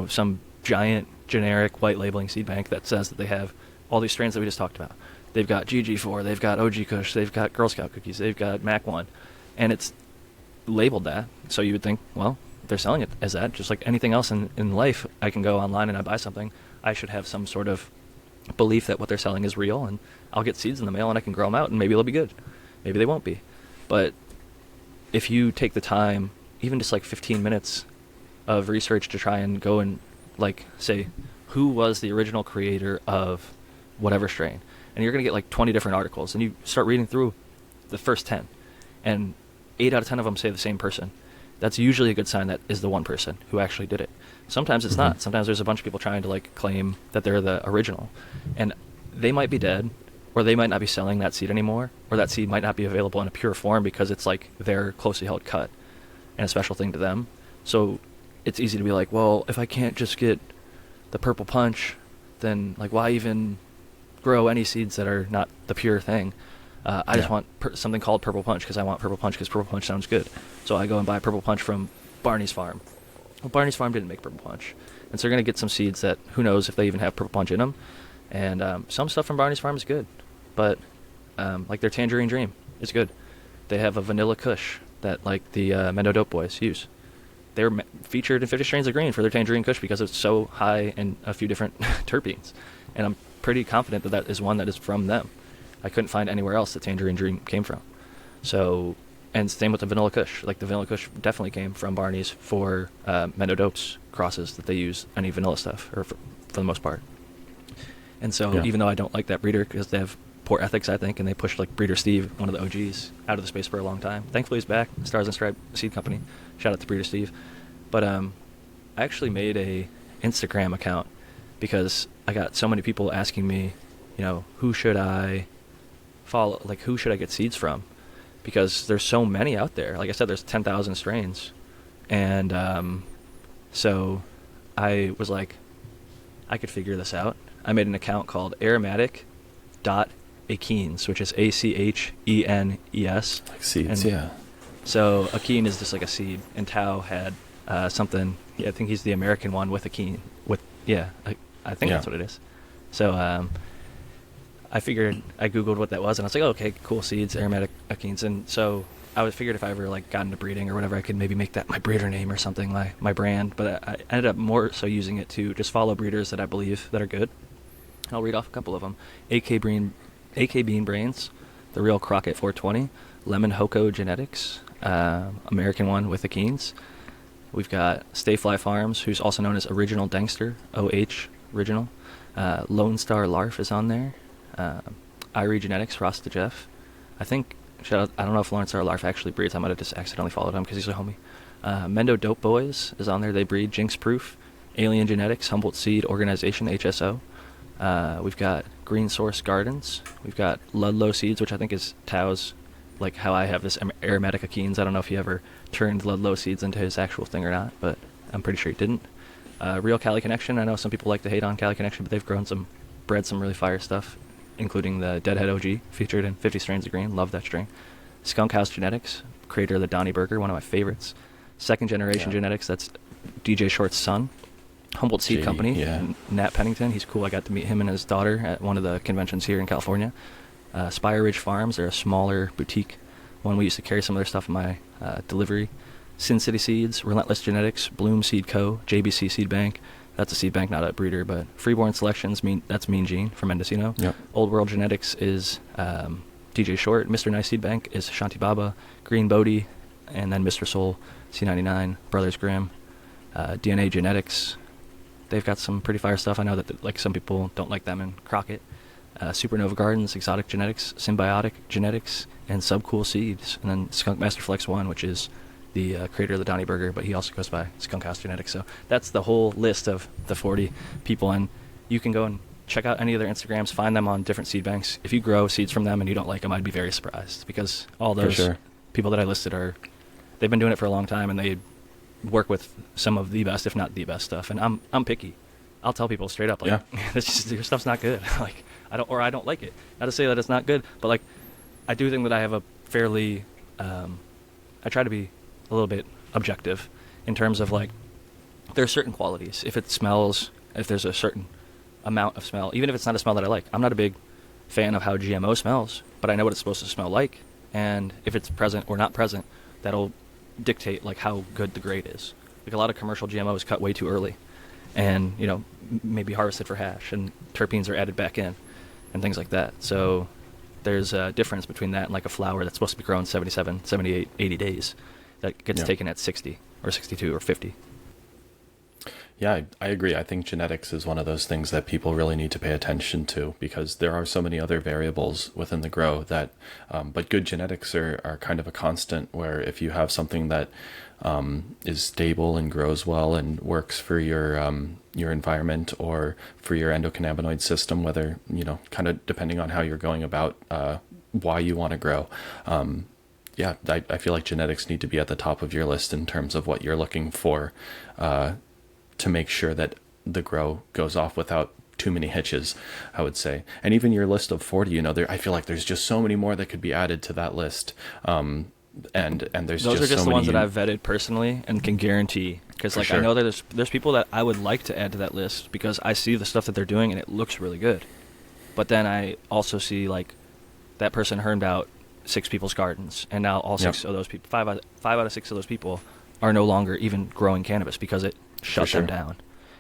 some giant generic white labeling seed bank that says that they have all these strains that we just talked about. They've got GG4, they've got OG Kush, they've got Girl Scout cookies, they've got Mac 1, and it's labeled that. So you would think, well, they're selling it as that, just like anything else in life. I can go online and I buy something. I should have some sort of belief that what they're selling is real, and I'll get seeds in the mail and I can grow them out, and maybe they'll be good. Maybe they won't be. But if you take the time, even just like 15 minutes of research to try and go and like say, who was the original creator of whatever strain? And you're going to get like 20 different articles, and you start reading through the first 10, and 8 out of 10 of them say the same person. That's usually a good sign that is the one person who actually did it. Sometimes it's not. Sometimes there's a bunch of people trying to like claim that they're the original, and they might be dead, or they might not be selling that seed anymore, or that seed might not be available in a pure form because it's like their closely held cut and a special thing to them. So it's easy to be like, well, if I can't just get the Purple Punch, then like why even grow any seeds that are not the pure thing? I just want something called Purple Punch because I want Purple Punch because Purple Punch sounds good. So I go and buy Purple Punch from Barney's Farm. Well, Barney's Farm didn't make Purple Punch, and so you're going to get some seeds that who knows if they even have Purple Punch in them. And some stuff from Barney's Farm is good, but like their Tangerine Dream is good. They have a Vanilla Kush that like the Mendo Dope Boys use. They were featured in 50 Strains of Green for their Tangerine Kush because it's so high in a few different terpenes, and I'm pretty confident that that is one that is from them. I couldn't find anywhere else that Tangerine Dream came from. So, and same with the Vanilla Kush. Like the Vanilla Kush definitely came from Barney's for Mendo Dopes crosses that they use any vanilla stuff, or for the most part. And so even though I don't like that breeder because they have poor ethics, I think, and they pushed like Breeder Steve, one of the OGs, out of the space for a long time. Thankfully he's back, Stars and Stripe Seed Company. Shout out to Breeder Steve. But I actually made a Instagram account because I got so many people asking me, who should I follow, like who should I get seeds from? Because there's so many out there. Like I said, there's 10,000 strains. And so I was like, I could figure this out. I made an account called aromatic.achenes, which is ACHENES. Like seeds, So achene is just like a seed, and Tao had something. Yeah, I think he's the American one with achene. I think that's what it is. So I figured, I Googled what that was, and I was like, oh, okay, cool seeds, aromatic achenes. And so I figured if I ever like got into breeding or whatever, I could maybe make that my breeder name or something, my brand. But I ended up more so using it to just follow breeders that I believe that are good. I'll read off a couple of them. AK Bean Brains, The Real Crockett 420, Lemon Hoko Genetics, American one with achenes. We've got Stayfly Farms, who's also known as Original Dankster, OH Original. Lone Star Larf is on there. Irie Genetics, Ross to Jeff. I think, shout out, I don't know if Lawrence Larf actually breeds. I might have just accidentally followed him because he's a homie. Mendo Dope Boys is on there. They breed Jinx Proof, Alien Genetics, Humboldt Seed Organization, HSO. We've got Green Source Gardens. We've got Ludlow Seeds, which I think is Tao's, like how I have this aromatic Akeens. I don't know if he ever turned Ludlow Seeds into his actual thing or not, but I'm pretty sure he didn't. Real Cali Connection. I know some people like to hate on Cali Connection, but they've bred some really fire stuff, including the Deadhead OG, featured in 50 Strains of Green. Love that strain. Skunk House Genetics, creator of the Donnie Burger, one of my favorites. Second Generation Genetics, that's DJ Short's son. Humboldt Seed Company, Nat Pennington. He's cool. I got to meet him and his daughter at one of the conventions here in California. Spire Ridge Farms, they're a smaller boutique one. We used to carry some of their stuff in my delivery. Sin City Seeds, Relentless Genetics, Bloom Seed Co., JBC Seed Bank. That's a seed bank, not a breeder, but Freeborn Selections, that's Mean Gene from Mendocino. Yep. Old World Genetics is DJ Short. Mr. Nice Seed Bank is Shanti Baba, Green Bodie, and then Mr. Soul, C99, Brothers Grimm. DNA Genetics, they've got some pretty fire stuff. I know that like some people don't like them in Crockett. Supernova Gardens, Exotic Genetics, Symbiotic Genetics, and Subcool Seeds. And then Skunk Master Flex 1, which is the creator of the Donnie Burger, but he also goes by Skunk House Genetics. So that's the whole list of the 40 people, and you can go and check out any of their Instagrams, find them on different seed banks. If you grow seeds from them and you don't like them, I'd be very surprised, because all those people that I listed they've been doing it for a long time, and they work with some of the best, if not the best stuff. And I'm picky. I'll tell people straight up, like, your stuff's not good. Like, I don't like it. Not to say that it's not good, but like, I do think that I have a fairly, I try to be a little bit objective in terms of like, there are certain qualities. If it smells, if there's a certain amount of smell, even if it's not a smell that I like. I'm not a big fan of how GMO smells, but I know what it's supposed to smell like, and if it's present or not present, that'll dictate like how good the grade is. Like, a lot of commercial GMOs cut way too early, and maybe harvested for hash, and terpenes are added back in and things like that. So there's a difference between that and like a flower that's supposed to be grown 77, 78, 80 days that gets taken at 60 or 62 or 50. Yeah, I agree. I think genetics is one of those things that people really need to pay attention to, because there are so many other variables within the grow that, but good genetics are kind of a constant, where if you have something that is stable and grows well and works for your environment or for your endocannabinoid system, whether, kind of depending on how you're going about why you want to grow. I feel like genetics need to be at the top of your list in terms of what you're looking for, to make sure that the grow goes off without too many hitches, I would say. And even your list of 40, I feel like there's just so many more that could be added to that list. And there's those just are just so the ones many that I've vetted personally and can guarantee, because like, I know that there's people that I would like to add to that list because I see the stuff that they're doing and it looks really good. But then I also see like that person hermed out 6 people's gardens, and now all 6 of those people, 5 out of 6 of those people are no longer even growing cannabis because it shut them down.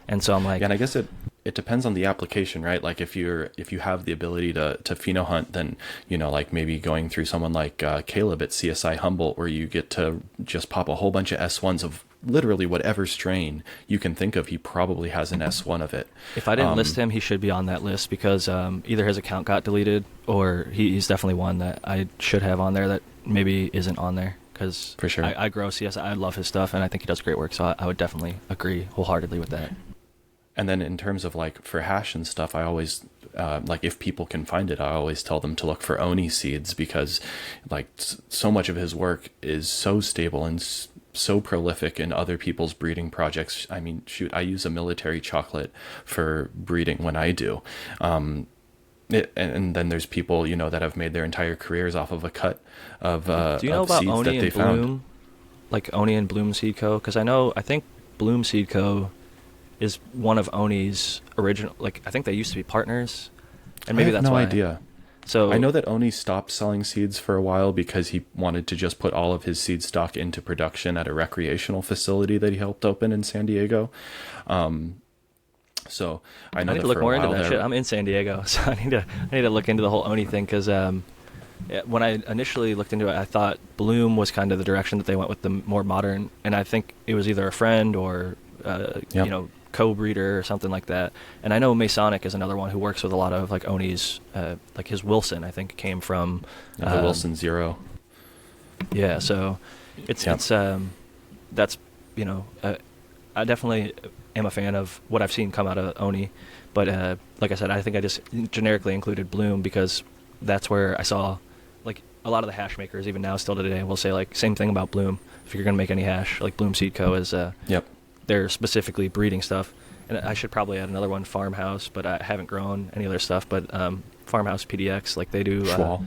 And so I'm like, and I guess it depends on the application, right? Like, if you have the ability to pheno hunt, then like maybe going through someone like Caleb at CSI Humboldt, where you get to just pop a whole bunch of S1s of literally whatever strain you can think of. He probably has an S1 of it. If I didn't list him, he should be on that list, because either his account got deleted, or he's definitely one that I should have on there that maybe isn't on there. Because for sure, I grow CSI, I love his stuff, and I think he does great work, so I would definitely agree wholeheartedly with that. And then in terms of like for hash and stuff, I always like, if people can find it, I always tell them to look for Oni seeds, because like so much of his work is so stable and so prolific in other people's breeding projects. I mean, shoot, I use a military chocolate for breeding when I do. And then there's people, that have made their entire careers off of a cut of do you know about seeds Oni that they and Bloom? found. Like Oni and Bloom Seed Co. Because I think Bloom Seed Co. is one of Oni's original. Like, I think they used to be partners, and maybe that's why. I have no idea. So I know that Oni stopped selling seeds for a while because he wanted to just put all of his seed stock into production at a recreational facility that he helped open in San Diego. So I know I need that to look for a more while into that shit. I'm in San Diego, so I need to look into the whole Oni thing, because when I initially looked into it, I thought Bloom was kind of the direction that they went with, the more modern, and I think it was either a friend or co-breeder or something like that. And I know Masonic is another one who works with a lot of like Oni's, like his Wilson, I think came from the Wilson Zero. Yeah, so it's that's I definitely am a fan of what I've seen come out of Oni, but like I said, I think I just generically included Bloom because that's where I saw like a lot of the hash makers even now still today will say like same thing about Bloom. If you're gonna make any hash, like Bloom Seed Co. is they're specifically breeding stuff. And I should probably add another one, Farmhouse, but I haven't grown any other stuff. But Farmhouse PDX, like they do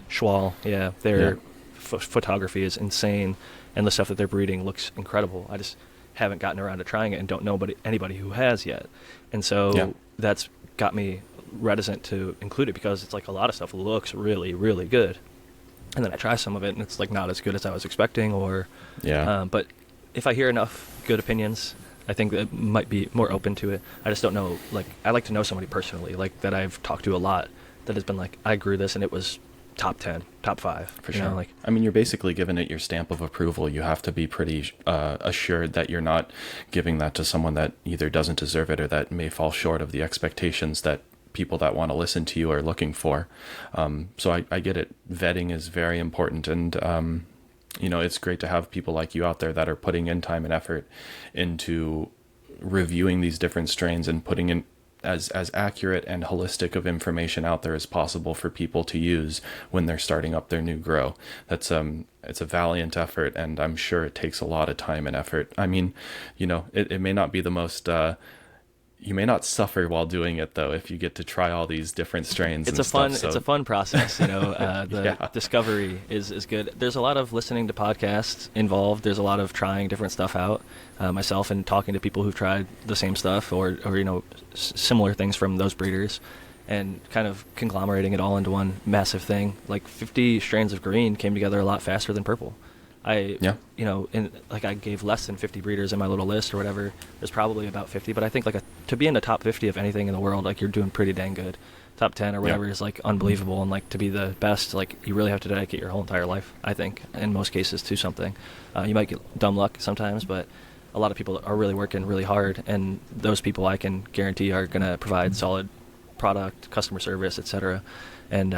Schwal, yeah, their photography is insane, and the stuff that they're breeding looks incredible. I just haven't gotten around to trying it and don't know anybody who has yet. And so that's got me reticent to include it because it's like a lot of stuff looks really, really good. And then I try some of it and it's like not as good as I was expecting but if I hear enough good opinions, I think that might be more open to it. I just don't know, like I like to know somebody personally, like that I've talked to a lot that has been like, I grew this and it was top 10, top 5. For sure. I mean, you're basically giving it your stamp of approval. You have to be pretty assured that you're not giving that to someone that either doesn't deserve it or that may fall short of the expectations that people that want to listen to you are looking for. So I get it. Vetting is very important. And, it's great to have people like you out there that are putting in time and effort into reviewing these different strains and putting in as accurate and holistic of information out there as possible for people to use when they're starting up their new grow. That's it's a valiant effort, and I'm sure it takes a lot of time and effort. I mean, it may not be the most you may not suffer while doing it though if you get to try all these different strains. It's a fun process. The discovery is good. There's a lot of listening to podcasts involved. There's a lot of trying different stuff out myself and talking to people who've tried the same stuff or similar things from those breeders, and kind of conglomerating it all into one massive thing. Like 50 strains of green came together a lot faster than purple. I gave less than 50 breeders in my little list or whatever. There's probably about 50, but I think to be in the top 50 of anything in the world, like you're doing pretty dang good. Top 10 or whatever is like unbelievable, and like to be the best, like you really have to dedicate your whole entire life, I think, in most cases to something. You might get dumb luck sometimes, but a lot of people are really working really hard, and those people I can guarantee are going to provide solid product, customer service, etc. And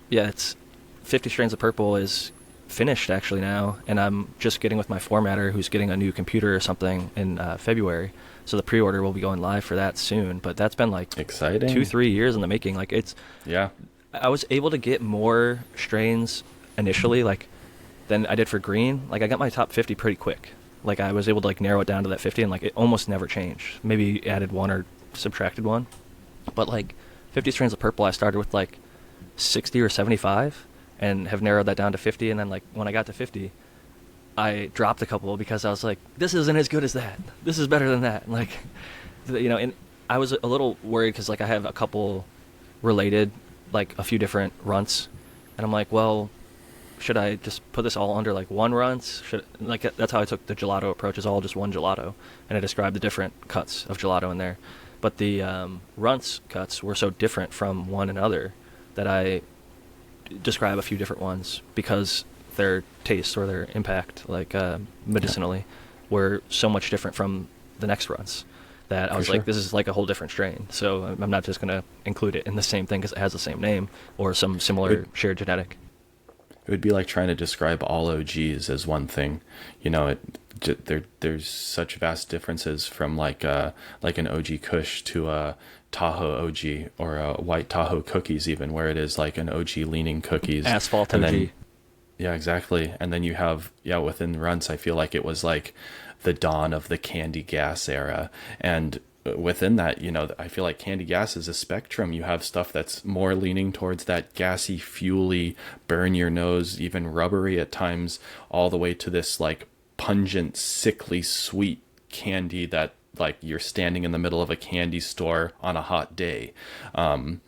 it's 50 strains of purple is finished actually now, and I'm just getting with my formatter who's getting a new computer or something in February, so the pre-order will be going live for that soon. But that's been like exciting 2-3 years in the making. Like I was able to get more strains initially than I did for green. Like I got my top 50 pretty quick. Like I was able to narrow it down to that 50, and it almost never changed. Maybe added one or subtracted one, but 50 strains of purple I started with 60 or 75 and have narrowed that down to 50. And then when I got to 50, I dropped a couple because I was like, this isn't as good as that. This is better than that. And I was a little worried because I have a couple related, a few different runts, and I'm like, well, should I just put this all under one runts? That's how I took the gelato approach, is all just one gelato, and I described the different cuts of gelato in there. But the runts cuts were so different from one another that I describe a few different ones because their taste or their impact, medicinally, were so much different from the next runs that I was like, this is a whole different strain. So I'm not just going to include it in the same thing because it has the same name or some similar shared genetic. It would be like trying to describe all OGs as one thing. There's such vast differences from an OG Kush to a Tahoe OG or a white Tahoe cookies, even, where it is an OG leaning cookies. Asphalt OG. Then, yeah, exactly. And then you have, within runts, I feel like it was the dawn of the candy gas era. And within that, I feel like candy gas is a spectrum. You have stuff that's more leaning towards that gassy, fuely, burn your nose, even rubbery at times, all the way to this pungent, sickly, sweet candy that you're standing in the middle of a candy store on a hot day, and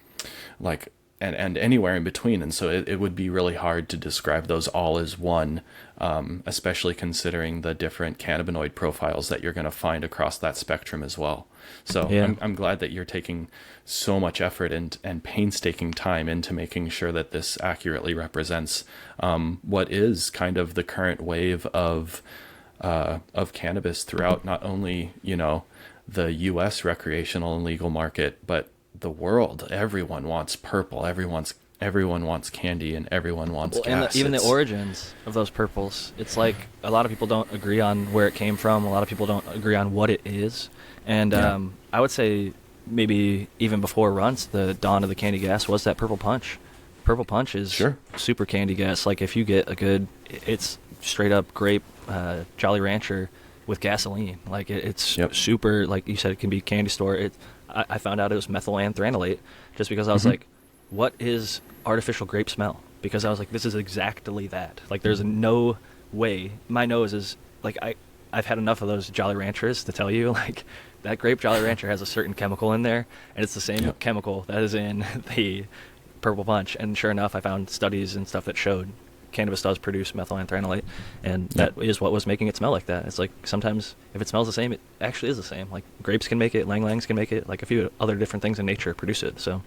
anywhere in between. And so it would be really hard to describe those all as one, especially considering the different cannabinoid profiles that you're going to find across that spectrum as well. So I'm glad that you're taking so much effort and painstaking time into making sure that this accurately represents what is kind of the current wave of cannabis throughout not only the U.S. recreational and legal market, but the world, everyone wants purple. Everyone wants candy, and everyone wants Well, gas. and even the origins of those purples, it's like a lot of people don't agree on where it came from. A lot of people don't agree on what it is. And I would say maybe even before Runts, the dawn of the candy gas was that purple punch. Purple punch is super candy gas. Like if you get it's straight up grape Jolly Rancher with gasoline. Like it's super, like you said, it can be candy store. I found out it was methylanthranilate just because I was like, what is artificial grape smell? Because I was like, this is exactly that. Like there's no way. My nose is like, I've had enough of those Jolly Ranchers to tell you, like, that grape Jolly Rancher has a certain chemical in there, and it's the same chemical that is in the purple punch. And sure enough, I found studies and stuff that showed cannabis does produce methylanthranilate, and that is what was making it smell like that. It's like sometimes if it smells the same, it actually is the same. Like grapes can make it, lang-langs can make it, like a few other different things in nature produce it. So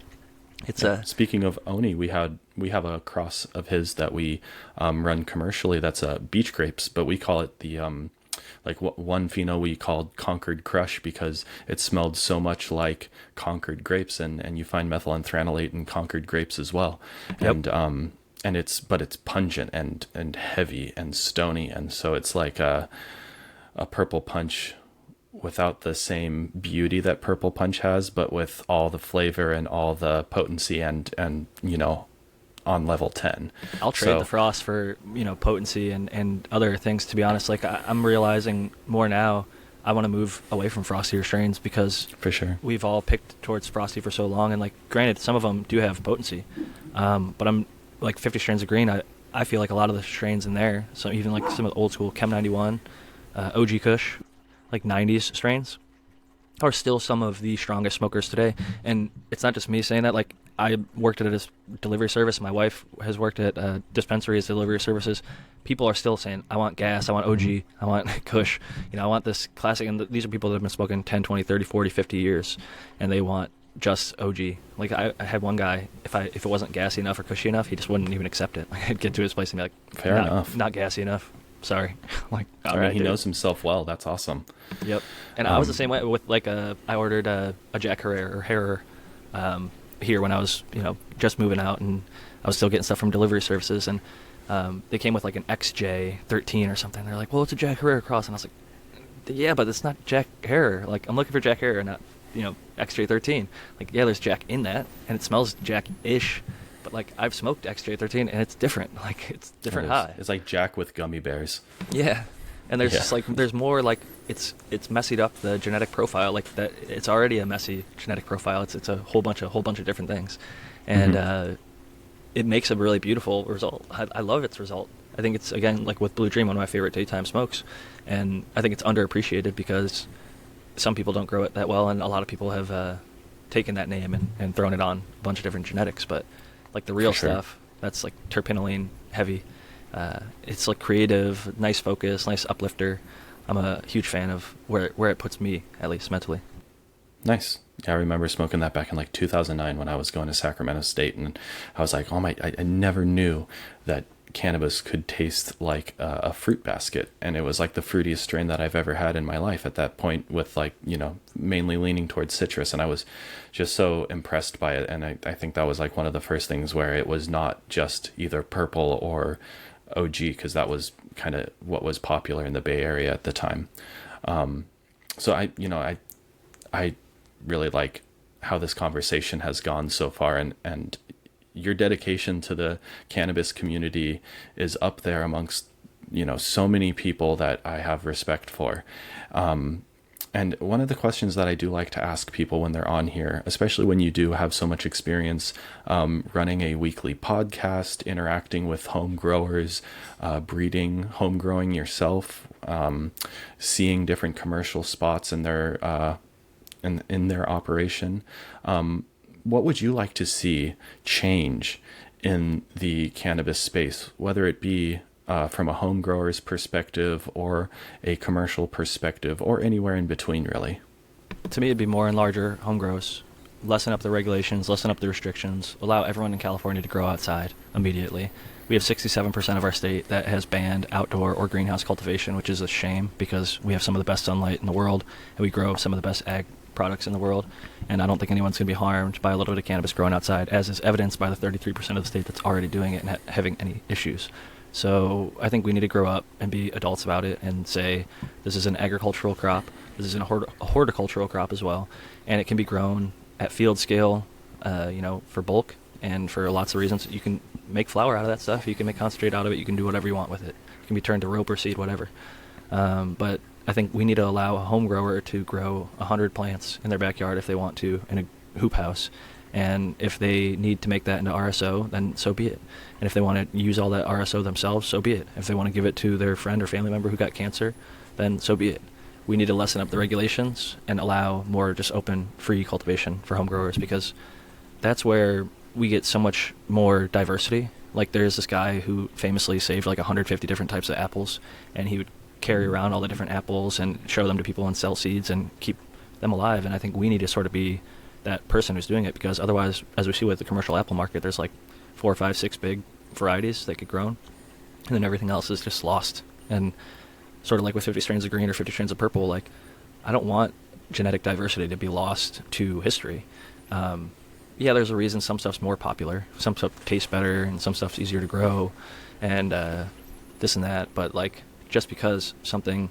it's speaking of Oni, we have a cross of his that we run commercially. That's beach grapes, but we call it the like one pheno we called Concord Crush because it smelled so much like Concord grapes, and you find methylanthranilate in Concord grapes as well. And it's pungent and heavy and stony, and so it's like a purple punch without the same beauty that purple punch has, but with all the flavor and all the potency and on level 10. I'll trade the frost for potency and other things, to be honest. Like I'm realizing more now I want to move away from frostier strains because for sure we've all picked towards frosty for so long, and like granted some of them do have potency, but I'm like 50 strains of green, I feel like a lot of the strains in there, so even like some of the old school Chem 91, OG Kush, like 90s strains, are still some of the strongest smokers today. And it's not just me saying that. Like I worked at a delivery service. My wife has worked at dispensaries, delivery services. People are still saying, I want gas, I want OG, I want Kush, I want this classic. And these are people that have been smoking 10, 20, 30, 40, 50 years, and they want just OG. Like I had one guy, if it wasn't gassy enough or cushy enough, he just wouldn't even accept it. Like I'd get to his place and be like, fair enough, not gassy enough. Sorry. Like, I mean, he knows himself well. That's awesome. Yep. And I was the same way with like I ordered a Jack Herrera here when I was just moving out, and I was still getting stuff from delivery services, and they came with like an XJ13 or something. They're like, well, it's a Jack Herrera cross, and I was like, yeah, but it's not Jack Herrera. Like I'm looking for Jack Herrera, not XJ13. Like yeah, there's Jack in that, and it smells Jack-ish. But like I've smoked XJ13 and it's different. Like it's different high. It's like Jack with gummy bears. Yeah, and there's just like there's more like it's messied up the genetic profile. Like that, it's already a messy genetic profile. It's a whole bunch of different things, and it makes a really beautiful result. I love its result. I think it's again like with Blue Dream, one of my favorite daytime smokes, and I think it's underappreciated because some people don't grow it that well, and a lot of people have taken that name and thrown it on a bunch of different genetics, but like the real stuff, that's like terpenoline heavy. It's like creative, nice focus, nice uplifter. I'm a huge fan of where it puts me, at least mentally. Nice. Yeah, I remember smoking that back in like 2009 when I was going to Sacramento State, and I was like, I never knew that cannabis could taste like a fruit basket, and it was like the fruitiest strain that I've ever had in my life at that point, with like mainly leaning towards citrus, and I was just so impressed by it. And I think that was like one of the first things where it was not just either purple or OG, because that was kind of what was popular in the Bay Area at the time. So I really like how this conversation has gone so far, and your dedication to the cannabis community is up there amongst, so many people that I have respect for. And one of the questions that I do like to ask people when they're on here, especially when you do have so much experience running a weekly podcast, interacting with home growers, breeding, home growing yourself, seeing different commercial spots in their in their operation, what would you like to see change in the cannabis space, whether it be from a home grower's perspective or a commercial perspective or anywhere in between, really? To me, it'd be more in larger home grows. lessen up the regulations, lessen up the restrictions, allow everyone in California to grow outside immediately. We have 67% of our state that has banned outdoor or greenhouse cultivation, which is a shame because we have some of the best sunlight in the world and we grow some of the best ag products in the world. And I don't think anyone's going to be harmed by a little bit of cannabis grown outside, as is evidenced by the 33% of the state that's already doing it and having any issues. So I think we need to grow up and be adults about it and say this is an agricultural crop, this is a horticultural crop as well, and it can be grown at field scale, for bulk and for lots of reasons. You can make flour out of that stuff, you can make concentrate out of it, you can do whatever you want with it. It can be turned to rope or seed, whatever. But I think we need to allow a home grower to grow 100 plants in their backyard if they want to in a hoop house. And if they need to make that into RSO, then so be it. And if they want to use all that RSO themselves, so be it. If they want to give it to their friend or family member who got cancer, then so be it. We need to lessen up the regulations and allow more just open, free cultivation for home growers, because that's where we get so much more diversity. Like there's this guy who famously saved like 150 different types of apples, and he would carry around all the different apples and show them to people and sell seeds and keep them alive. And I think we need to sort of be that person who's doing it, because otherwise, as we see with the commercial apple market, there's like 4, 5, 6 big varieties that get grown, and then everything else is just lost. And sort of like with 50 strains of green or 50 strains of purple, like I don't want genetic diversity to be lost to history. Yeah, there's a reason some stuff's more popular, some stuff tastes better, and some stuff's easier to grow, and this and that. But like, just because something,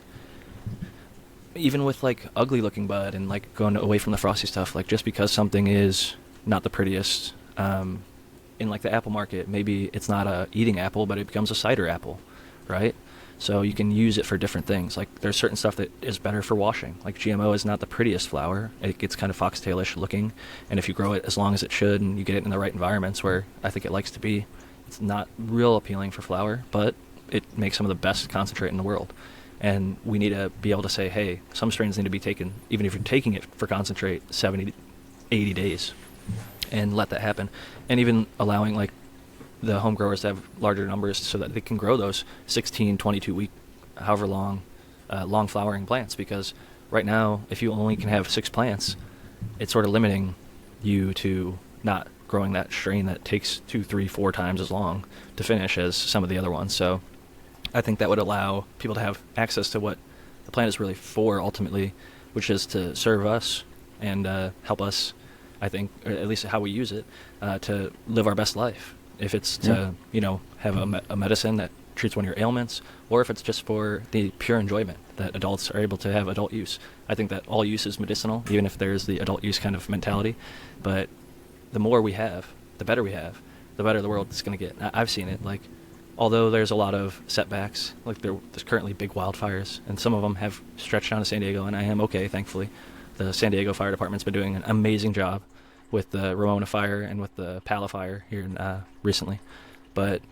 even with like ugly looking bud and like going away from the frosty stuff, like just because something is not the prettiest in like the apple market, maybe it's not a eating apple, but it becomes a cider apple, right? So you can use it for different things. Like there's certain stuff that is better for washing. Like GMO is not the prettiest flower. It gets kind of foxtailish looking, and if you grow it as long as it should and you get it in the right environments where I think it likes to be, it's not real appealing for flower, but it makes some of the best concentrate in the world. And we need to be able to say, hey, some strains need to be taken, even if you're taking it for concentrate, 70, 80 days, and let that happen. And even allowing like the home growers to have larger numbers so that they can grow those 16, 22 week, however long, long flowering plants. Because right now, if you only can have 6 plants, it's sort of limiting you to not growing that strain that takes 2, 3, 4 times as long to finish as some of the other ones. So I think that would allow people to have access to what the plant is really for ultimately, which is to serve us and help us, I think, or at least how we use it, to live our best life. If it's to, have a medicine that treats one of your ailments, or if it's just for the pure enjoyment that adults are able to have adult use. I think that all use is medicinal, even if there's the adult use kind of mentality. But the more we have, the better we have, the better the world is going to get. I've seen it. Like, although there's a lot of setbacks, like there's currently big wildfires, and some of them have stretched down to San Diego, and I am okay, thankfully. The San Diego Fire Department's been doing an amazing job with the Ramona Fire and with the Pala Fire here recently. But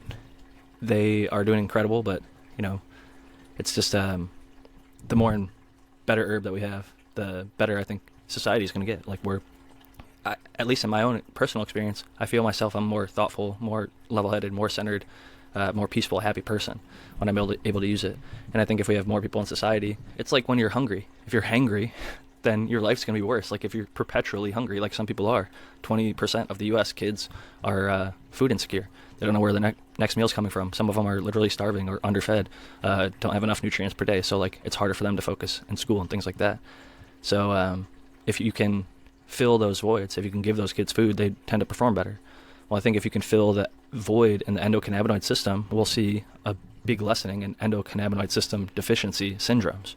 they are doing incredible, but, it's just the more and better herb that we have, the better I think society is going to get. Like at least in my own personal experience, I feel myself I'm more thoughtful, more level-headed, more centered, more peaceful, happy person when I'm able to use it. And I think if we have more people in society, it's like when you're hungry. If you're hangry, then your life's going to be worse. Like if you're perpetually hungry, like some people are, 20% of the U.S. kids are food insecure. They don't know where the next meal's coming from. Some of them are literally starving or underfed, don't have enough nutrients per day. So like it's harder for them to focus in school and things like that. So if you can fill those voids, if you can give those kids food, they tend to perform better. Well, I think if you can fill that void in the endocannabinoid system, we'll see a big lessening in endocannabinoid system deficiency syndromes.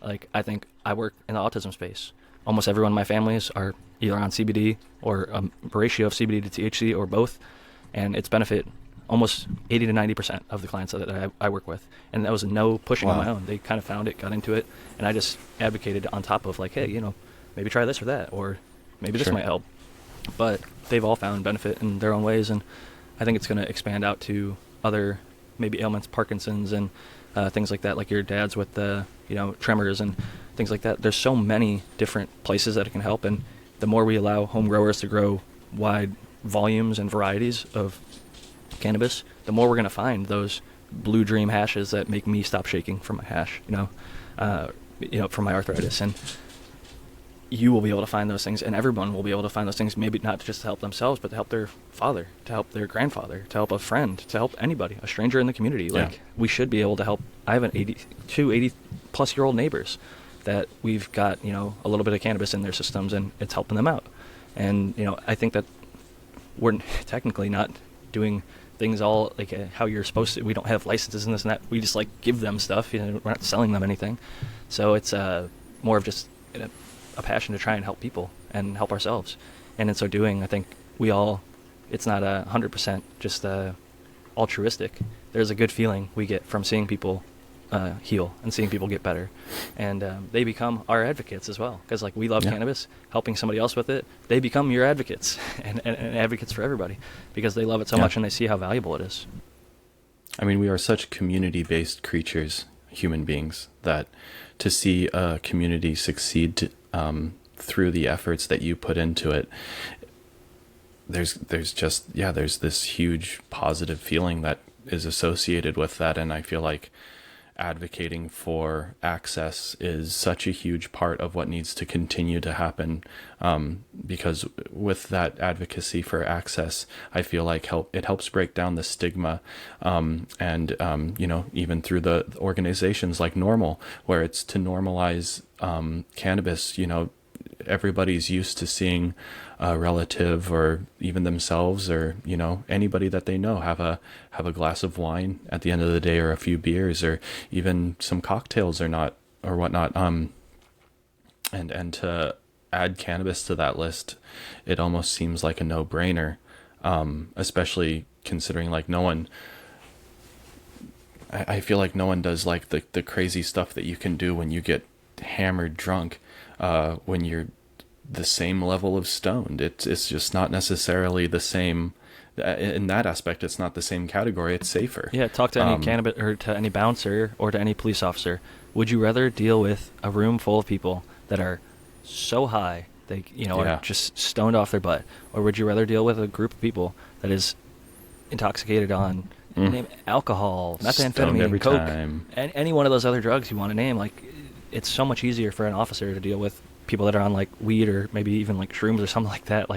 Like, I think I work in the autism space. Almost everyone in my families are either on CBD or a ratio of CBD to THC or both, and it's benefit almost 80 to 90% of the clients that I work with. And that was no pushing on my own. They kind of found it, got into it, and I just advocated on top of like, hey, maybe try this or that, or maybe this might help. But they've all found benefit in their own ways, and I think it's going to expand out to other maybe ailments, Parkinson's and things like that, like your dad's with the tremors and things like that. There's so many different places that it can help, and the more we allow home growers to grow wide volumes and varieties of cannabis, the more we're going to find those blue dream hashes that make me stop shaking from my hash, from my arthritis. And you will be able to find those things, and everyone will be able to find those things, maybe not just to help themselves, but to help their father, to help their grandfather, to help a friend, to help anybody, a stranger in the community. Like, we should be able to help. I have 80-plus-year-old neighbors that we've got, a little bit of cannabis in their systems, and it's helping them out. And, I think that we're technically not doing things all like how you're supposed to. We don't have licenses and this and that. We just give them stuff. We're not selling them anything. So it's more of just a passion to try and help people and help ourselves. And in so doing, I think it's not 100% just altruistic. There's a good feeling we get from seeing people heal and seeing people get better. And they become our advocates as well. Because we love cannabis, helping somebody else with it, they become your advocates and advocates for everybody because they love it so much and they see how valuable it is. I mean, we are such community-based creatures, human beings, that to see a community succeed through the efforts that you put into it, there's this huge positive feeling that is associated with that. And I feel like advocating for access is such a huge part of what needs to continue to happen, because with that advocacy for access, I feel like it helps break down the stigma, and even through the organizations like Normal, where it's to normalize cannabis. Everybody's used to seeing a relative or even themselves or anybody that they know have a glass of wine at the end of the day, or a few beers, or even some cocktails or whatnot. And to add cannabis to that list, it almost seems like a no-brainer, especially considering no one. I feel like no one does the crazy stuff that you can do when you get hammered drunk, when you're the same level of stoned. It's just not necessarily the same. In that aspect, it's not the same category. It's safer. Yeah, talk to any cannabis or to any bouncer or to any police officer. Would you rather deal with a room full of people that are so high they are just stoned off their butt, or would you rather deal with a group of people that is intoxicated on name alcohol, methamphetamine, coke, any one of those other drugs you want to name? It's so much easier for an officer to deal with people that are on weed or maybe even shrooms or something like that.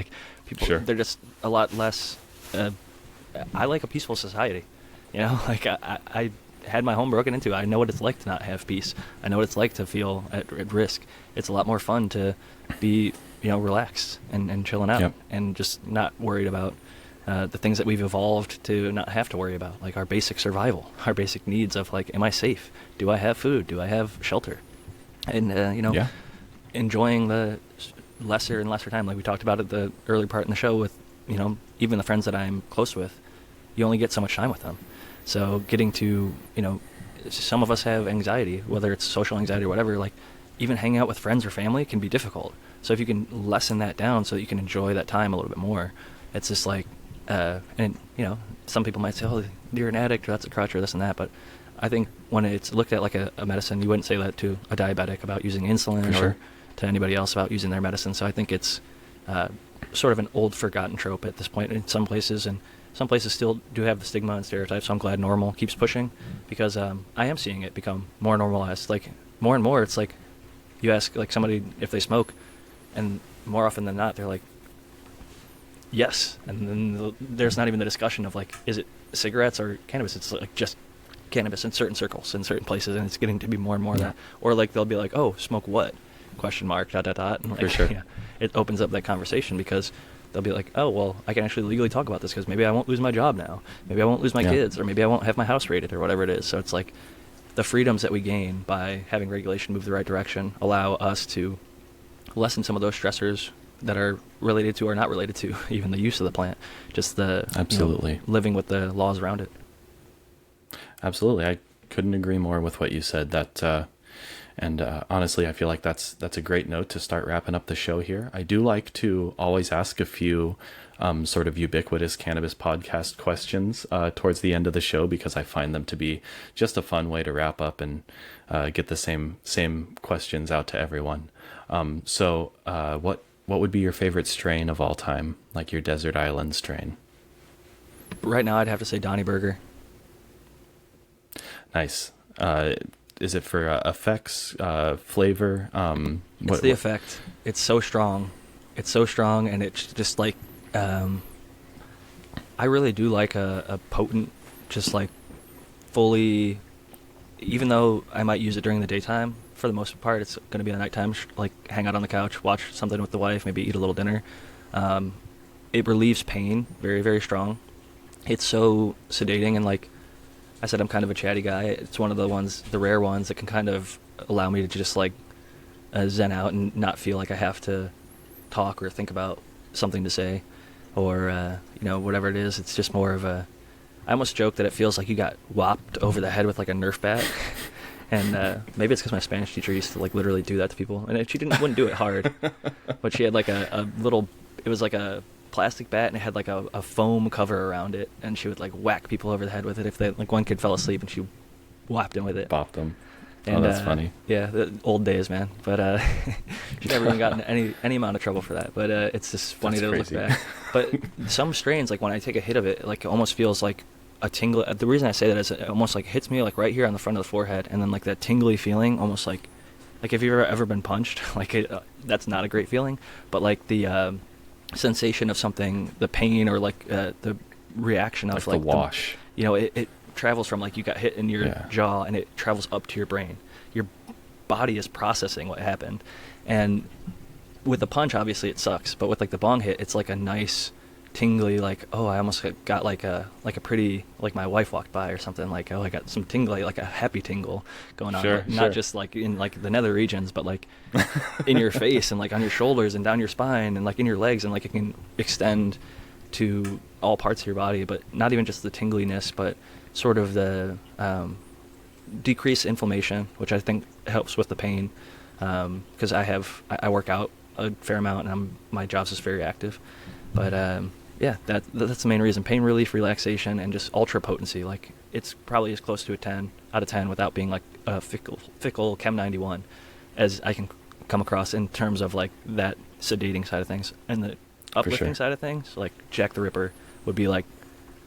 People, they're just a lot less. I like a peaceful society, I had my home broken into. I know what it's like to not have peace. I know what it's like to feel at risk. It's a lot more fun to be, relaxed and chilling out and just not worried about the things that we've evolved to not have to worry about, our basic survival, our basic needs of am I safe? Do I have food? Do I have shelter? And, enjoying the lesser and lesser time. We talked about it the early part in the show with, even the friends that I'm close with, you only get so much time with them. So getting to, some of us have anxiety, whether it's social anxiety or whatever, even hanging out with friends or family can be difficult. So if you can lessen that down so that you can enjoy that time a little bit more, it's just and, some people might say, oh, you're an addict or that's a crutch or this and that, but I think when it's looked at like a medicine, you wouldn't say that to a diabetic about using insulin or to anybody else about using their medicine. So I think it's sort of an old forgotten trope at this point in some places, and some places still do have the stigma and stereotypes. So I'm glad Normal keeps pushing, because I am seeing it become more normalized. More and more, it's you ask somebody if they smoke, and more often than not, they're like, yes. And then there's not even the discussion of is it cigarettes or cannabis? It's just cannabis in certain circles, in certain places, and it's getting to be more and more of that. Or they'll be like, oh, smoke what? Question mark, ... And For sure. It opens up that conversation, because they'll be like, oh, well, I can actually legally talk about this because maybe I won't lose my job now. Maybe I won't lose my kids, or maybe I won't have my house raided, or whatever it is. So it's the freedoms that we gain by having regulation move the right direction allow us to lessen some of those stressors that are related to or not related to even the use of the plant. Just the Absolutely. Living with the laws around it. Absolutely. I couldn't agree more with what you said. And honestly, I feel like that's a great note to start wrapping up the show here. I do like to always ask a few sort of ubiquitous cannabis podcast questions towards the end of the show, because I find them to be just a fun way to wrap up and get the same questions out to everyone. So what would be your favorite strain of all time, like your desert island strain? Right now, I'd have to say Donnie Burger. Nice. is it for effects, flavor? It's the effect. It's so strong. It's so strong, and it's just like, I really do like a potent, just like fully, even though I might use it during the daytime, for the most part, it's going to be a nighttime, like hang out on the couch, watch something with the wife, maybe eat a little dinner. It relieves pain very, very strong. It's so sedating, and like I said, I'm kind of a chatty guy. It's one of the rare ones that can kind of allow me to just like zen out and not feel like I have to talk or think about something to say, or whatever it is. It's just more of a, I almost joke that it feels like you got whopped over the head with like a Nerf bat. And maybe it's because my Spanish teacher used to like literally do that to people, and she wouldn't do it hard, but she had like a little, it was like a plastic bat, and it had like a foam cover around it, and she would like whack people over the head with it if they, like one kid fell asleep and she whapped him with it. Bopped them. And, oh, that's funny. Yeah, the old days, man. But she never even got in any amount of trouble for that. But it's just funny to look back. But some strains, like when I take a hit of it, like it almost feels like a tingle. The reason I say that is it almost like hits me like right here on the front of the forehead, and then like that tingly feeling, almost like if you've ever been punched, like that's not a great feeling. But like the sensation of something, the pain, or like the reaction of like the wash. It travels from like you got hit in your jaw, and it travels up to your brain. Your body is processing what happened, and with the punch, obviously it sucks. But with like the bong hit, it's like a nice tingly, like, oh, I almost got like a pretty, like my wife walked by or something, like, oh, I got some tingly, like a happy tingle going on. Sure, not just like in like the nether regions, but like in your face and like on your shoulders and down your spine and like in your legs, and like it can extend to all parts of your body. But not even just the tingliness, but sort of the decrease inflammation, which I think helps with the pain, because I work out a fair amount, and my job's just very active. But that's the main reason: pain relief, relaxation, and just ultra potency. Like it's probably as close to a 10 out of 10 without being like a fickle Chem 91 as I can come across in terms of like that sedating side of things. And the uplifting side of things, like Jack the Ripper would be like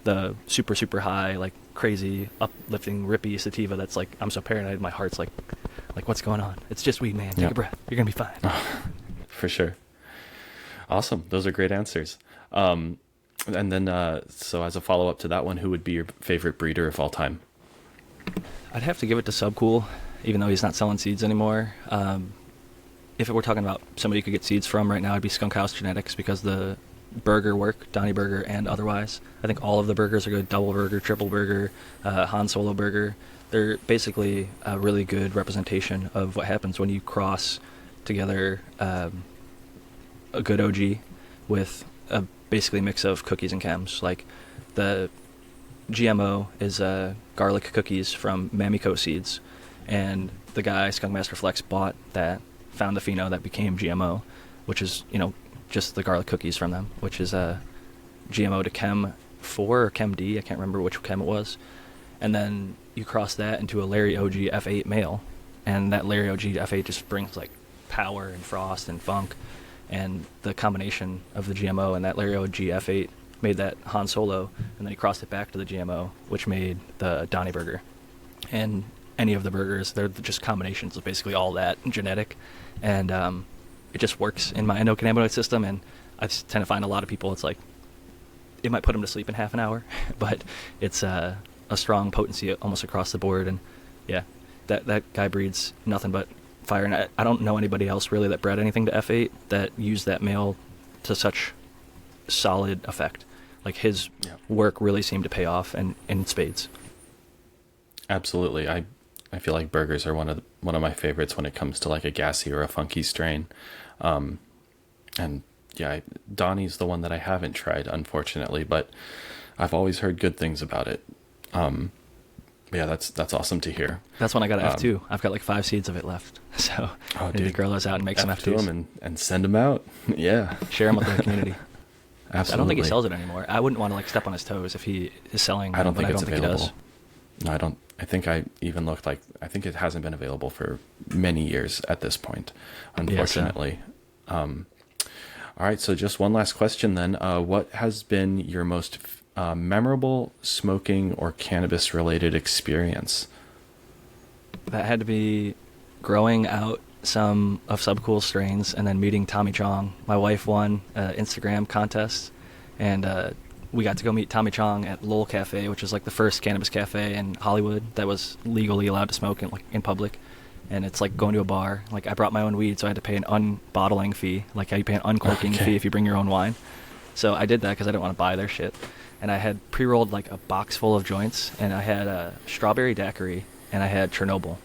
the super, super high, like crazy uplifting rippy sativa that's like, I'm so paranoid, my heart's like what's going on? It's just weed, man. Take a breath, you're gonna be fine. For sure. Awesome. Those are great answers. And then so as a follow-up to that one, who would be your favorite breeder of all time? I'd have to give it to Subcool, even though he's not selling seeds anymore. If we're talking about somebody you could get seeds from right now, it'd be Skunk House Genetics, because the burger work, Donnie Burger and otherwise, I think all of the burgers are good. Double burger, triple burger, Han Solo burger. They're basically a really good representation of what happens when you cross together a good OG with a basically mix of cookies and chems. Like the GMO is garlic cookies from Mamiko seeds, and the guy Skunk Master Flex bought that, found the pheno that became GMO, which is just the garlic cookies from them, which is a GMO to Chem 4 or Chem D, I can't remember which Chem it was. And then you cross that into a Larry OG F8 male, and that Larry OG F8 just brings like power and frost and funk, and the combination of the GMO and that Larry OG F8 made that Han Solo, and then he crossed it back to the GMO, which made the Donnie Burger. And any of the burgers, they're just combinations of basically all that genetic, and it just works in my endocannabinoid system. And I just tend to find a lot of people, it's like it might put them to sleep in half an hour, but it's a strong potency almost across the board. And yeah, that guy breeds nothing but fire. And I don't know anybody else really that bred anything to F8 that used that male to such solid effect. Like his work really seemed to pay off, and in spades. Absolutely. I feel like burgers are one of my favorites when it comes to like a gassy or a funky strain. And yeah, Donnie's the one that I haven't tried, unfortunately, but I've always heard good things about it. Yeah, that's awesome to hear. That's when I got an F2. I've got like 5 seeds of it left. So I need to grow those out and make some F2s. Them and send them out. Yeah. Share them with the community. Absolutely. I don't think he sells it anymore. I wouldn't want to like step on his toes if he is selling. I don't think it's available. He does. No, I don't. I think I even looked like, I think it hasn't been available for many years at this point, unfortunately. Yeah, so. All right. So just one last question then. What has been your most memorable smoking or cannabis related experience? that had to be growing out some of Subcool strains and then meeting Tommy Chong. My wife won an Instagram contest, and we got to go meet Tommy Chong at Lowell Cafe, which is like the first cannabis cafe in Hollywood that was legally allowed to smoke in public. And it's like going to a bar. Like, I brought my own weed, so I had to pay an unbottling fee, like how you pay an uncorking fee if you bring your own wine. So I did that because I didn't want to buy their shit. And I had pre-rolled like a box full of joints, and I had a strawberry daiquiri, and I had Chernobyl.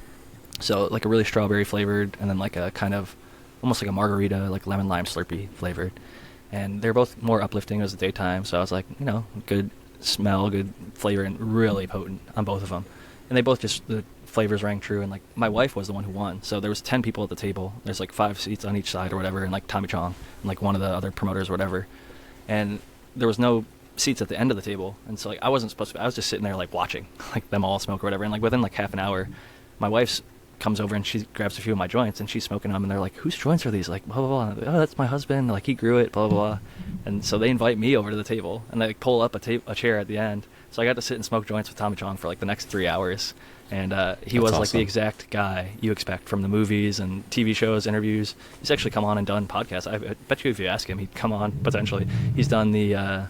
So like a really strawberry flavored, and then like a kind of almost like a margarita, like lemon lime Slurpee flavored. And they're both more uplifting as the daytime, so I was like, good smell, good flavor, and really potent on both of them. And they both just, the flavors rang true, and like my wife was the one who won. So there was 10 people at the table. There's like 5 seats on each side or whatever, and like Tommy Chong and like one of the other promoters or whatever. And there was no seats at the end of the table, and so like I wasn't supposed to, I was just sitting there like watching like them all smoke or whatever. And like within like half an hour, my wife's comes over and she grabs a few of my joints, and she's smoking them, and they're like, whose joints are these? Like, blah blah blah. Oh, that's my husband, like he grew it, blah blah blah. And so they invite me over to the table, and they like pull up a chair at the end, so I got to sit and smoke joints with Tommy Chong for like the next 3 hours. And he was awesome. Like the exact guy you expect from the movies and TV shows, interviews. He's actually come on and done podcasts. I bet you if you ask him, he'd come on potentially. He's done the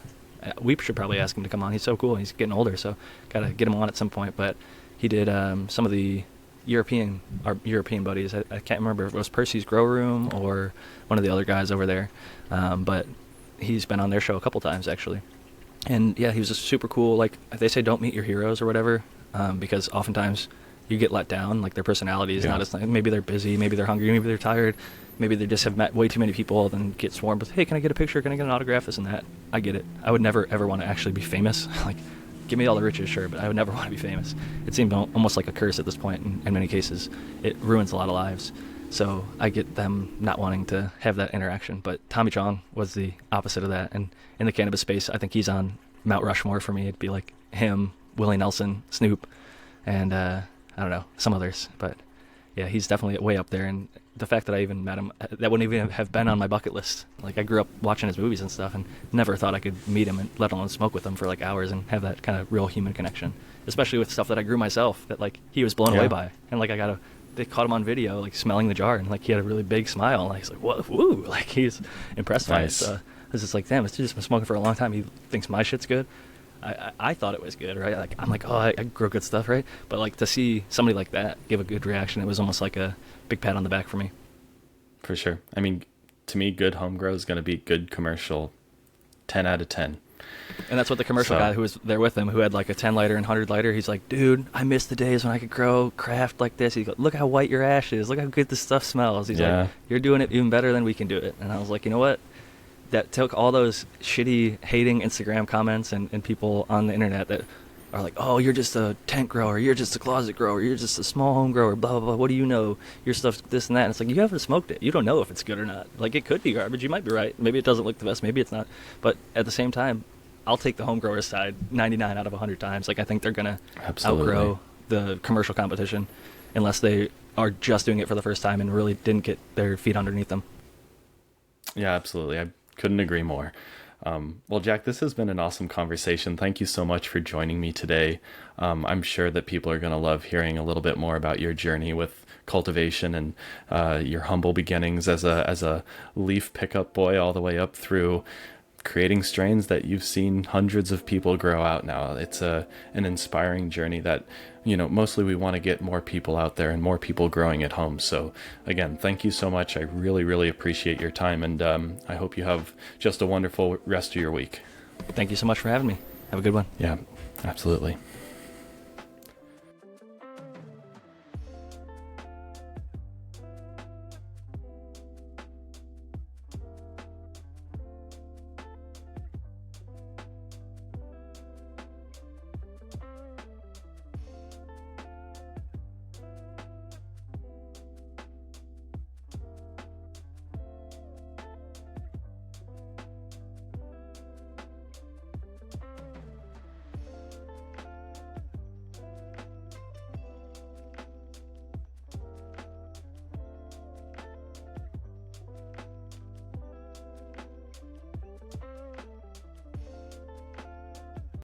we should probably ask him to come on. He's so cool. He's getting older, so gotta get him on at some point. But he did some of the European buddies. I can't remember if it was Percy's Grow Room or one of the other guys over there, but he's been on their show a couple times actually. And yeah, he was just super cool. Like they say, don't meet your heroes or whatever, because oftentimes you get let down. Like their personality is not as nice. Maybe they're busy, maybe they're hungry, maybe they're tired, maybe they just have met way too many people and get swarmed with, hey, can I get a picture? Can I get an autograph? This and that. I get it. I would never ever want to actually be famous. Like, give me all the riches, sure, but I would never want to be famous. It seemed almost like a curse at this point in many cases. It ruins a lot of lives. So I get them not wanting to have that interaction. But Tommy Chong was the opposite of that. And in the cannabis space, I think he's on Mount Rushmore for me. It'd be like him, Willie Nelson, Snoop, and I don't know, some others. But yeah, he's definitely way up there. And the fact that I even met him, that wouldn't even have been on my bucket list. Like I grew up watching his movies and stuff and never thought I could meet him and let alone smoke with him for like hours and have that kind of real human connection, especially with stuff that I grew myself that like he was blown away by. And like they caught him on video like smelling the jar, and like he had a really big smile, and like, he's like, whoa, woo, like he's impressed by it. So I was just like, damn, this dude's been smoking for a long time. He thinks my shit's good. I thought it was good, right? Like I'm like, oh, I grow good stuff, right? But like to see somebody like that give a good reaction, it was almost like a big pat on the back for me. For sure. I mean, to me, good home grow is going to be good commercial, 10 out of 10. And that's what the commercial guy who was there with him, who had like a 10 lighter and 100 lighter, he's like, dude, I miss the days when I could grow craft like this. He's like, look how white your ash is. Look how good this stuff smells. He's like, you're doing it even better than we can do it. And I was like, you know what? That took all those shitty, hating Instagram comments and people on the internet that are like, oh, you're just a tent grower, you're just a closet grower, you're just a small home grower, blah, blah, blah, what do you know? Your stuff's this and that. And it's like, you haven't smoked it. You don't know if it's good or not. Like, it could be garbage. You might be right. Maybe it doesn't look the best. Maybe it's not. But at the same time, I'll take the home grower's side 99 out of 100 times. Like, I think they're going to outgrow the commercial competition unless they are just doing it for the first time and really didn't get their feet underneath them. Yeah, absolutely. I couldn't agree more. Well, Jack, this has been an awesome conversation. Thank you so much for joining me today. I'm sure that people are going to love hearing a little bit more about your journey with cultivation and your humble beginnings as a leaf pickup boy all the way up through creating strains that you've seen hundreds of people grow out now. It's an inspiring journey that, mostly we want to get more people out there and more people growing at home. So again, thank you so much. I really, really appreciate your time, and I hope you have just a wonderful rest of your week. Thank you so much for having me. Have a good one. Yeah, absolutely.